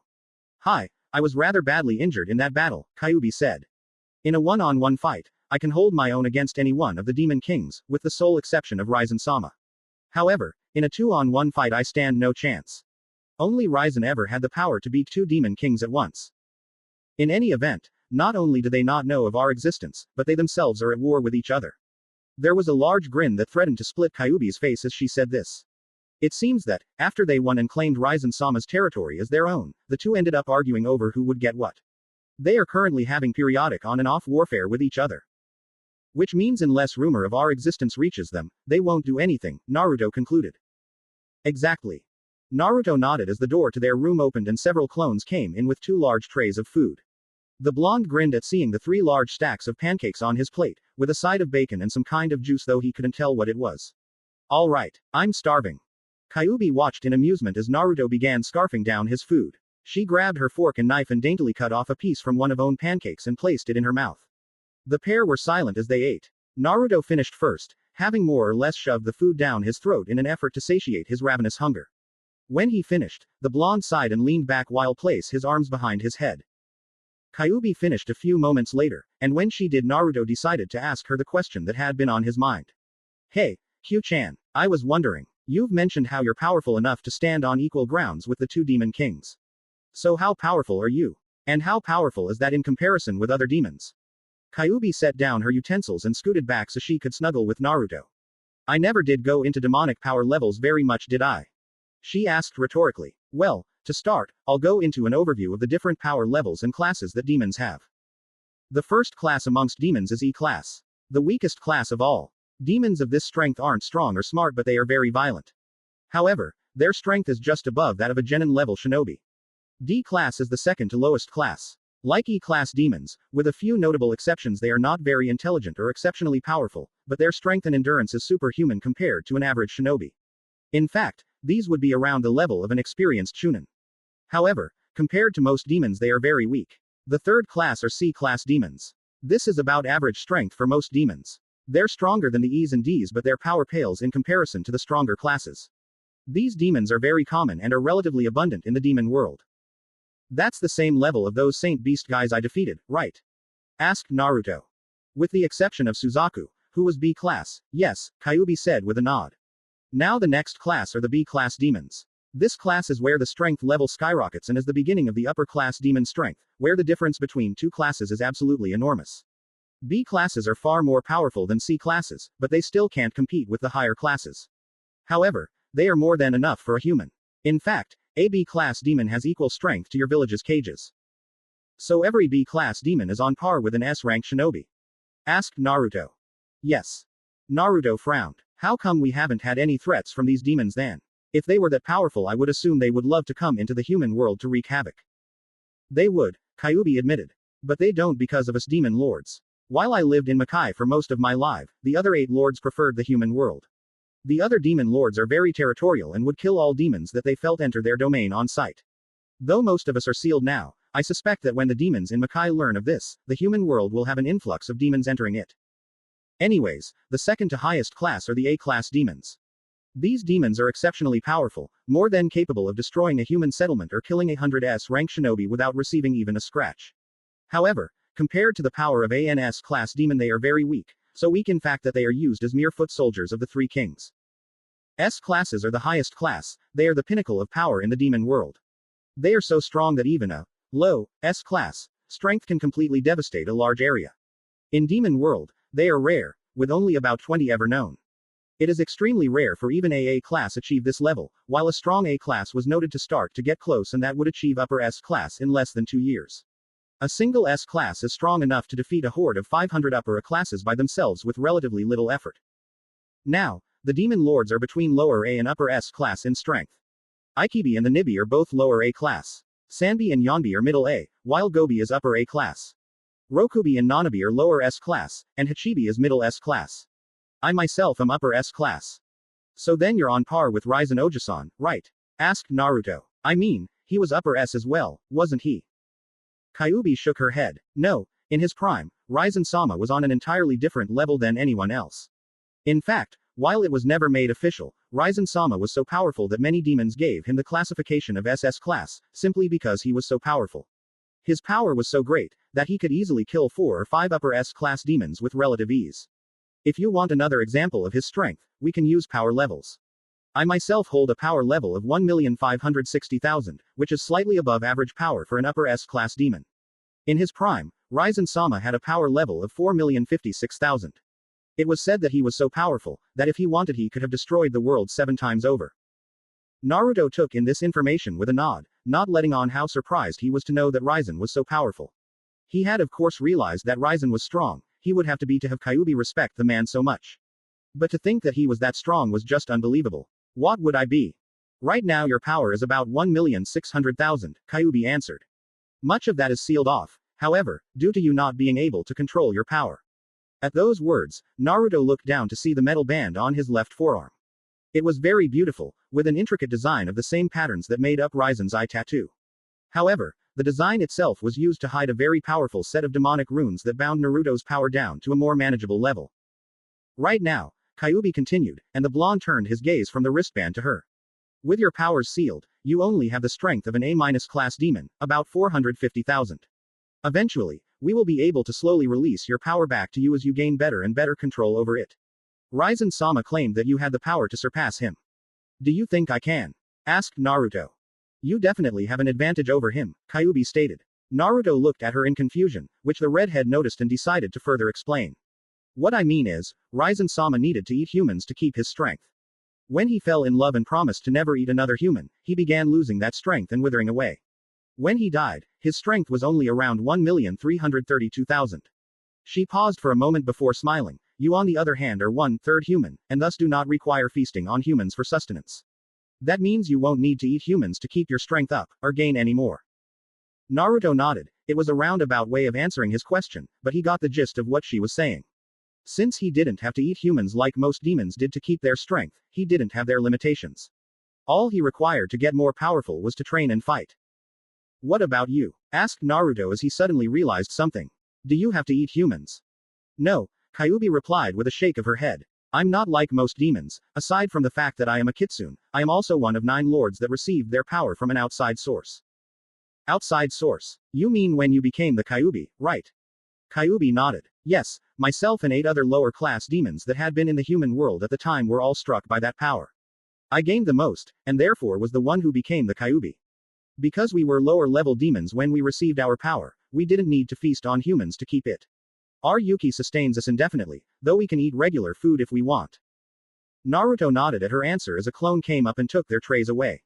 Hi, I was rather badly injured in that battle, Kyubi said. In a one-on-one fight, I can hold my own against any one of the Demon Kings, with the sole exception of Raizen-sama. However, in a two-on-one fight I stand no chance. Only Raizen ever had the power to beat two Demon Kings at once. In any event, not only do they not know of our existence, but they themselves are at war with each other. There was a large grin that threatened to split Kyubi's face as she said this. It seems that, after they won and claimed Raizen-sama's territory as their own, the two ended up arguing over who would get what. They are currently having periodic on and off warfare with each other. Which means unless rumor of our existence reaches them, they won't do anything, Naruto concluded. Exactly. Naruto nodded as the door to their room opened and several clones came in with two large trays of food. The blonde grinned at seeing the three large stacks of pancakes on his plate, with a side of bacon and some kind of juice though he couldn't tell what it was. All right, I'm starving. Kyubi watched in amusement as Naruto began scarfing down his food. She grabbed her fork and knife and daintily cut off a piece from one of own pancakes and placed it in her mouth. The pair were silent as they ate. Naruto finished first, having more or less shoved the food down his throat in an effort to satiate his ravenous hunger. When he finished, the blonde sighed and leaned back while placed his arms behind his head. Kyuubi finished a few moments later, and when she did, Naruto decided to ask her the question that had been on his mind. Hey, Q-chan, I was wondering, you've mentioned how you're powerful enough to stand on equal grounds with the two demon kings. So how powerful are you? And how powerful is that in comparison with other demons? Kyuubi set down her utensils and scooted back so she could snuggle with Naruto. I never did go into demonic power levels very much, did I? She asked rhetorically. Well, to start, I'll go into an overview of the different power levels and classes that demons have. The first class amongst demons is E-class. The weakest class of all. Demons of this strength aren't strong or smart, but they are very violent. However, their strength is just above that of a genin level shinobi. D-class is the second to lowest class. Like E-class demons, with a few notable exceptions, they are not very intelligent or exceptionally powerful, but their strength and endurance is superhuman compared to an average shinobi. In fact, these would be around the level of an experienced chunin. However, compared to most demons, they are very weak. The third class are C-class demons. This is about average strength for most demons. They're stronger than the E's and D's, but their power pales in comparison to the stronger classes. These demons are very common and are relatively abundant in the demon world. That's the same level of those Saint Beast guys I defeated, right? Asked Naruto. With the exception of Suzaku, who was B-class, yes, Kyuubi said with a nod. Now the next class are the B-class demons. This class is where the strength level skyrockets and is the beginning of the upper class demon strength, where the difference between two classes is absolutely enormous. B classes are far more powerful than C classes, but they still can't compete with the higher classes. However, they are more than enough for a human. In fact, a B class demon has equal strength to your village's cages. So every B class demon is on par with an S rank shinobi? Asked Naruto. Yes. Naruto frowned. How come we haven't had any threats from these demons then? If they were that powerful, I would assume they would love to come into the human world to wreak havoc. They would, Kyuubi admitted. But they don't because of us demon lords. While I lived in Makai for most of my life, the other 8 lords preferred the human world. The other demon lords are very territorial and would kill all demons that they felt enter their domain on sight. Though most of us are sealed now, I suspect that when the demons in Makai learn of this, the human world will have an influx of demons entering it. Anyways, the second to highest class are the A-class demons. These demons are exceptionally powerful, more than capable of destroying a human settlement or killing a 100s rank shinobi without receiving even a scratch. However, compared to the power of ANS class demon, they are very weak, so weak in fact that they are used as mere foot soldiers of the 3 kings. S classes are the highest class, they are the pinnacle of power in the demon world. They are so strong that even a low S class strength can completely devastate a large area. In demon world, they are rare, with only about 20 ever known. It is extremely rare for even a class achieve this level, while a strong A class was noted to start to get close and that would achieve upper S class in less than 2 years. A single S class is strong enough to defeat a horde of 500 upper A classes by themselves with relatively little effort. Now, the demon lords are between lower A and upper S class in strength. Ikibi and the Nibi are both lower A class. Sanbi and Yonbi are middle A, while Gobi is upper A class. Rokubi and Nanabi are lower S class, and Hachibi is middle S class. I myself am upper S class. So then you're on par with Raizen Ojisan, right? Asked Naruto. I mean, he was upper S as well, wasn't he? Kyuubi shook her head. No, in his prime, Raizen-sama was on an entirely different level than anyone else. In fact, while it was never made official, Raizen-sama was so powerful that many demons gave him the classification of SS class, simply because he was so powerful. His power was so great, that he could easily kill 4 or 5 upper S class demons with relative ease. If you want another example of his strength, we can use power levels. I myself hold a power level of 1,560,000, which is slightly above average power for an upper S class demon. In his prime, Raizen-sama had a power level of 4,056,000. It was said that he was so powerful, that if he wanted he could have destroyed the world 7 times over. Naruto took in this information with a nod, not letting on how surprised he was to know that Raizen was so powerful. He had of course realized that Raizen was strong, he would have to be to have Kyuubi respect the man so much. But to think that he was that strong was just unbelievable. What would I be? Right now your power is about 1,600,000, Kyuubi answered. Much of that is sealed off, however, due to you not being able to control your power. At those words, Naruto looked down to see the metal band on his left forearm. It was very beautiful, with an intricate design of the same patterns that made up Raizen's eye tattoo. However, the design itself was used to hide a very powerful set of demonic runes that bound Naruto's power down to a more manageable level. Right now, Kyuubi continued, and the blonde turned his gaze from the wristband to her. With your powers sealed, you only have the strength of an A- class demon, about 450,000. Eventually, we will be able to slowly release your power back to you as you gain better and better control over it. Raizen-sama claimed that you had the power to surpass him. Do you think I can? Asked Naruto. You definitely have an advantage over him, Kyuubi stated. Naruto looked at her in confusion, which the redhead noticed and decided to further explain. What I mean is, Raizen-sama needed to eat humans to keep his strength. When he fell in love and promised to never eat another human, he began losing that strength and withering away. When he died, his strength was only around 1,332,000. She paused for a moment before smiling. You on the other hand are 1/3 human, and thus do not require feasting on humans for sustenance. That means you won't need to eat humans to keep your strength up, or gain any more. Naruto nodded. It was a roundabout way of answering his question, but he got the gist of what she was saying. Since he didn't have to eat humans like most demons did to keep their strength, he didn't have their limitations. All he required to get more powerful was to train and fight. What about you? Asked Naruto as he suddenly realized something. Do you have to eat humans? No, Kyuubi replied with a shake of her head. I'm not like most demons. Aside from the fact that I am a Kitsune, I am also one of 9 lords that received their power from an outside source. Outside source? You mean when you became the Kyuubi, right? Kyuubi nodded. Yes, myself and 8 other lower class demons that had been in the human world at the time were all struck by that power. I gained the most, and therefore was the one who became the Kyuubi. Because we were lower level demons when we received our power, we didn't need to feast on humans to keep it. Our Yuki sustains us indefinitely, though we can eat regular food if we want. Naruto nodded at her answer as a clone came up and took their trays away.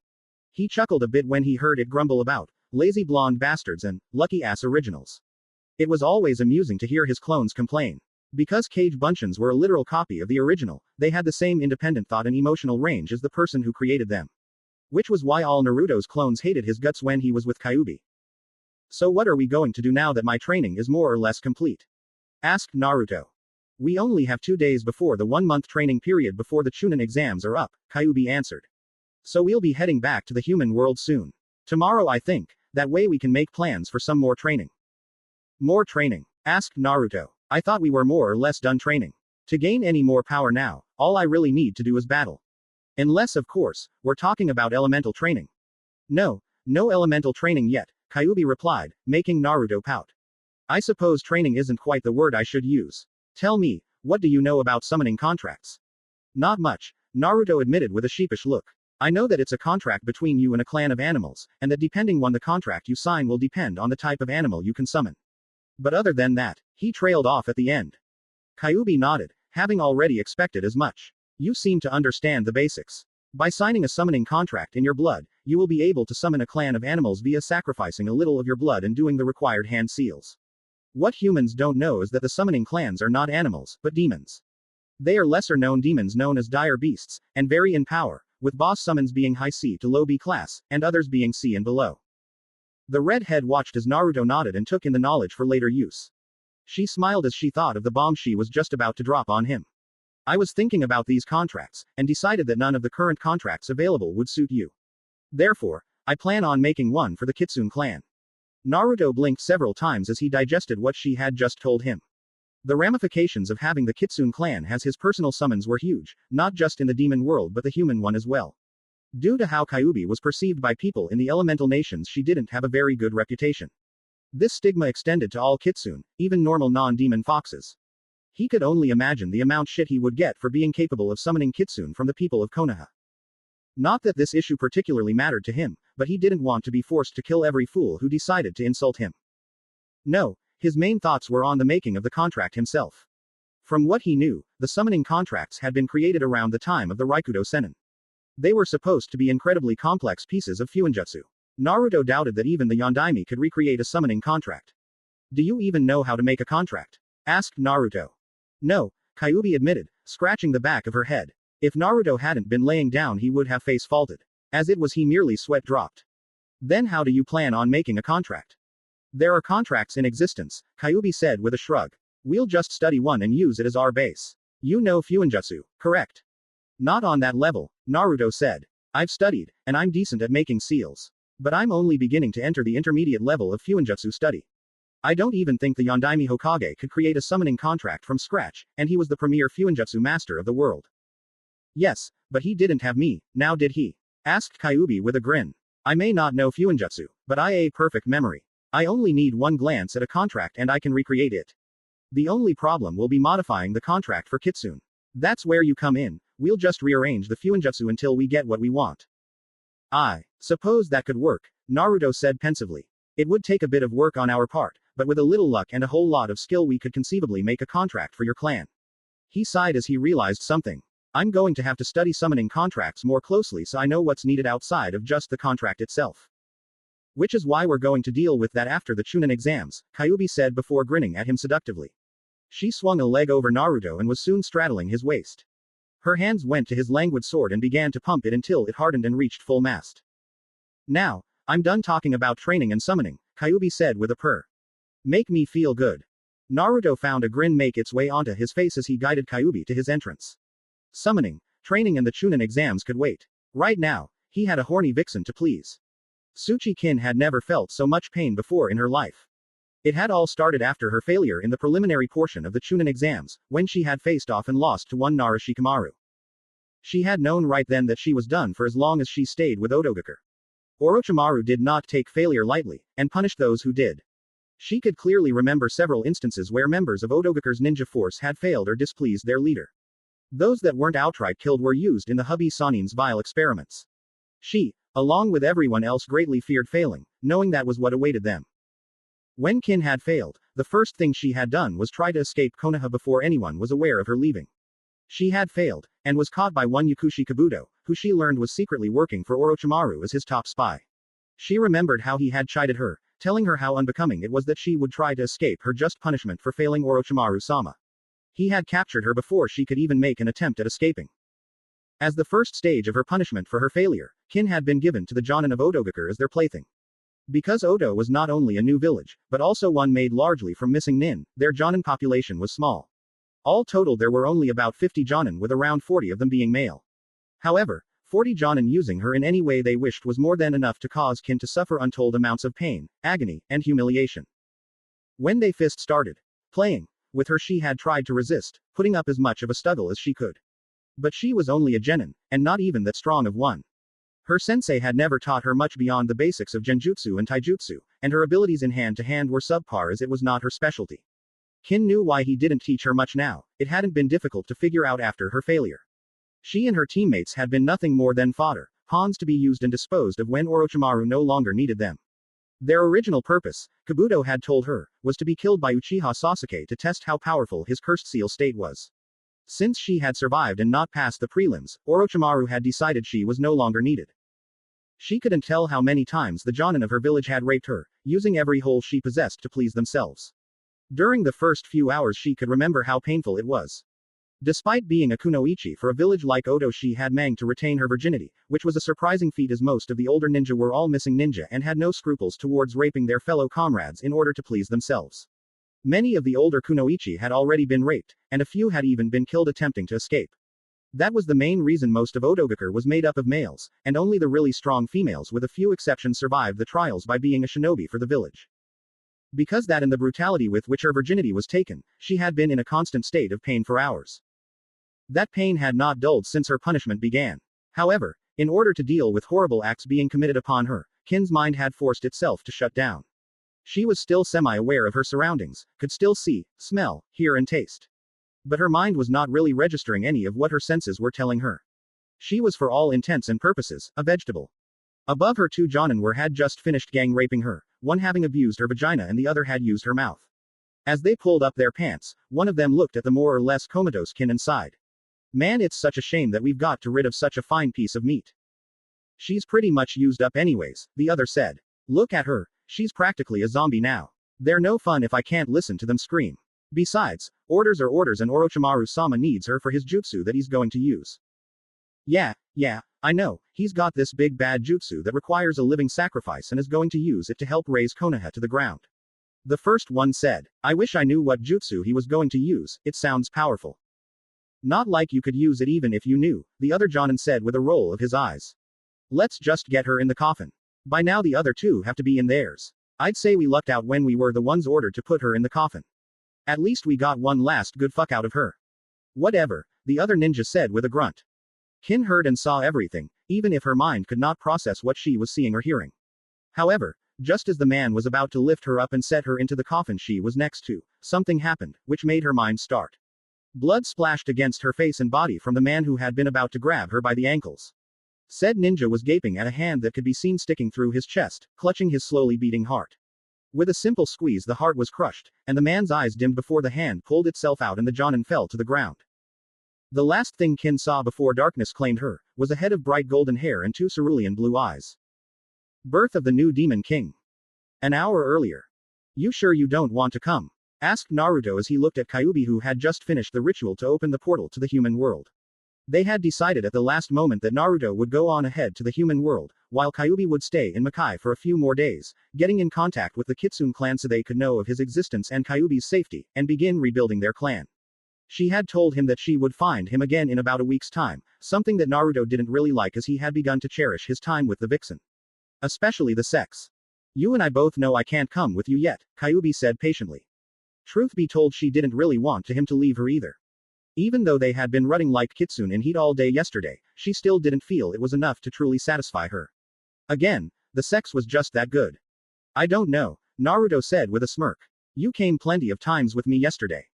He chuckled a bit when he heard it grumble about lazy blonde bastards and lucky ass originals. It was always amusing to hear his clones complain. Because cage buncheons were a literal copy of the original, they had the same independent thought and emotional range as the person who created them. Which was why all Naruto's clones hated his guts when he was with Kyuubi. So what are we going to do now that my training is more or less complete? Asked Naruto. We only have 2 days before the 1-month training period before the Chunin exams are up, Kyuubi answered. So we'll be heading back to the human world soon. Tomorrow I think, that way we can make plans for some more training. More training? Asked Naruto. I thought we were more or less done training. To gain any more power now, all I really need to do is battle. Unless of course, we're talking about elemental training. No elemental training yet, Kyuubi replied, making Naruto pout. I suppose training isn't quite the word I should use. Tell me, what do you know about summoning contracts? Not much, Naruto admitted with a sheepish look. I know that it's a contract between you and a clan of animals, and that depending on the contract you sign will depend on the type of animal you can summon. But other than that, he trailed off at the end. Kyuubi nodded, having already expected as much. You seem to understand the basics. By signing a summoning contract in your blood, you will be able to summon a clan of animals via sacrificing a little of your blood and doing the required hand seals. What humans don't know is that the summoning clans are not animals, but demons. They are lesser known demons known as dire beasts, and vary in power, with boss summons being high C to low B class, and others being C and below. The redhead watched as Naruto nodded and took in the knowledge for later use. She smiled as she thought of the bomb she was just about to drop on him. I was thinking about these contracts, and decided that none of the current contracts available would suit you. Therefore, I plan on making one for the Kitsune clan. Naruto blinked several times as he digested what she had just told him. The ramifications of having the Kitsune clan as his personal summons were huge, not just in the demon world but the human one as well. Due to how Kyuubi was perceived by people in the elemental nations, she didn't have a very good reputation. This stigma extended to all Kitsune, even normal non-demon foxes. He could only imagine the amount shit he would get for being capable of summoning Kitsune from the people of Konoha. Not that this issue particularly mattered to him, but he didn't want to be forced to kill every fool who decided to insult him. No, his main thoughts were on the making of the contract himself. From what he knew, the summoning contracts had been created around the time of the Raikudo Sennin. They were supposed to be incredibly complex pieces of fuinjutsu. Naruto doubted that even the Yondaime could recreate a summoning contract. Do you even know how to make a contract? Asked Naruto. No, Kyuubi admitted, scratching the back of her head. If Naruto hadn't been laying down he would have face faulted. As it was he merely sweat dropped. Then how do you plan on making a contract? There are contracts in existence, Kyuubi said with a shrug. We'll just study one and use it as our base. You know fuinjutsu, correct? Not on that level, Naruto said. I've studied, and I'm decent at making seals. But I'm only beginning to enter the intermediate level of fuinjutsu study. I don't even think the Yondaime Hokage could create a summoning contract from scratch, and he was the premier fuinjutsu master of the world. Yes, but he didn't have me, now did he? Asked Kyubi with a grin. I may not know Fuinjutsu, but I a perfect memory. I only need one glance at a contract and I can recreate it. The only problem will be modifying the contract for Kitsune. That's where you come in, we'll just rearrange the Fuinjutsu until we get what we want. I suppose that could work, Naruto said pensively. It would take a bit of work on our part, but with a little luck and a whole lot of skill we could conceivably make a contract for your clan. He sighed as he realized something. I'm going to have to study summoning contracts more closely so I know what's needed outside of just the contract itself. Which is why we're going to deal with that after the Chunin exams, Kyubi said before grinning at him seductively. She swung a leg over Naruto and was soon straddling his waist. Her hands went to his languid sword and began to pump it until it hardened and reached full mast. Now, I'm done talking about training and summoning, Kyubi said with a purr. Make me feel good. Naruto found a grin make its way onto his face as he guided Kyubi to his entrance. Summoning, training and the Chunin exams could wait. Right now, he had a horny vixen to please. Tsuchi-kin had never felt so much pain before in her life. It had all started after her failure in the preliminary portion of the Chunin exams, when she had faced off and lost to one Nara Shikamaru. She had known right then that she was done for as long as she stayed with Otogaker. Orochimaru did not take failure lightly, and punished those who did. She could clearly remember several instances where members of Otogaker's ninja force had failed or displeased their leader. Those that weren't outright killed were used in the hubby Sanin's vile experiments. She, along with everyone else, greatly feared failing, knowing that was what awaited them. When Kin had failed, the first thing she had done was try to escape Konoha before anyone was aware of her leaving. She had failed, and was caught by one Yakushi Kabuto, who she learned was secretly working for Orochimaru as his top spy. She remembered how he had chided her, telling her how unbecoming it was that she would try to escape her just punishment for failing Orochimaru-sama. He had captured her before she could even make an attempt at escaping. As the first stage of her punishment for her failure, Kin had been given to the Jonin of Otogaker as their plaything. Because Oto was not only a new village, but also one made largely from missing nin, their Jonin population was small. All total there were only about 50 Jonin, with around 40 of them being male. However, 40 Jonin using her in any way they wished was more than enough to cause Kin to suffer untold amounts of pain, agony, and humiliation. When they first started playing with her, she had tried to resist, putting up as much of a struggle as she could. But she was only a genin, and not even that strong of one. Her sensei had never taught her much beyond the basics of genjutsu and taijutsu, and her abilities in hand-to-hand were subpar as it was not her specialty. Kin knew why he didn't teach her much now. It hadn't been difficult to figure out after her failure. She and her teammates had been nothing more than fodder, pawns to be used and disposed of when Orochimaru no longer needed them. Their original purpose, Kabuto had told her, was to be killed by Uchiha Sasuke to test how powerful his cursed seal state was. Since she had survived and not passed the prelims, Orochimaru had decided she was no longer needed. She couldn't tell how many times the Jonin of her village had raped her, using every hole she possessed to please themselves. During the first few hours she could remember how painful it was. Despite being a kunoichi for a village like Oto, she had managed to retain her virginity, which was a surprising feat as most of the older ninja were all missing ninja and had no scruples towards raping their fellow comrades in order to please themselves. Many of the older kunoichi had already been raped, and a few had even been killed attempting to escape. That was the main reason most of Otogaker was made up of males, and only the really strong females with a few exceptions survived the trials by being a shinobi for the village. Because that and the brutality with which her virginity was taken, she had been in a constant state of pain for hours. That pain had not dulled since her punishment began. However, in order to deal with horrible acts being committed upon her, Kin's mind had forced itself to shut down. She was still semi-aware of her surroundings, could still see, smell, hear and taste. But her mind was not really registering any of what her senses were telling her. She was for all intents and purposes, a vegetable. Above her, two Jonin had just finished gang raping her, one having abused her vagina and the other had used her mouth. As they pulled up their pants, one of them looked at the more or less comatose Kin and sighed. Man, it's such a shame that we've got to rid of such a fine piece of meat. She's pretty much used up anyways, the other said. Look at her, she's practically a zombie now. They're no fun if I can't listen to them scream. Besides, orders are orders and Orochimaru-sama needs her for his jutsu that he's going to use. Yeah, I know, he's got this big bad jutsu that requires a living sacrifice and is going to use it to help raise Konoha to the ground. The first one said, I wish I knew what jutsu he was going to use, it sounds powerful. Not like you could use it even if you knew, the other Jonin said with a roll of his eyes. Let's just get her in the coffin. By now the other two have to be in theirs. I'd say we lucked out when we were the ones ordered to put her in the coffin. At least we got one last good fuck out of her. Whatever, the other ninja said with a grunt. Kin heard and saw everything, even if her mind could not process what she was seeing or hearing. However, just as the man was about to lift her up and set her into the coffin she was next to, something happened, which made her mind start. Blood splashed against her face and body from the man who had been about to grab her by the ankles. Said ninja was gaping at a hand that could be seen sticking through his chest, clutching his slowly beating heart. With a simple squeeze the heart was crushed, and the man's eyes dimmed before the hand pulled itself out and the jonin fell to the ground. The last thing Kin saw before darkness claimed her, was a head of bright golden hair and two cerulean blue eyes. Birth of the new Demon King. An hour earlier. You sure you don't want to come? Asked Naruto as he looked at Kyuubi who had just finished the ritual to open the portal to the human world. They had decided at the last moment that Naruto would go on ahead to the human world, while Kyuubi would stay in Makai for a few more days, getting in contact with the Kitsune clan so they could know of his existence and Kyuubi's safety, and begin rebuilding their clan. She had told him that she would find him again in about a week's time, something that Naruto didn't really like as he had begun to cherish his time with the vixen. Especially the sex. You and I both know I can't come with you yet, Kyuubi said patiently. Truth be told she didn't really want him to leave her either. Even though they had been running like Kitsune in heat all day yesterday, she still didn't feel it was enough to truly satisfy her. Again, the sex was just that good. I don't know, Naruto said with a smirk. You came plenty of times with me yesterday.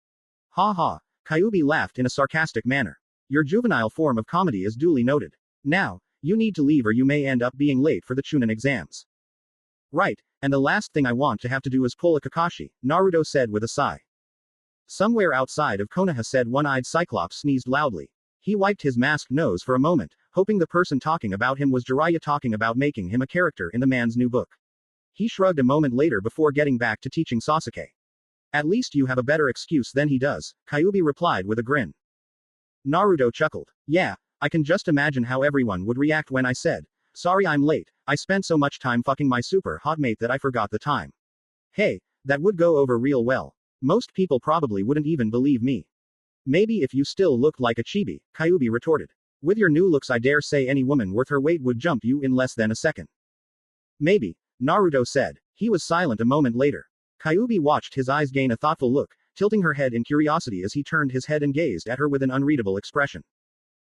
Ha ha, Kyuubi laughed in a sarcastic manner. Your juvenile form of comedy is duly noted. Now, you need to leave or you may end up being late for the Chunin exams. Right, and the last thing I want to have to do is pull a Kakashi, Naruto said with a sigh. Somewhere outside of Konoha said one-eyed Cyclops sneezed loudly. He wiped his masked nose for a moment, hoping the person talking about him was Jiraiya talking about making him a character in the man's new book. He shrugged a moment later before getting back to teaching Sasuke. At least you have a better excuse than he does, Kyuubi replied with a grin. Naruto chuckled. Yeah, I can just imagine how everyone would react when I said, sorry I'm late, I spent so much time fucking my super hot mate that I forgot the time. Hey, that would go over real well. Most people probably wouldn't even believe me. Maybe if you still looked like a chibi, Kyuubi retorted. With your new looks I dare say any woman worth her weight would jump you in less than a second. Maybe, Naruto said. He was silent a moment later. Kyuubi watched his eyes gain a thoughtful look, tilting her head in curiosity as he turned his head and gazed at her with an unreadable expression.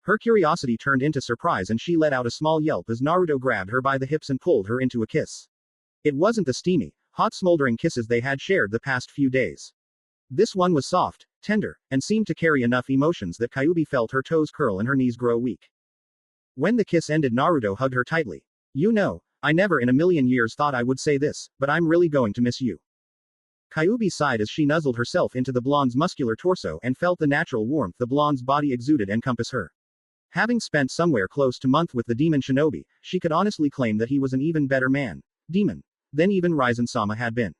Her curiosity turned into surprise and she let out a small yelp as Naruto grabbed her by the hips and pulled her into a kiss. It wasn't the steamy, hot smoldering kisses they had shared the past few days. This one was soft, tender, and seemed to carry enough emotions that Kyuubi felt her toes curl and her knees grow weak. When the kiss ended, Naruto hugged her tightly. You know, I never in a million years thought I would say this, but I'm really going to miss you. Kyuubi sighed as she nuzzled herself into the blonde's muscular torso and felt the natural warmth the blonde's body exuded encompass her. Having spent somewhere close to a month with the demon shinobi, she could honestly claim that he was an even better man, demon, than even Raizen-sama had been.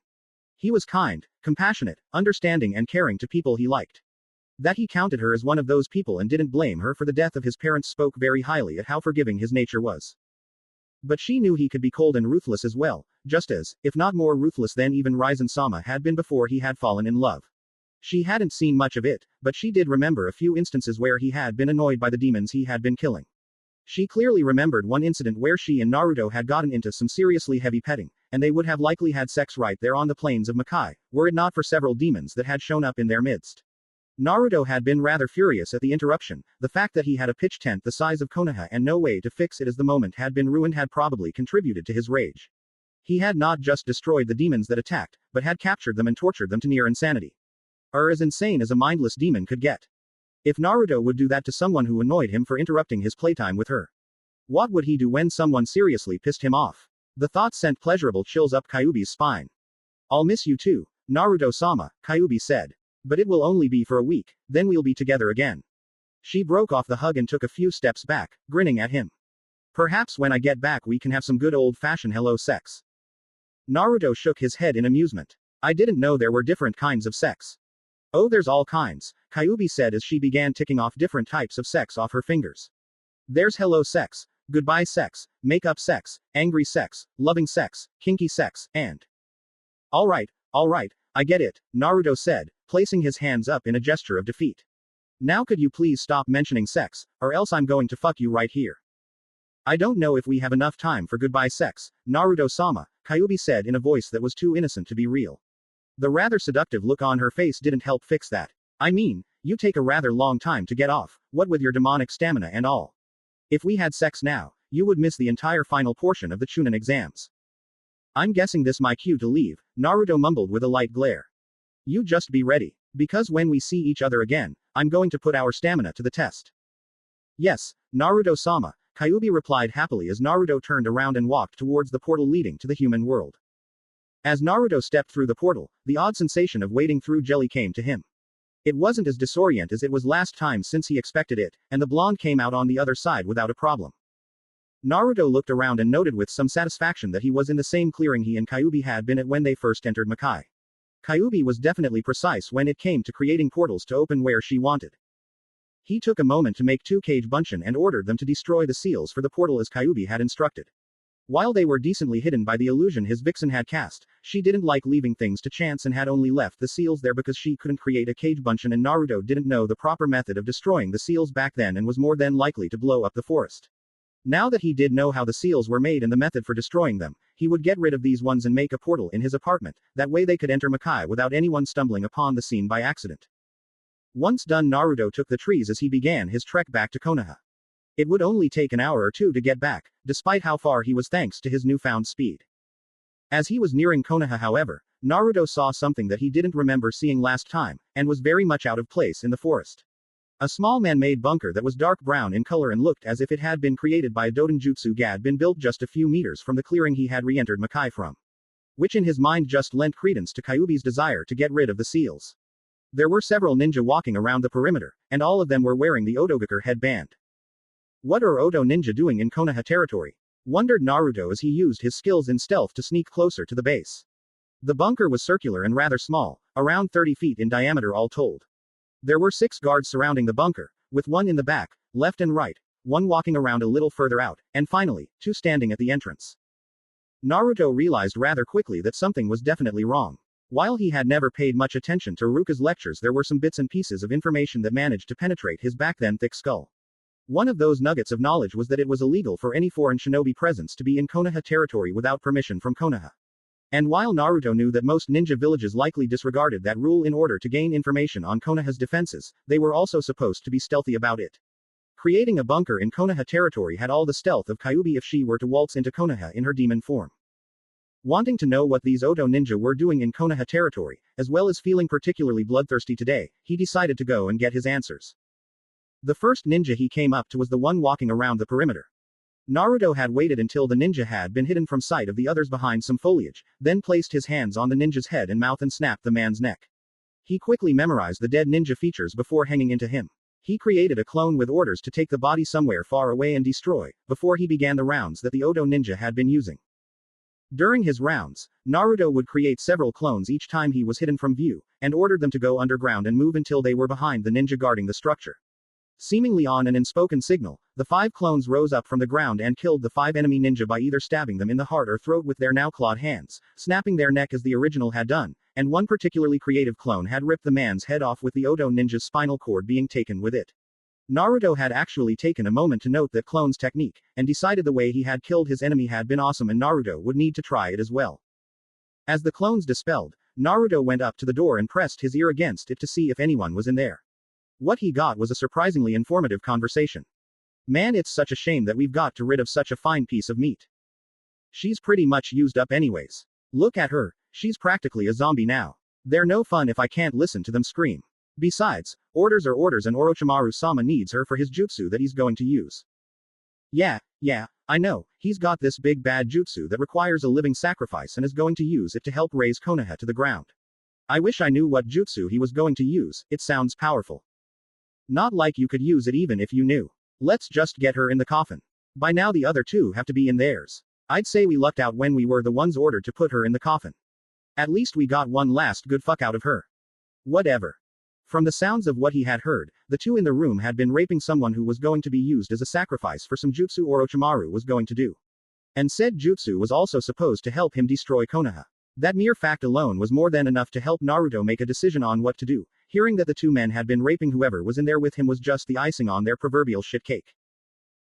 He was kind, compassionate, understanding and caring to people he liked. That he counted her as one of those people and didn't blame her for the death of his parents spoke very highly at how forgiving his nature was. But she knew he could be cold and ruthless as well, just as, if not more ruthless than even Raizen-sama had been before he had fallen in love. She hadn't seen much of it, but she did remember a few instances where he had been annoyed by the demons he had been killing. She clearly remembered one incident where she and Naruto had gotten into some seriously heavy petting, and they would have likely had sex right there on the plains of Makai, were it not for several demons that had shown up in their midst. Naruto had been rather furious at the interruption. The fact that he had a pitch tent the size of Konoha and no way to fix it as the moment had been ruined had probably contributed to his rage. He had not just destroyed the demons that attacked, but had captured them and tortured them to near insanity. Or as insane as a mindless demon could get. If Naruto would do that to someone who annoyed him for interrupting his playtime with her, what would he do when someone seriously pissed him off? The thought sent pleasurable chills up Kyuubi's spine. I'll miss you too, Naruto-sama, Kyuubi said. But it will only be for a week, then we'll be together again. She broke off the hug and took a few steps back, grinning at him. Perhaps when I get back we can have some good old-fashioned hello sex. Naruto shook his head in amusement. I didn't know there were different kinds of sex. Oh, there's all kinds, Kyuubi said as she began ticking off different types of sex off her fingers. There's hello sex, goodbye sex, make-up sex, angry sex, loving sex, kinky sex, and... Alright, I get it, Naruto said, placing his hands up in a gesture of defeat. Now could you please stop mentioning sex, or else I'm going to fuck you right here. I don't know if we have enough time for goodbye sex, Naruto-sama, Kyuubi said in a voice that was too innocent to be real. The rather seductive look on her face didn't help fix that. I mean, you take a rather long time to get off, what with your demonic stamina and all. If we had sex now, you would miss the entire final portion of the Chunin exams. I'm guessing this my cue to leave, Naruto mumbled with a light glare. You just be ready. Because when we see each other again, I'm going to put our stamina to the test. Yes, Naruto-sama, Kyuubi replied happily as Naruto turned around and walked towards the portal leading to the human world. As Naruto stepped through the portal, the odd sensation of wading through jelly came to him. It wasn't as disorient as it was last time since he expected it, and the blonde came out on the other side without a problem. Naruto looked around and noted with some satisfaction that he was in the same clearing he and Kyuubi had been at when they first entered Makai. Kyuubi was definitely precise when it came to creating portals to open where she wanted. He took a moment to make 2 Kage Bunshin and ordered them to destroy the seals for the portal as Kyuubi had instructed. While they were decently hidden by the illusion his vixen had cast, she didn't like leaving things to chance and had only left the seals there because she couldn't create a Kage Bunshin and Naruto didn't know the proper method of destroying the seals back then and was more than likely to blow up the forest. Now that he did know how the seals were made and the method for destroying them, he would get rid of these ones and make a portal in his apartment, that way they could enter Makai without anyone stumbling upon the scene by accident. Once done, Naruto took the trees as he began his trek back to Konoha. It would only take an hour or two to get back, despite how far he was thanks to his newfound speed. As he was nearing Konoha, however, Naruto saw something that he didn't remember seeing last time, and was very much out of place in the forest. A small man-made bunker that was dark brown in color and looked as if it had been created by a Dodenjutsu had been built just a few meters from the clearing he had re-entered Makai from. Which in his mind just lent credence to Kyuubi's desire to get rid of the seals. There were several ninja walking around the perimeter, and all of them were wearing the Otogakur headband. What are Oto ninja doing in Konoha territory? Wondered Naruto as he used his skills in stealth to sneak closer to the base. The bunker was circular and rather small, around 30 feet in diameter all told. There were 6 guards surrounding the bunker, with 1 in the back, left and right, 1 walking around a little further out, and finally, 2 standing at the entrance. Naruto realized rather quickly that something was definitely wrong. While he had never paid much attention to Ruka's lectures, there were some bits and pieces of information that managed to penetrate his back then thick skull. One of those nuggets of knowledge was that it was illegal for any foreign shinobi presence to be in Konoha territory without permission from Konoha. And while Naruto knew that most ninja villages likely disregarded that rule in order to gain information on Konoha's defenses, they were also supposed to be stealthy about it. Creating a bunker in Konoha territory had all the stealth of Kyuubi if she were to waltz into Konoha in her demon form. Wanting to know what these Oto ninja were doing in Konoha territory, as well as feeling particularly bloodthirsty today, he decided to go and get his answers. The first ninja he came up to was the one walking around the perimeter. Naruto had waited until the ninja had been hidden from sight of the others behind some foliage, then placed his hands on the ninja's head and mouth and snapped the man's neck. He quickly memorized the dead ninja features before hanging into him. He created a clone with orders to take the body somewhere far away and destroy, before he began the rounds that the Oto ninja had been using. During his rounds, Naruto would create several clones each time he was hidden from view, and ordered them to go underground and move until they were behind the ninja guarding the structure. Seemingly on an unspoken signal, the 5 clones rose up from the ground and killed the 5 enemy ninja by either stabbing them in the heart or throat with their now clawed hands, snapping their neck as the original had done, and one particularly creative clone had ripped the man's head off with the Oto ninja's spinal cord being taken with it. Naruto had actually taken a moment to note that clone's technique, and decided the way he had killed his enemy had been awesome and Naruto would need to try it as well. As the clones dispelled, Naruto went up to the door and pressed his ear against it to see if anyone was in there. What he got was a surprisingly informative conversation. Man, it's such a shame that we've got to rid of such a fine piece of meat. She's pretty much used up anyways. Look at her, she's practically a zombie now. They're no fun if I can't listen to them scream. Besides, orders are orders and Orochimaru-sama needs her for his jutsu that he's going to use. Yeah, I know, he's got this big bad jutsu that requires a living sacrifice and is going to use it to help raise Konoha to the ground. I wish I knew what jutsu he was going to use, it sounds powerful. Not like you could use it even if you knew. Let's just get her in the coffin. By now the other 2 have to be in theirs. I'd say we lucked out when we were the ones ordered to put her in the coffin. At least we got one last good fuck out of her. Whatever. From the sounds of what he had heard, the 2 in the room had been raping someone who was going to be used as a sacrifice for some jutsu Orochimaru was going to do. And said jutsu was also supposed to help him destroy Konoha. That mere fact alone was more than enough to help Naruto make a decision on what to do. Hearing that the 2 men had been raping whoever was in there with him was just the icing on their proverbial shit cake.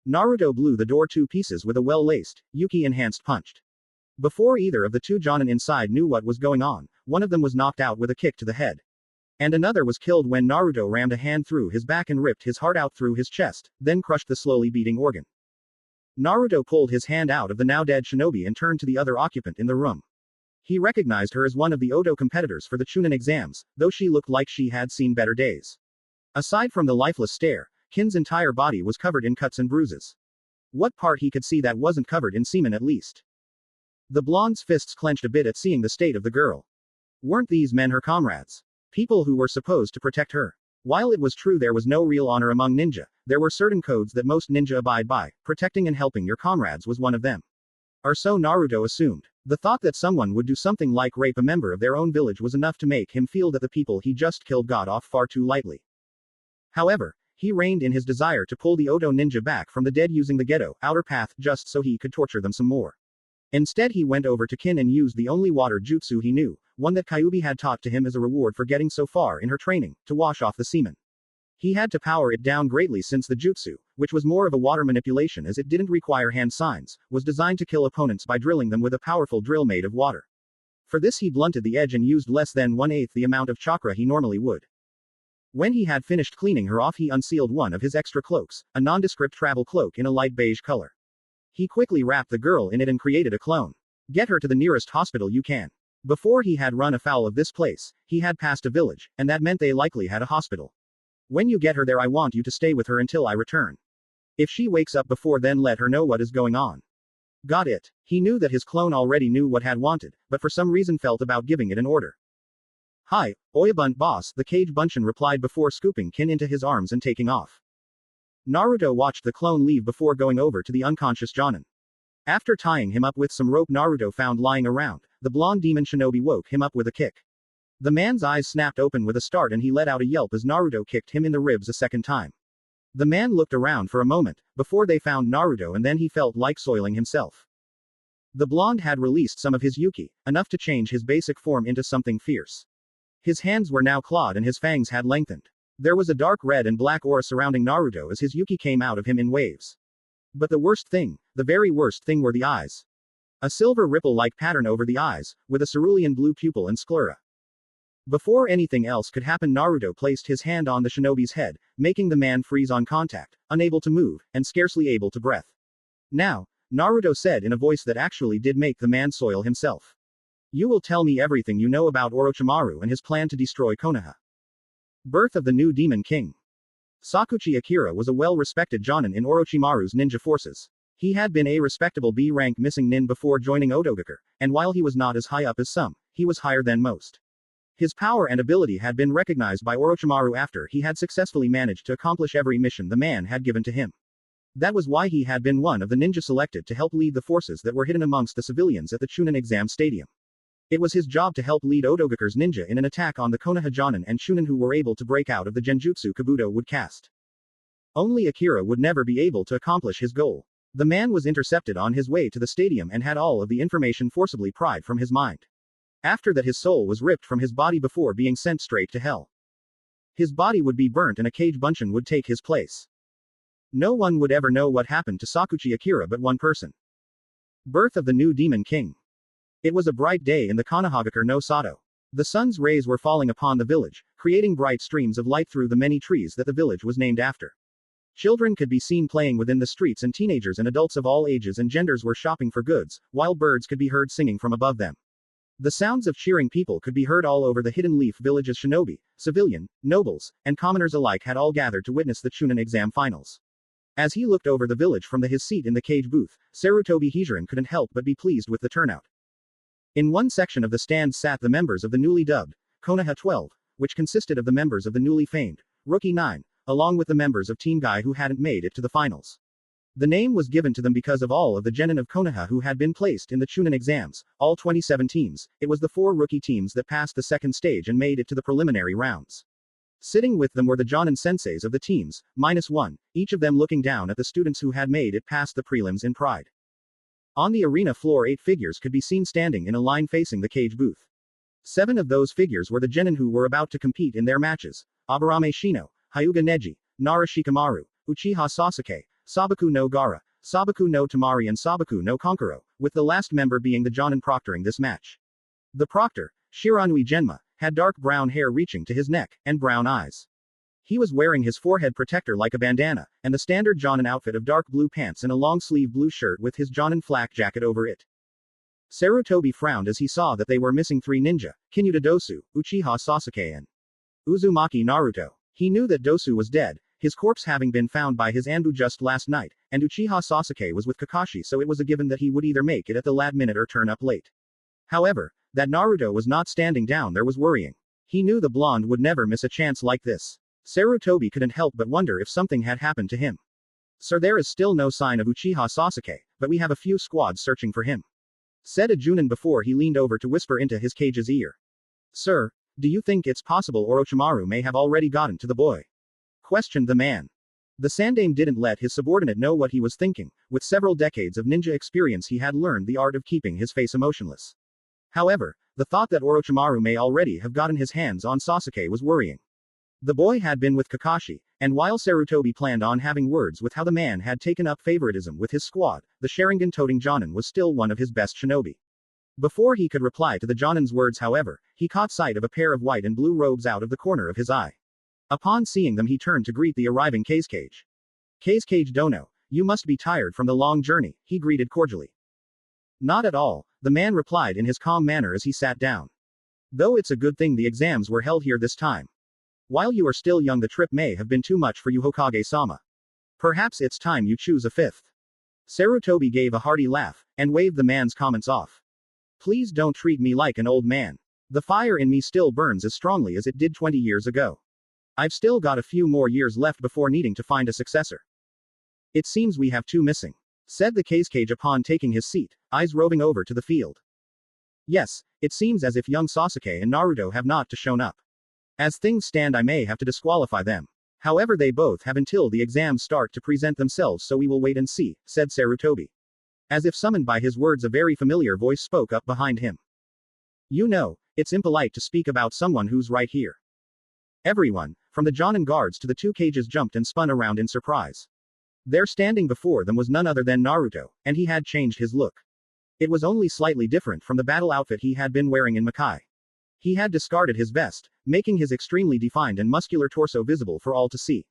Naruto blew the door 2 pieces with a well-laced, Yuki-enhanced punch. Before either of the 2 Jonin inside knew what was going on, one of them was knocked out with a kick to the head. And another was killed when Naruto rammed a hand through his back and ripped his heart out through his chest, then crushed the slowly beating organ. Naruto pulled his hand out of the now-dead shinobi and turned to the other occupant in the room. He recognized her as one of the Odo competitors for the Chunin exams, though she looked like she had seen better days. Aside from the lifeless stare, Kin's entire body was covered in cuts and bruises. What part he could see that wasn't covered in semen at least? The blonde's fists clenched a bit at seeing the state of the girl. Weren't these men her comrades? People who were supposed to protect her. While it was true there was no real honor among ninja, there were certain codes that most ninja abide by. Protecting and helping your comrades was one of them. Or so Naruto assumed. The thought that someone would do something like rape a member of their own village was enough to make him feel that the people he just killed got off far too lightly. However, he reined in his desire to pull the Odo ninja back from the dead using the Geto outer path just so he could torture them some more. Instead he went over to Kin and used the only water jutsu he knew, one that Kyuubi had taught to him as a reward for getting so far in her training, to wash off the semen. He had to power it down greatly since the jutsu, which was more of a water manipulation as it didn't require hand signs, was designed to kill opponents by drilling them with a powerful drill made of water. For this he blunted the edge and used less than 1/8 the amount of chakra he normally would. When he had finished cleaning her off he unsealed one of his extra cloaks, a nondescript travel cloak in a light beige color. He quickly wrapped the girl in it and created a clone. Get her to the nearest hospital you can. Before he had run afoul of this place, he had passed a village, and that meant they likely had a hospital. When you get her there I want you to stay with her until I return. If she wakes up before then let her know what is going on. Got it. He knew that his clone already knew what had wanted, but for some reason felt about giving it an order. Hi, Oyabunt boss, the Cage Bunshin replied before scooping Kin into his arms and taking off. Naruto watched the clone leave before going over to the unconscious Jonin. After tying him up with some rope Naruto found lying around, the blonde demon shinobi woke him up with a kick. The man's eyes snapped open with a start and he let out a yelp as Naruto kicked him in the ribs a second time. The man looked around for a moment, before they found Naruto and then he felt like soiling himself. The blonde had released some of his yuki, enough to change his basic form into something fierce. His hands were now clawed and his fangs had lengthened. There was a dark red and black aura surrounding Naruto as his yuki came out of him in waves. But the very worst thing were the eyes. A silver ripple-like pattern over the eyes, with a cerulean blue pupil and sclera. Before anything else could happen Naruto placed his hand on the shinobi's head, making the man freeze on contact, unable to move, and scarcely able to breathe. Now, Naruto said in a voice that actually did make the man soil himself. You will tell me everything you know about Orochimaru and his plan to destroy Konoha. Birth of the new Demon King. Sakuchi Akira was a well-respected jonin in Orochimaru's ninja forces. He had been a respectable B-rank missing nin before joining Odogaker, and while he was not as high up as some, he was higher than most. His power and ability had been recognized by Orochimaru after he had successfully managed to accomplish every mission the man had given to him. That was why he had been one of the ninja selected to help lead the forces that were hidden amongst the civilians at the Chunin exam stadium. It was his job to help lead Odogaker's ninja in an attack on the Konoha Jonin and Chunin who were able to break out of the genjutsu Kabuto would cast. Only Akira would never be able to accomplish his goal. The man was intercepted on his way to the stadium and had all of the information forcibly pried from his mind. After that his soul was ripped from his body before being sent straight to hell. His body would be burnt and a Cage Bunshin would take his place. No one would ever know what happened to Sakuchi Akira but one person. Birth of the new Demon King. It was a bright day in the Konohagakure no Sato. The sun's rays were falling upon the village, creating bright streams of light through the many trees that the village was named after. Children could be seen playing within the streets and teenagers and adults of all ages and genders were shopping for goods, while birds could be heard singing from above them. The sounds of cheering people could be heard all over the Hidden Leaf village as shinobi, civilian, nobles, and commoners alike had all gathered to witness the Chunin exam finals. As he looked over the village from his seat in the cage booth, Sarutobi Hijiran couldn't help but be pleased with the turnout. In one section of the stand sat the members of the newly dubbed Konoha 12, which consisted of the members of the newly famed Rookie 9, along with the members of Team Guy who hadn't made it to the finals. The name was given to them because of all of the genin of Konoha who had been placed in the Chunin exams, all 27 teams. It was the 4 rookie teams that passed the second stage and made it to the preliminary rounds. Sitting with them were the Jonin senseis of the teams, -1, each of them looking down at the students who had made it past the prelims in pride. On the arena floor 8 figures could be seen standing in a line facing the cage booth. 7 of those figures were the genin who were about to compete in their matches: Aburame Shino, Hyuga Neji, Nara Shikamaru, Uchiha Sasuke, Sabaku no Gaara, Sabaku no Tamari and Sabaku no Konkuro, with the last member being the Jonin proctoring this match. The proctor, Shiranui Genma, had dark brown hair reaching to his neck, and brown eyes. He was wearing his forehead protector like a bandana, and the standard Jonin outfit of dark blue pants and a long-sleeve blue shirt with his Jonin flak jacket over it. Sarutobi frowned as he saw that they were missing 3 ninja, Kinuta Dosu, Uchiha Sasuke and Uzumaki Naruto. He knew that Dosu was dead, his corpse having been found by his Anbu just last night, and Uchiha Sasuke was with Kakashi, so it was a given that he would either make it at the last minute or turn up late. However, that Naruto was not standing down there was worrying. He knew the blonde would never miss a chance like this. Sarutobi couldn't help but wonder if something had happened to him. Sir, there is still no sign of Uchiha Sasuke, but we have a few squads searching for him, said a Junin before he leaned over to whisper into his cage's ear. Sir, do you think it's possible Orochimaru may have already gotten to the boy? Questioned the man. The Sandame didn't let his subordinate know what he was thinking. With several decades of ninja experience, he had learned the art of keeping his face emotionless. However, the thought that Orochimaru may already have gotten his hands on Sasuke was worrying. The boy had been with Kakashi, and while Sarutobi planned on having words with how the man had taken up favoritism with his squad, the Sharingan-toting Jonin was still one of his best shinobi. Before he could reply to the Jonin's words, however, he caught sight of a pair of white and blue robes out of the corner of his eye. Upon seeing them, he turned to greet the arriving Kazekage. Kazekage Dono, you must be tired from the long journey, he greeted cordially. Not at all, the man replied in his calm manner as he sat down. Though it's a good thing the exams were held here this time. While you are still young, the trip may have been too much for you, Hokage-sama. Perhaps it's time you choose a 5th. Sarutobi gave a hearty laugh, and waved the man's comments off. Please don't treat me like an old man. The fire in me still burns as strongly as it did 20 years ago. I've still got a few more years left before needing to find a successor. It seems we have 2 missing, said the Kazekage upon taking his seat, eyes roving over to the field. Yes, it seems as if young Sasuke and Naruto have not shown up. As things stand, I may have to disqualify them. However, they both have until the exams start to present themselves, so we will wait and see, said Sarutobi. As if summoned by his words, a very familiar voice spoke up behind him. You know, it's impolite to speak about someone who's right here. Everyone, from the Jonin guards to the 2 cages, jumped and spun around in surprise. There standing before them was none other than Naruto, and he had changed his look. It was only slightly different from the battle outfit he had been wearing in Makai. He had discarded his vest, making his extremely defined and muscular torso visible for all to see.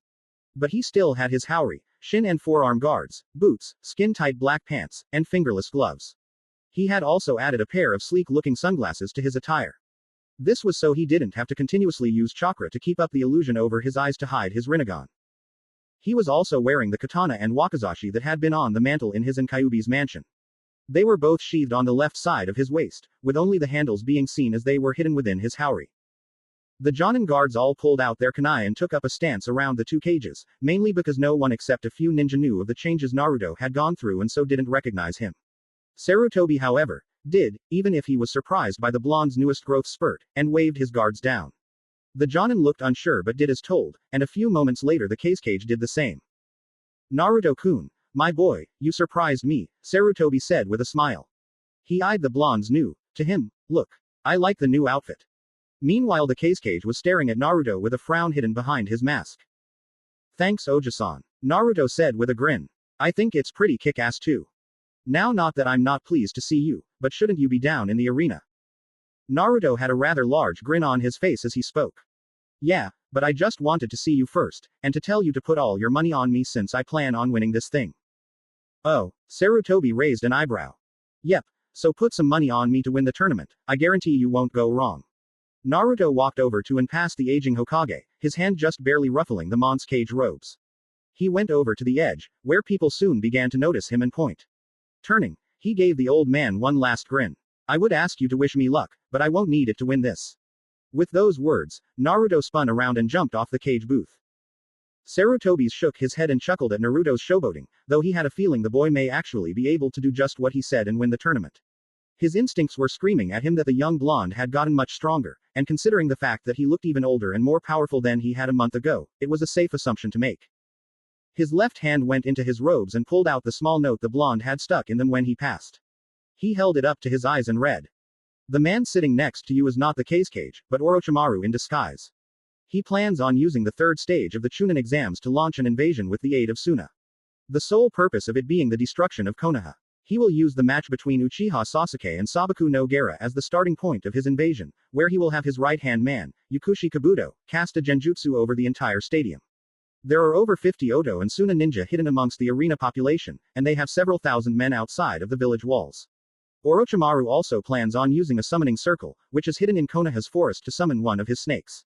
But he still had his haori, shin and forearm guards, boots, skin-tight black pants, and fingerless gloves. He had also added a pair of sleek-looking sunglasses to his attire. This was so he didn't have to continuously use chakra to keep up the illusion over his eyes to hide his Rinnegan. He was also wearing the katana and wakizashi that had been on the mantle in his and Kyuubi's mansion. They were both sheathed on the left side of his waist, with only the handles being seen as they were hidden within his haori. The Jonin guards all pulled out their kunai and took up a stance around the 2 cages, mainly because no one except a few ninja knew of the changes Naruto had gone through and so didn't recognize him. Sarutobi, however, did, even if he was surprised by the blonde's newest growth spurt, and waved his guards down. The Jonin looked unsure but did as told, and a few moments later the Kazekage did the same. Naruto-kun, my boy, you surprised me, Sarutobi said with a smile. He eyed the blonde's new, to him, look. I like the new outfit. Meanwhile, the Kazekage was staring at Naruto with a frown hidden behind his mask. Thanks, Oja-san, Naruto said with a grin. I think it's pretty kick-ass too. Now, not that I'm not pleased to see you, but shouldn't you be down in the arena? Naruto had a rather large grin on his face as he spoke. Yeah, but I just wanted to see you first, and to tell you to put all your money on me since I plan on winning this thing. Oh, Sarutobi raised an eyebrow. Yep, so put some money on me to win the tournament, I guarantee you won't go wrong. Naruto walked over to and past the aging Hokage, his hand just barely ruffling the Mon's cage robes. He went over to the edge, where people soon began to notice him and point. Turning, he gave the old man one last grin. I would ask you to wish me luck, but I won't need it to win this. With those words, Naruto spun around and jumped off the cage booth. Sarutobi shook his head and chuckled at Naruto's showboating, though he had a feeling the boy may actually be able to do just what he said and win the tournament. His instincts were screaming at him that the young blonde had gotten much stronger, and considering the fact that he looked even older and more powerful than he had a month ago, it was a safe assumption to make. His left hand went into his robes and pulled out the small note the blonde had stuck in them when he passed. He held it up to his eyes and read. The man sitting next to you is not the Kazekage, but Orochimaru in disguise. He plans on using the 3rd stage of the Chunin exams to launch an invasion with the aid of Suna. The sole purpose of it being the destruction of Konoha. He will use the match between Uchiha Sasuke and Sabaku no Gaara as the starting point of his invasion, where he will have his right-hand man, Yukushi Kabuto, cast a genjutsu over the entire stadium. There are over 50 Oto and Suna ninja hidden amongst the arena population, and they have several thousand men outside of the village walls. Orochimaru also plans on using a summoning circle, which is hidden in Konoha's forest to summon one of his snakes.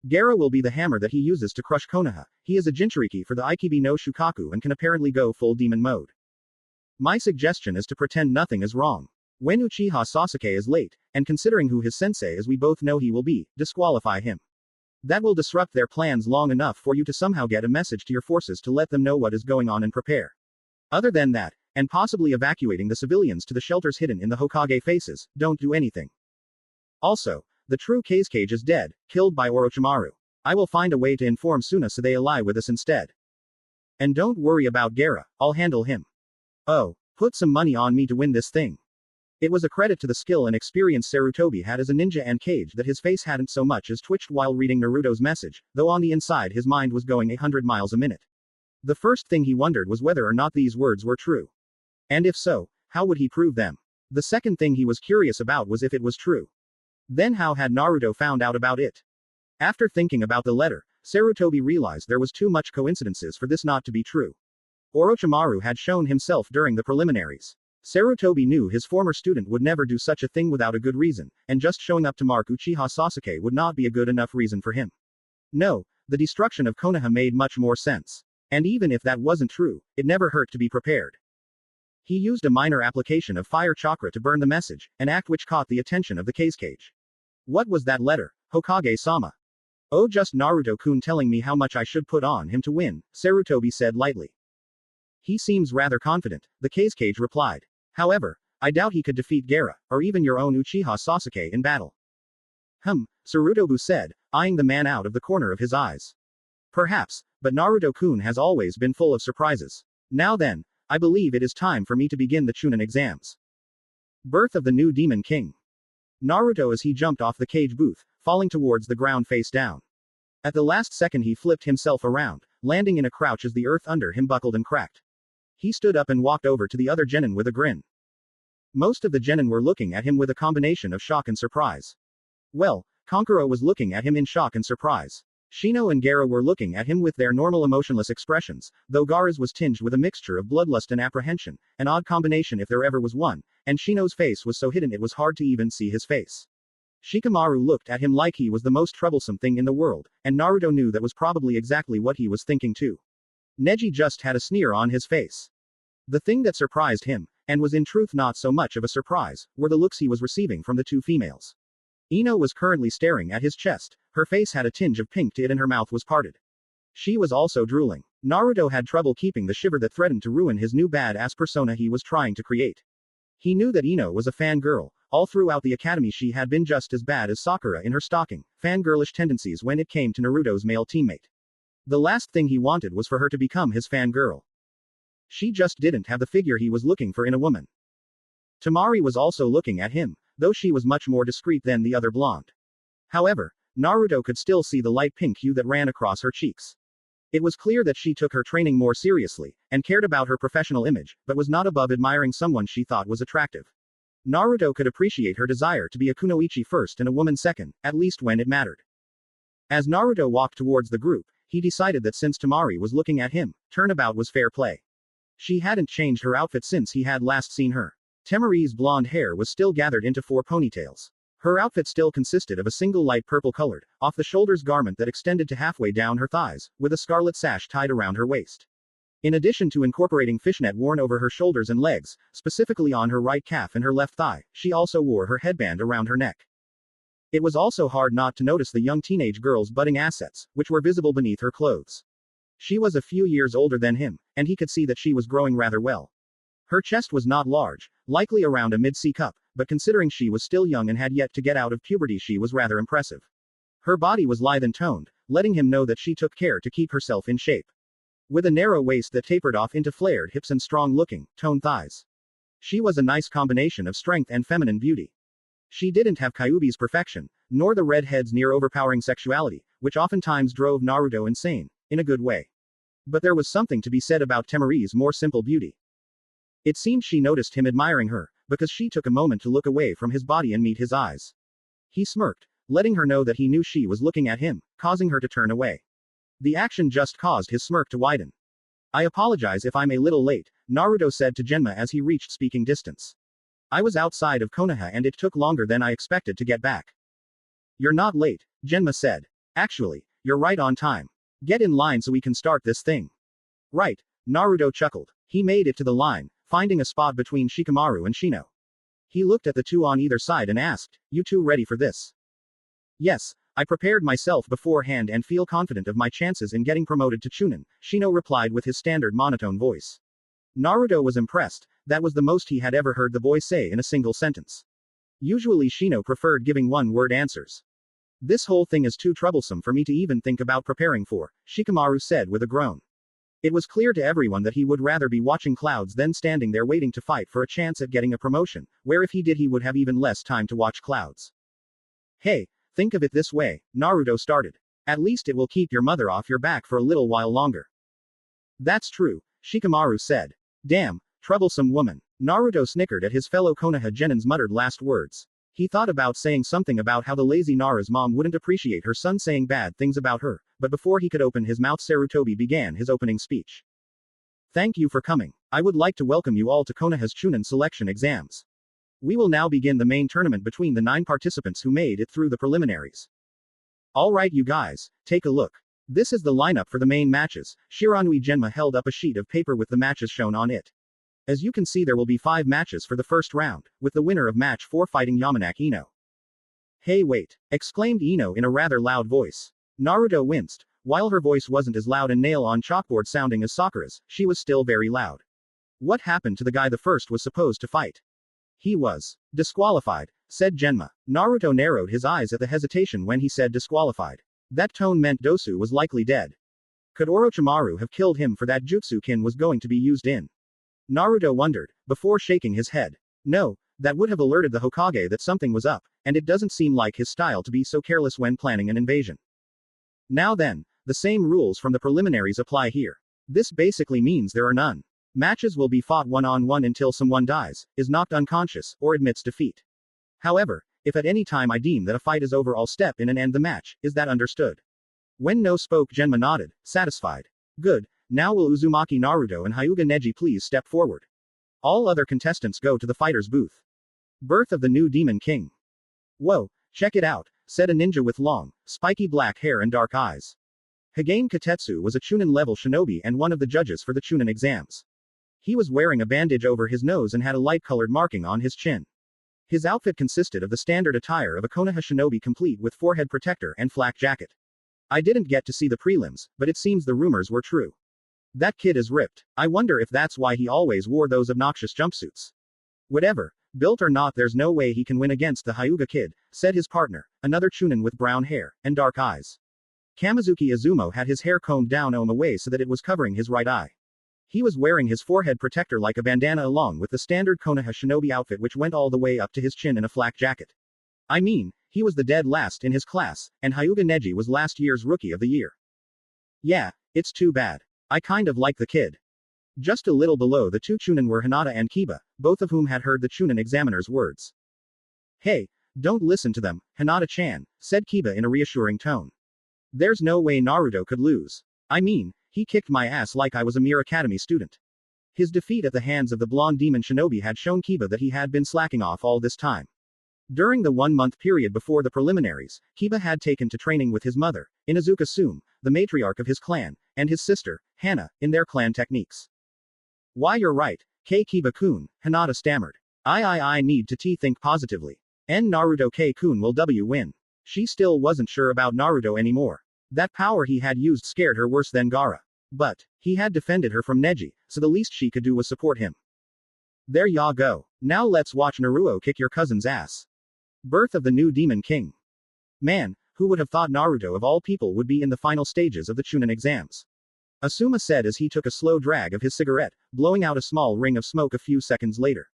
Gaara will be the hammer that he uses to crush Konoha. He is a Jinchuriki for the Ikibi no Shukaku and can apparently go full demon mode. My suggestion is to pretend nothing is wrong. When Uchiha Sasuke is late, and considering who his sensei is we both know he will be, disqualify him. That will disrupt their plans long enough for you to somehow get a message to your forces to let them know what is going on and prepare. Other than that, and possibly evacuating the civilians to the shelters hidden in the Hokage faces, don't do anything. Also, the true Kazekage is dead, killed by Orochimaru. I will find a way to inform Suna so they ally with us instead. And don't worry about Gaara, I'll handle him. Oh, put some money on me to win this thing. It was a credit to the skill and experience Sarutobi had as a ninja and Kage that his face hadn't so much as twitched while reading Naruto's message, though on the inside his mind was going 100 miles a minute. The first thing he wondered was whether or not these words were true. And if so, how would he prove them? The second thing he was curious about was if it was true. Then how had Naruto found out about it? After thinking about the letter, Sarutobi realized there was too much coincidences for this not to be true. Orochimaru had shown himself during the preliminaries. Sarutobi knew his former student would never do such a thing without a good reason, and just showing up to mark Uchiha Sasuke would not be a good enough reason for him. No, the destruction of Konoha made much more sense. And even if that wasn't true, it never hurt to be prepared. He used a minor application of fire chakra to burn the message, an act which caught the attention of the Kazekage. What was that letter? Hokage-sama. Oh, just Naruto-kun telling me how much I should put on him to win, Sarutobi said lightly. He seems rather confident, the Kazekage replied. However, I doubt he could defeat Gaara, or even your own Uchiha Sasuke in battle. Sarutobi said, eyeing the man out of the corner of his eyes. Perhaps, but Naruto-kun has always been full of surprises. Now then, I believe it is time for me to begin the Chunin exams. Birth of the new Demon King. Naruto as he jumped off the cage booth, falling towards the ground face down. At the last second he flipped himself around, landing in a crouch as the earth under him buckled and cracked. He stood up and walked over to the other genin with a grin. Most of the genin were looking at him with a combination of shock and surprise. Well, Kankuro was looking at him in shock and surprise. Shino and Gaara were looking at him with their normal emotionless expressions, though Gaara's was tinged with a mixture of bloodlust and apprehension, an odd combination if there ever was one, and Shino's face was so hidden it was hard to even see his face. Shikamaru looked at him like he was the most troublesome thing in the world, and Naruto knew that was probably exactly what he was thinking too. Neji just had a sneer on his face. The thing that surprised him, and was in truth not so much of a surprise, were the looks he was receiving from the two females. Ino was currently staring at his chest, her face had a tinge of pink to it and her mouth was parted. She was also drooling. Naruto had trouble keeping the shiver that threatened to ruin his new badass persona he was trying to create. He knew that Ino was a fangirl. All throughout the academy she had been just as bad as Sakura in her stalking, fangirlish tendencies when it came to Naruto's male teammate. The last thing he wanted was for her to become his fangirl. She just didn't have the figure he was looking for in a woman. Tamari was also looking at him, though she was much more discreet than the other blonde. However, Naruto could still see the light pink hue that ran across her cheeks. It was clear that she took her training more seriously, and cared about her professional image, but was not above admiring someone she thought was attractive. Naruto could appreciate her desire to be a kunoichi first and a woman second, at least when it mattered. As Naruto walked towards the group, he decided that since Tamari was looking at him, turnabout was fair play. She hadn't changed her outfit since he had last seen her. Tamari's blonde hair was still gathered into 4 ponytails. Her outfit still consisted of a single light purple-colored, off-the-shoulders garment that extended to halfway down her thighs, with a scarlet sash tied around her waist. In addition to incorporating fishnet worn over her shoulders and legs, specifically on her right calf and her left thigh, she also wore her headband around her neck. It was also hard not to notice the young teenage girl's budding assets, which were visible beneath her clothes. She was a few years older than him, and he could see that she was growing rather well. Her chest was not large, likely around a mid-C cup, but considering she was still young and had yet to get out of puberty she was rather impressive. Her body was lithe and toned, letting him know that she took care to keep herself in shape. With a narrow waist that tapered off into flared hips and strong-looking, toned thighs. She was a nice combination of strength and feminine beauty. She didn't have Kyuubi's perfection, nor the redhead's near-overpowering sexuality, which oftentimes drove Naruto insane, in a good way. But there was something to be said about Temari's more simple beauty. It seemed she noticed him admiring her, because she took a moment to look away from his body and meet his eyes. He smirked, letting her know that he knew she was looking at him, causing her to turn away. The action just caused his smirk to widen. I apologize if I'm a little late, Naruto said to Genma as he reached speaking distance. I was outside of Konoha and it took longer than I expected to get back. You're not late, Genma said. Actually, you're right on time. Get in line so we can start this thing. Right, Naruto chuckled. He made it to the line, finding a spot between Shikamaru and Shino. He looked at the two on either side and asked, "You two ready for this?" Yes, I prepared myself beforehand and feel confident of my chances in getting promoted to Chunin, Shino replied with his standard monotone voice. Naruto was impressed, that was the most he had ever heard the boy say in a single sentence. Usually Shino preferred giving one-word answers. This whole thing is too troublesome for me to even think about preparing for, Shikamaru said with a groan. It was clear to everyone that he would rather be watching clouds than standing there waiting to fight for a chance at getting a promotion, where if he did he would have even less time to watch clouds. Hey, think of it this way, Naruto started. At least it will keep your mother off your back for a little while longer. That's true, Shikamaru said. Damn, troublesome woman. Naruto snickered at his fellow Konoha Genin's muttered last words. He thought about saying something about how the lazy Nara's mom wouldn't appreciate her son saying bad things about her, but before he could open his mouth Sarutobi began his opening speech. Thank you for coming. I would like to welcome you all to Konoha's Chunin selection exams. We will now begin the main tournament between the 9 participants who made it through the preliminaries. Alright you guys, take a look. This is the lineup for the main matches. Shiranui Genma held up a sheet of paper with the matches shown on it. As you can see there will be 5 matches for the first round, with the winner of match 4 fighting Yamanaka Ino. Hey wait, exclaimed Ino in a rather loud voice. Naruto winced. While her voice wasn't as loud and nail-on chalkboard sounding as Sakura's, she was still very loud. What happened to the guy the first was supposed to fight? He was disqualified, said Genma. Naruto narrowed his eyes at the hesitation when he said disqualified. That tone meant Dosu was likely dead. Could Orochimaru have killed him for that jutsu-kin was going to be used in? Naruto wondered, before shaking his head. No, that would have alerted the Hokage that something was up, and it doesn't seem like his style to be so careless when planning an invasion. Now then, the same rules from the preliminaries apply here. This basically means there are none. Matches will be fought one-on-one until someone dies, is knocked unconscious, or admits defeat. However, if at any time I deem that a fight is over I'll step in and end the match, is that understood? When no spoke Genma nodded, satisfied. Good. Now will Uzumaki Naruto and Hyuga Neji please step forward. All other contestants go to the fighter's booth. Birth of the new Demon King. Whoa, check it out, said a ninja with long, spiky black hair and dark eyes. Hagane Katetsu was a Chunin-level shinobi and one of the judges for the Chunin exams. He was wearing a bandage over his nose and had a light-colored marking on his chin. His outfit consisted of the standard attire of a Konoha shinobi complete with forehead protector and flak jacket. I didn't get to see the prelims, but it seems the rumors were true. That kid is ripped. I wonder if that's why he always wore those obnoxious jumpsuits. Whatever, built or not there's no way he can win against the Hyuga kid, said his partner, another Chunin with brown hair and dark eyes. Kamizuki Izumo had his hair combed down on the way so that it was covering his right eye. He was wearing his forehead protector like a bandana along with the standard Konoha shinobi outfit which went all the way up to his chin in a flak jacket. I mean, he was the dead last in his class, and Hyuga Neji was last year's Rookie of the Year. Yeah, it's too bad. I kind of like the kid. Just a little below the two Chunin were Hinata and Kiba, both of whom had heard the Chunin examiner's words. Hey, don't listen to them, Hinata-chan, said Kiba in a reassuring tone. There's no way Naruto could lose. I mean, he kicked my ass like I was a mere academy student. His defeat at the hands of the blonde demon shinobi had shown Kiba that he had been slacking off all this time. During the 1-month period before the preliminaries, Kiba had taken to training with his mother, Inuzuka Sume, the matriarch of his clan, and his sister, Hana, in their clan techniques. Why you're right, Kiba-kun, Hinata stammered. I need to think positively. Naruto K-kun will win. She still wasn't sure about Naruto anymore. That power he had used scared her worse than Gaara. But, he had defended her from Neji, so the least she could do was support him. There ya go. Now let's watch Naruto kick your cousin's ass. Birth of the new Demon King. Man, who would have thought Naruto of all people would be in the final stages of the Chunin exams? Asuma said as he took a slow drag of his cigarette, blowing out a small ring of smoke a few seconds later.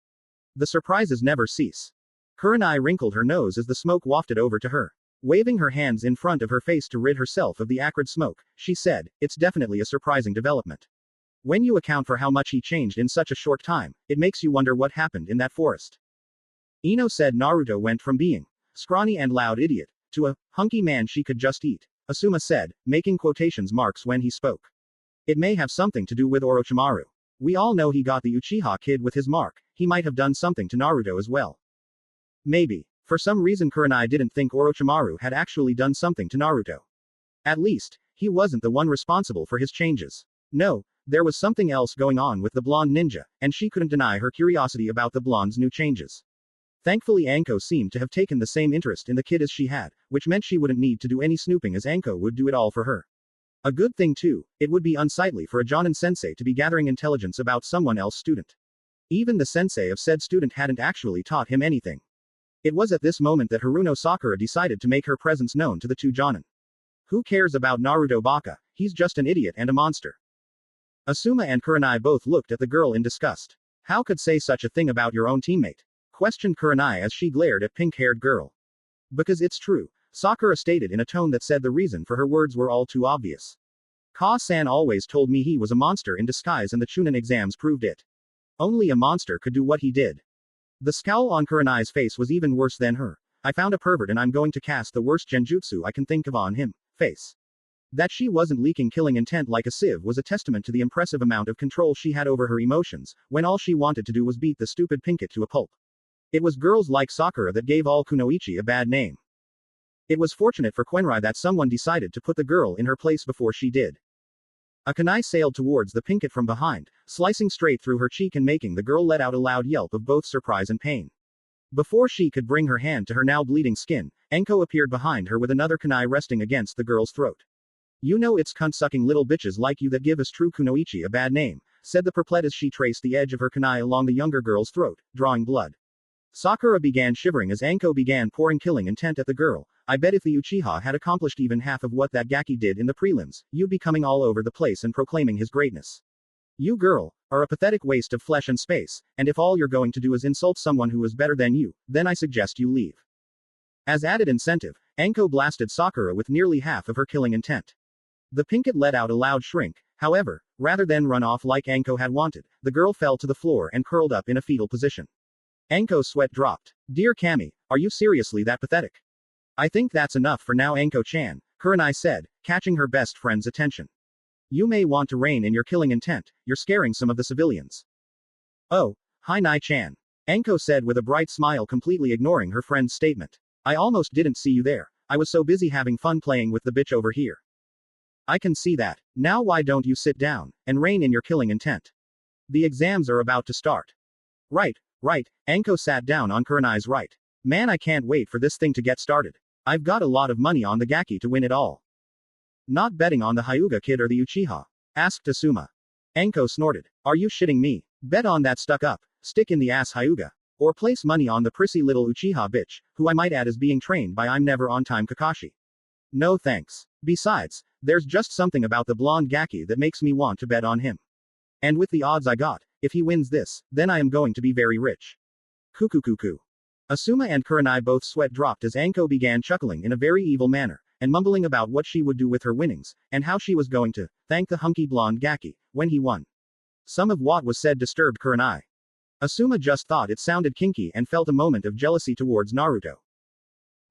The surprises never cease. Kurenai wrinkled her nose as the smoke wafted over to her. Waving her hands in front of her face to rid herself of the acrid smoke, she said, it's definitely a surprising development. When you account for how much he changed in such a short time, it makes you wonder what happened in that forest. Ino said Naruto went from being scrawny and loud idiot to a hunky man she could just eat. Asuma said, making quotations marks when he spoke. It may have something to do with Orochimaru. We all know he got the Uchiha kid with his mark, he might have done something to Naruto as well. Maybe. For some reason Kurenai didn't think Orochimaru had actually done something to Naruto. At least, he wasn't the one responsible for his changes. No, there was something else going on with the blonde ninja, and she couldn't deny her curiosity about the blonde's new changes. Thankfully Anko seemed to have taken the same interest in the kid as she had, which meant she wouldn't need to do any snooping as Anko would do it all for her. A good thing too, it would be unsightly for a Jonin sensei to be gathering intelligence about someone else's student. Even the sensei of said student hadn't actually taught him anything. It was at this moment that Haruno Sakura decided to make her presence known to the two Jonin. Who cares about Naruto Baka, he's just an idiot and a monster. Asuma and Kurenai both looked at the girl in disgust. How could say such a thing about your own teammate? Questioned Kurenai as she glared at pink-haired girl. Because it's true, Sakura stated in a tone that said the reason for her words were all too obvious. Ka-san always told me he was a monster in disguise and the Chunin exams proved it. Only a monster could do what he did. The scowl on Kurenai's face was even worse than her. I found a pervert and I'm going to cast the worst genjutsu I can think of on him. Face. That she wasn't leaking killing intent like a sieve was a testament to the impressive amount of control she had over her emotions, when all she wanted to do was beat the stupid pinkett to a pulp. It was girls like Sakura that gave all kunoichi a bad name. It was fortunate for Quenrai that someone decided to put the girl in her place before she did. A kunai sailed towards the pinkett from behind, slicing straight through her cheek and making the girl let out a loud yelp of both surprise and pain. Before she could bring her hand to her now bleeding skin, Anko appeared behind her with another kunai resting against the girl's throat. You know it's cunt-sucking little bitches like you that give us true kunoichi a bad name, said the perplet as she traced the edge of her kunai along the younger girl's throat, drawing blood. Sakura began shivering as Anko began pouring killing intent at the girl. I bet if the Uchiha had accomplished even half of what that Gaki did in the prelims, you'd be coming all over the place and proclaiming his greatness. You girl, are a pathetic waste of flesh and space, and if all you're going to do is insult someone who is better than you, then I suggest you leave. As added incentive, Anko blasted Sakura with nearly half of her killing intent. The pinkett let out a loud shrink, however, rather than run off like Anko had wanted, the girl fell to the floor and curled up in a fetal position. Anko's sweat dropped. Dear Kami, are you seriously that pathetic? I think that's enough for now Anko-chan, Kurenai said, catching her best friend's attention. You may want to rein in your killing intent, you're scaring some of the civilians. Oh, hi Nai-chan. Anko said with a bright smile completely ignoring her friend's statement. I almost didn't see you there, I was so busy having fun playing with the bitch over here. I can see that. Now why don't you sit down, and rein in your killing intent? The exams are about to start. Right. Anko sat down on Kurenai's right. Man, I can't wait for this thing to get started. I've got a lot of money on the Gaki to win it all. Not betting on the Hyuga kid or the Uchiha? Asked Asuma. Anko snorted. Are you shitting me? Bet on that stuck up, stick in the ass Hyuga. Or place money on the prissy little Uchiha bitch, who I might add is being trained by I'm never on time Kakashi. No thanks. Besides, there's just something about the blonde Gaki that makes me want to bet on him. And with the odds I got, if he wins this, then I am going to be very rich. Cuckoo. Asuma and Kurenai both sweat dropped as Anko began chuckling in a very evil manner, and mumbling about what she would do with her winnings, and how she was going to thank the hunky blonde Gaki when he won. Some of what was said disturbed Kurenai. Asuma just thought it sounded kinky and felt a moment of jealousy towards Naruto.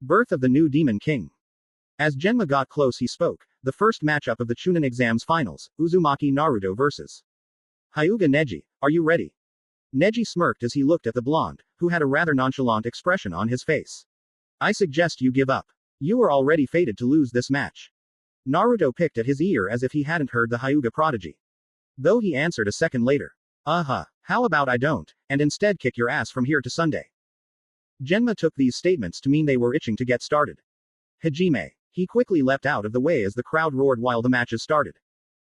Birth of the new Demon King. As Genma got close he spoke, the first matchup of the Chunin exams finals, Uzumaki Naruto vs. Hyuga Neji, are you ready? Neji smirked as he looked at the blonde, who had a rather nonchalant expression on his face. I suggest you give up. You are already fated to lose this match. Naruto picked at his ear as if he hadn't heard the Hyuga prodigy. Though he answered a second later. How about I don't, and instead kick your ass from here to Sunday? Genma took these statements to mean they were itching to get started. Hajime. He quickly leapt out of the way as the crowd roared while the matches started.